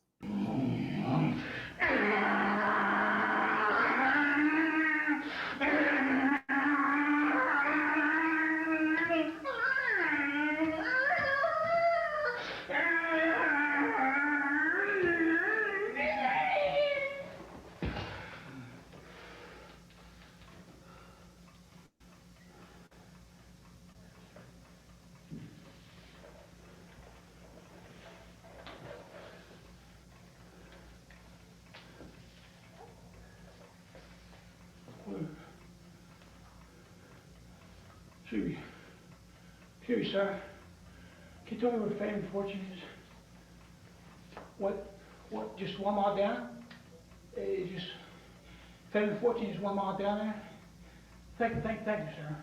Excuse me, sir. Can you tell me where Fame and Fortune is? What, just 1 mile down? Just, Fame and Fortune is 1 mile down there? Thank you, sir.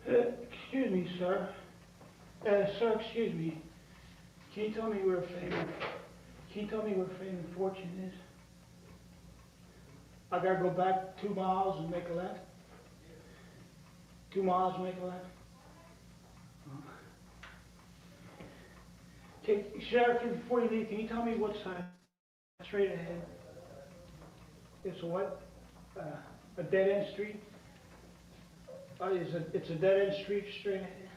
Excuse me, sir. Sir, excuse me. Can you tell me where Fame and Fortune is? I gotta go back 2 miles and make a left. 2 miles and make a left. Okay, Sheriff, before you leave, can you tell me what's straight ahead? It's a what? A dead-end street? It's a dead-end street straight ahead.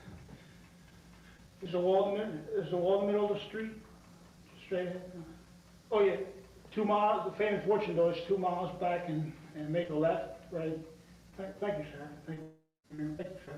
Is the wall in the middle of the street? Straight ahead? Oh yeah, 2 miles, the Fame and Fortune though is 2 miles back and make a left, right? Thank you, sir. Thank you, sir.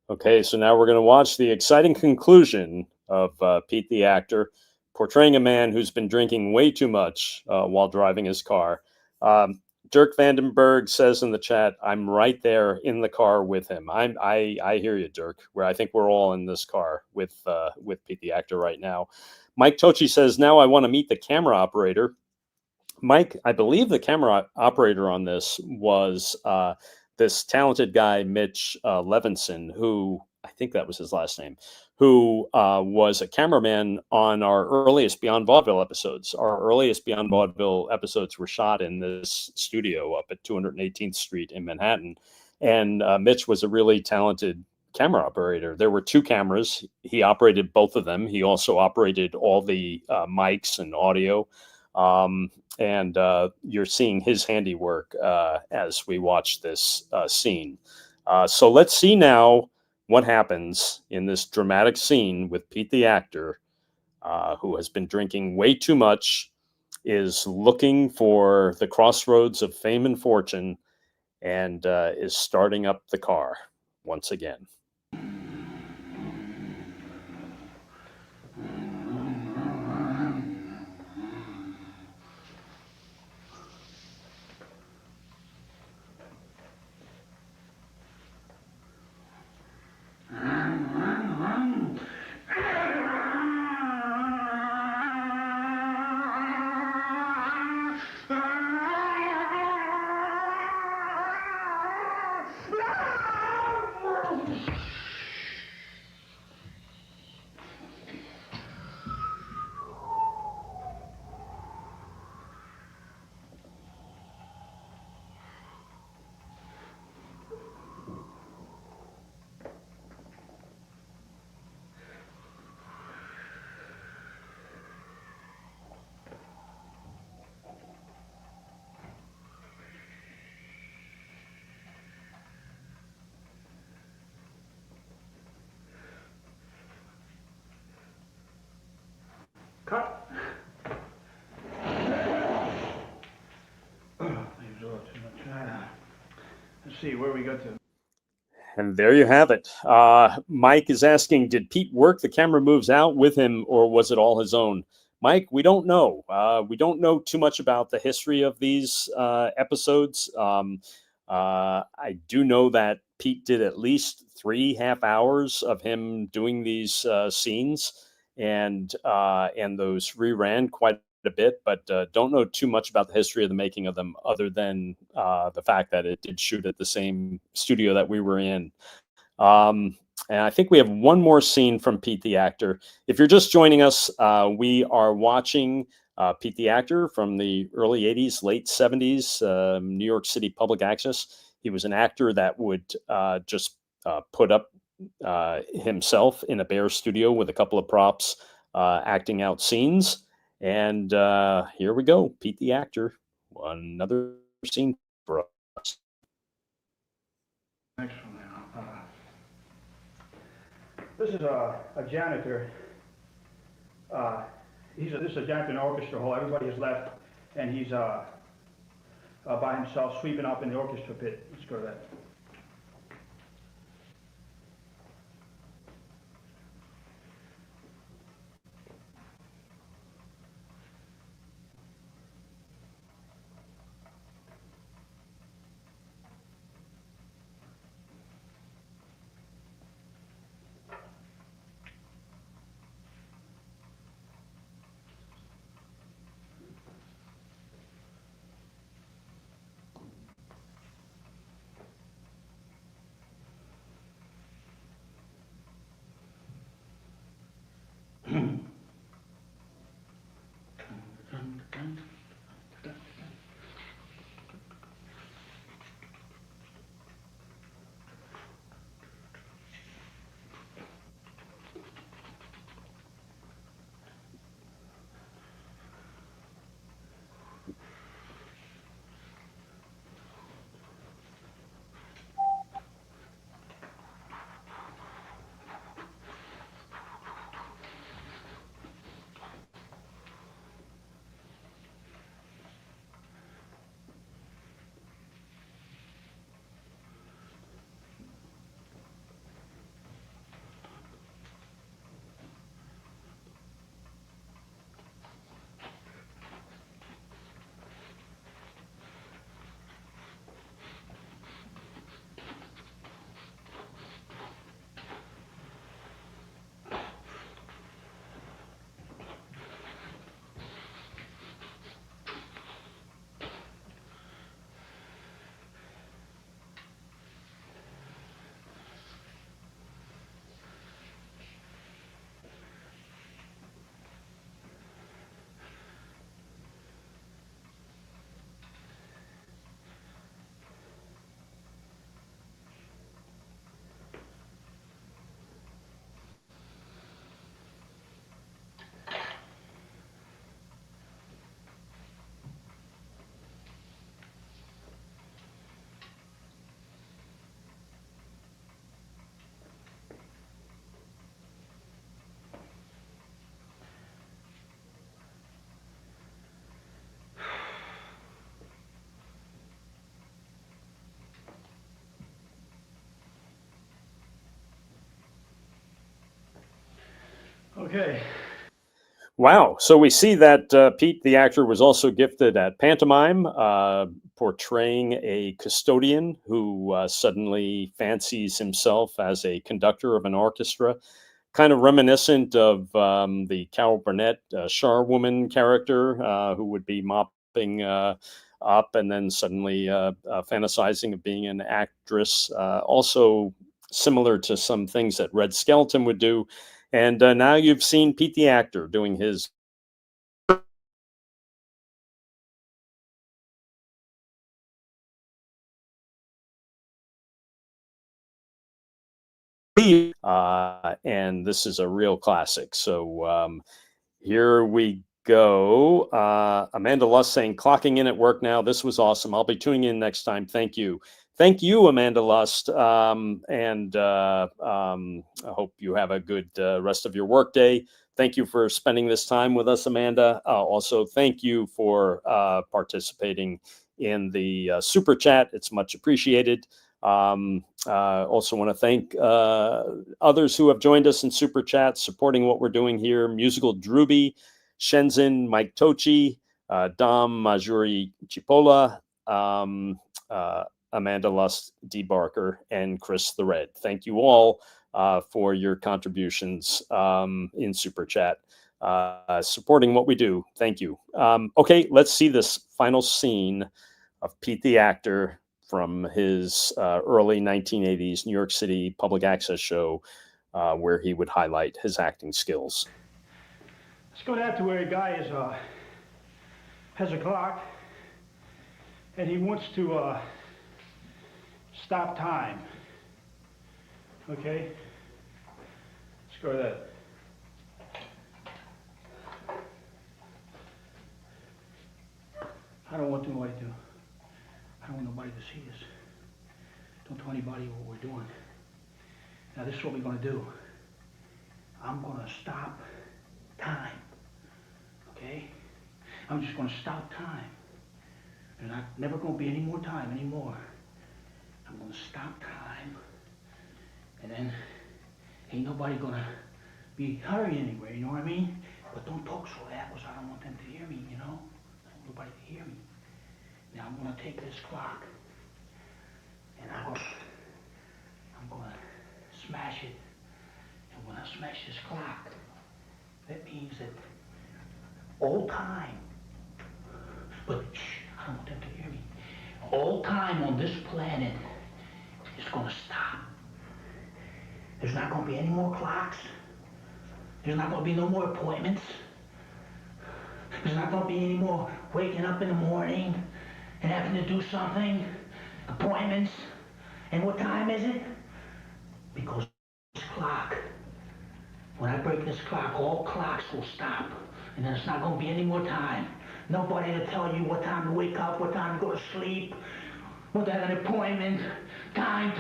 Okay, so now we're going to watch the exciting conclusion of Pete the actor, portraying a man who's been drinking way too much while driving his car. Dirk Vandenberg says in the chat, "I'm right there in the car with him." I hear you, Dirk. Where I think we're all in this car with Pete the actor right now. Mike Tochi says, "Now I want to meet the camera operator." Mike, I believe the camera operator on this was this talented guy, Mitch Levinson, who I think that was his last name, who was a cameraman on our earliest Beyond Vaudeville episodes. Our earliest Beyond Vaudeville episodes were shot in this studio up at 218th Street in Manhattan. And Mitch was a really talented camera operator. There were two cameras. He operated both of them. He also operated all the mics and audio. And you're seeing his handiwork as we watch this scene. So let's see now what happens in this dramatic scene with Pete the actor, who has been drinking way too much, is looking for the crossroads of fame and fortune, and is starting up the car once again. Cut. Let's see where we got to. And there you have it. Mike is asking, did Pete work the camera moves out with him, or was it all his own? Mike, we don't know. We don't know too much about the history of these episodes. I do know that Pete did at least 3.5 hours of him doing these scenes, and those reran quite a bit, but don't know too much about the history of the making of them, other than the fact that it did shoot at the same studio that we were in. And I think we have one more scene from Pete the actor. If you're just joining us, we are watching Pete the actor from the early 80s, late 70s, New York City public access. He was an actor that would just put up himself in a bare studio with a couple of props, acting out scenes. And here we go, Pete the actor, another scene for us. Next one now. This is a janitor. This is a janitor in the orchestra hall. Everybody has left, and he's by himself sweeping up in the orchestra pit. Let's go to that. Okay. Wow. So we see that Pete, the actor, was also gifted at pantomime, portraying a custodian who suddenly fancies himself as a conductor of an orchestra, kind of reminiscent of the Carol Burnett charwoman character who would be mopping up and then suddenly fantasizing of being an actress. Also similar to some things that Red Skelton would do. And now you've seen Pete the actor doing his and this is a real classic. So here we go. Amanda Lust saying, clocking in at work now. This was awesome. I'll be tuning in next time. Thank you. Thank you, Amanda Lust. And I hope you have a good rest of your workday. Thank you for spending this time with us, Amanda. Also, thank you for participating in the super chat. It's much appreciated. Also want to thank others who have joined us in super chat, supporting what we're doing here. Musical Druby, Shenzhen, Mike Tochi, Dom Majuri Chipola, Amanda Lust, D. Barker, and Chris the Red. Thank you all for your contributions in super chat, supporting what we do. Thank you. Okay, let's see this final scene of Pete the actor from his early 1980s New York City public access show, where he would highlight his acting skills. Let's go down to where a guy has a clock, and he wants to stop time. Okay? Let's go to that. I don't want nobody to see this. Don't tell anybody what we're doing. Now this is what we're gonna do. I'm gonna stop time. Okay? I'm just gonna stop time. There's never gonna be any more time anymore. I'm gonna stop time. And then ain't nobody gonna be hurrying anywhere, you know what I mean? But don't talk so loud because I don't want them to hear me, you know? I don't want nobody to hear me. Now I'm gonna take this clock and I'm gonna smash it. And when I smash this clock, that means that all time, but shh, I don't want them to hear me. All time on this planet is gonna stop. There's not gonna be any more clocks. There's not gonna be no more appointments. There's not gonna be any more waking up in the morning and having to do something, appointments. And what time is it? Because this clock, when I break this clock, all clocks will stop. And there's not gonna be any more time. Nobody to tell you what time to wake up, what time to go to sleep, what to have an appointment. Time.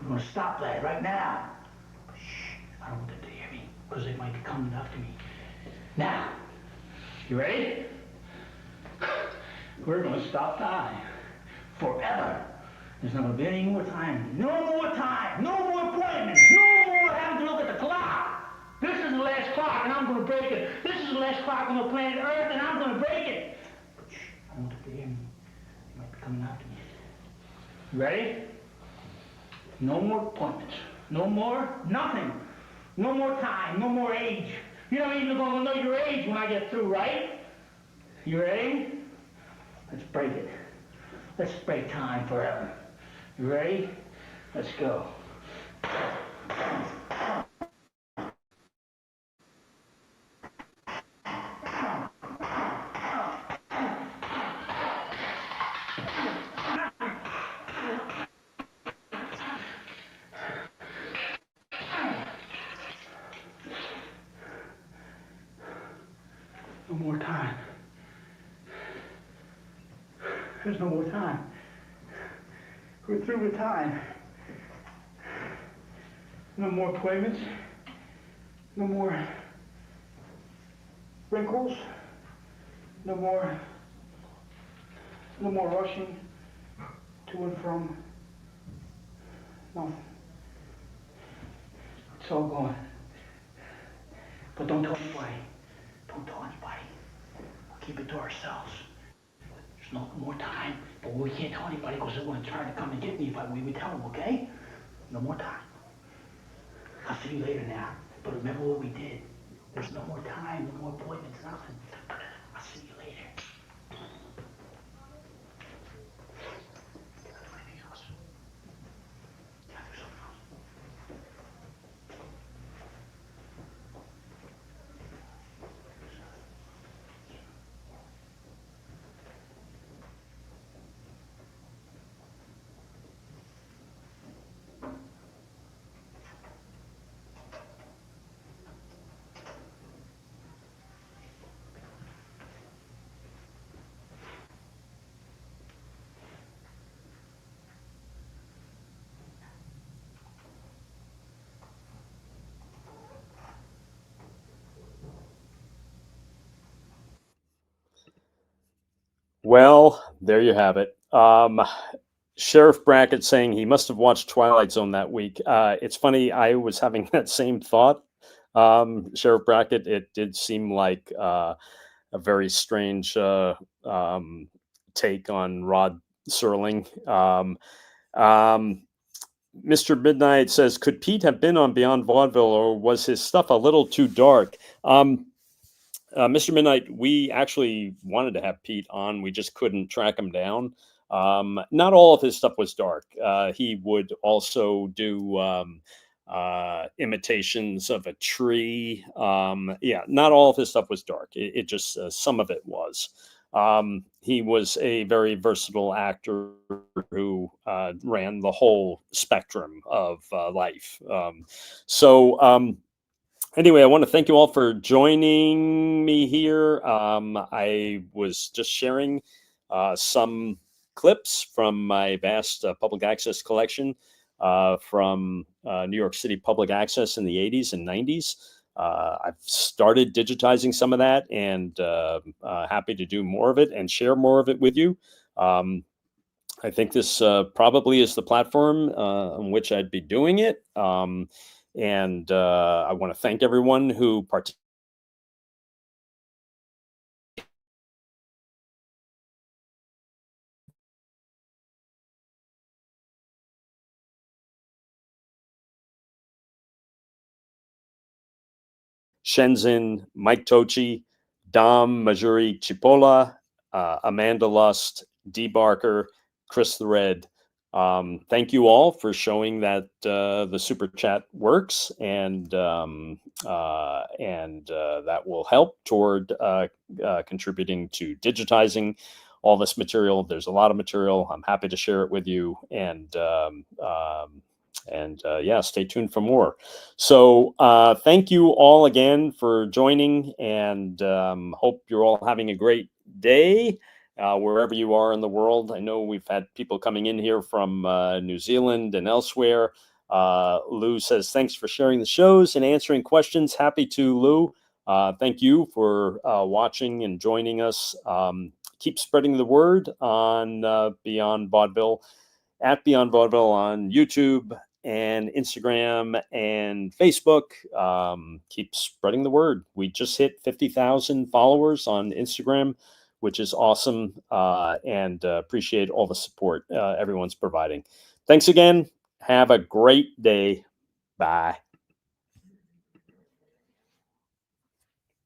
We're gonna stop that right now. Shh, I don't want them to hear me, because they might be coming after me. Now, you ready? We're gonna stop time. Forever. There's not gonna be any more time. No more time. No more appointments. No more having to look at the clock. This is the last clock and I'm gonna break it. This is the last clock on the planet Earth and I'm gonna break it. But shh, I don't want them to hear me. They might be coming after me. You ready? No more appointments. No more nothing. No more time. No more age. You're not even gonna know your age when I get through, right? You ready? Let's break it. Let's break time forever. You ready? Let's go. No more time. There's no more time. We're through with time. No more appointments. No more wrinkles. No more rushing to and from. Nothing. It's all gone. But don't tell anybody. Don't tell anybody. We'll keep it to ourselves. There's no more time, but we can't tell anybody because they're going to try to come and get me if we would tell them, okay? No more time. I'll see you later now. But remember what we did. There's no more time, no more appointments, nothing. I'll see you later. Well, there you have it. Sheriff Brackett saying he must have watched Twilight Zone that week. It's funny, I was having that same thought. Sheriff Brackett, it did seem like a very strange take on Rod Serling. Mr. Midnight says, could Pete have been on Beyond Vaudeville, or was his stuff a little too dark? Mr. Midnight, we actually wanted to have Pete on. We just couldn't track him down. Not all of his stuff was dark. He would also do imitations of a tree. Yeah, not all of his stuff was dark. It just, some of it was. He was a very versatile actor who ran the whole spectrum of life. Anyway, I want to thank you all for joining me here. I was just sharing some clips from my vast public access collection from New York City Public Access in the 80s and 90s. I've started digitizing some of that, and happy to do more of it and share more of it with you. I think this probably is the platform on which I'd be doing it. And I want to thank everyone who participated. Shenzhen, Mike Tochi, Dom Majuri Chipola, Amanda Lust, D. Barker, Chris the Red. Thank you all for showing that the super chat works, and that will help toward contributing to digitizing all this material. There's a lot of material. I'm happy to share it with you, and yeah, stay tuned for more. So thank you all again for joining, and hope you're all having a great day wherever you are in the world. I know we've had people coming in here from New Zealand and elsewhere. Lou says, thanks for sharing the shows and answering questions. Happy to, Lou. Thank you for watching and joining us. Keep spreading the word on Beyond Vaudeville, at Beyond Vaudeville on YouTube and Instagram and Facebook. Keep spreading the word. We just hit 50,000 followers on Instagram, which is awesome, and appreciate all the support everyone's providing. Thanks again. Have a great day. Bye.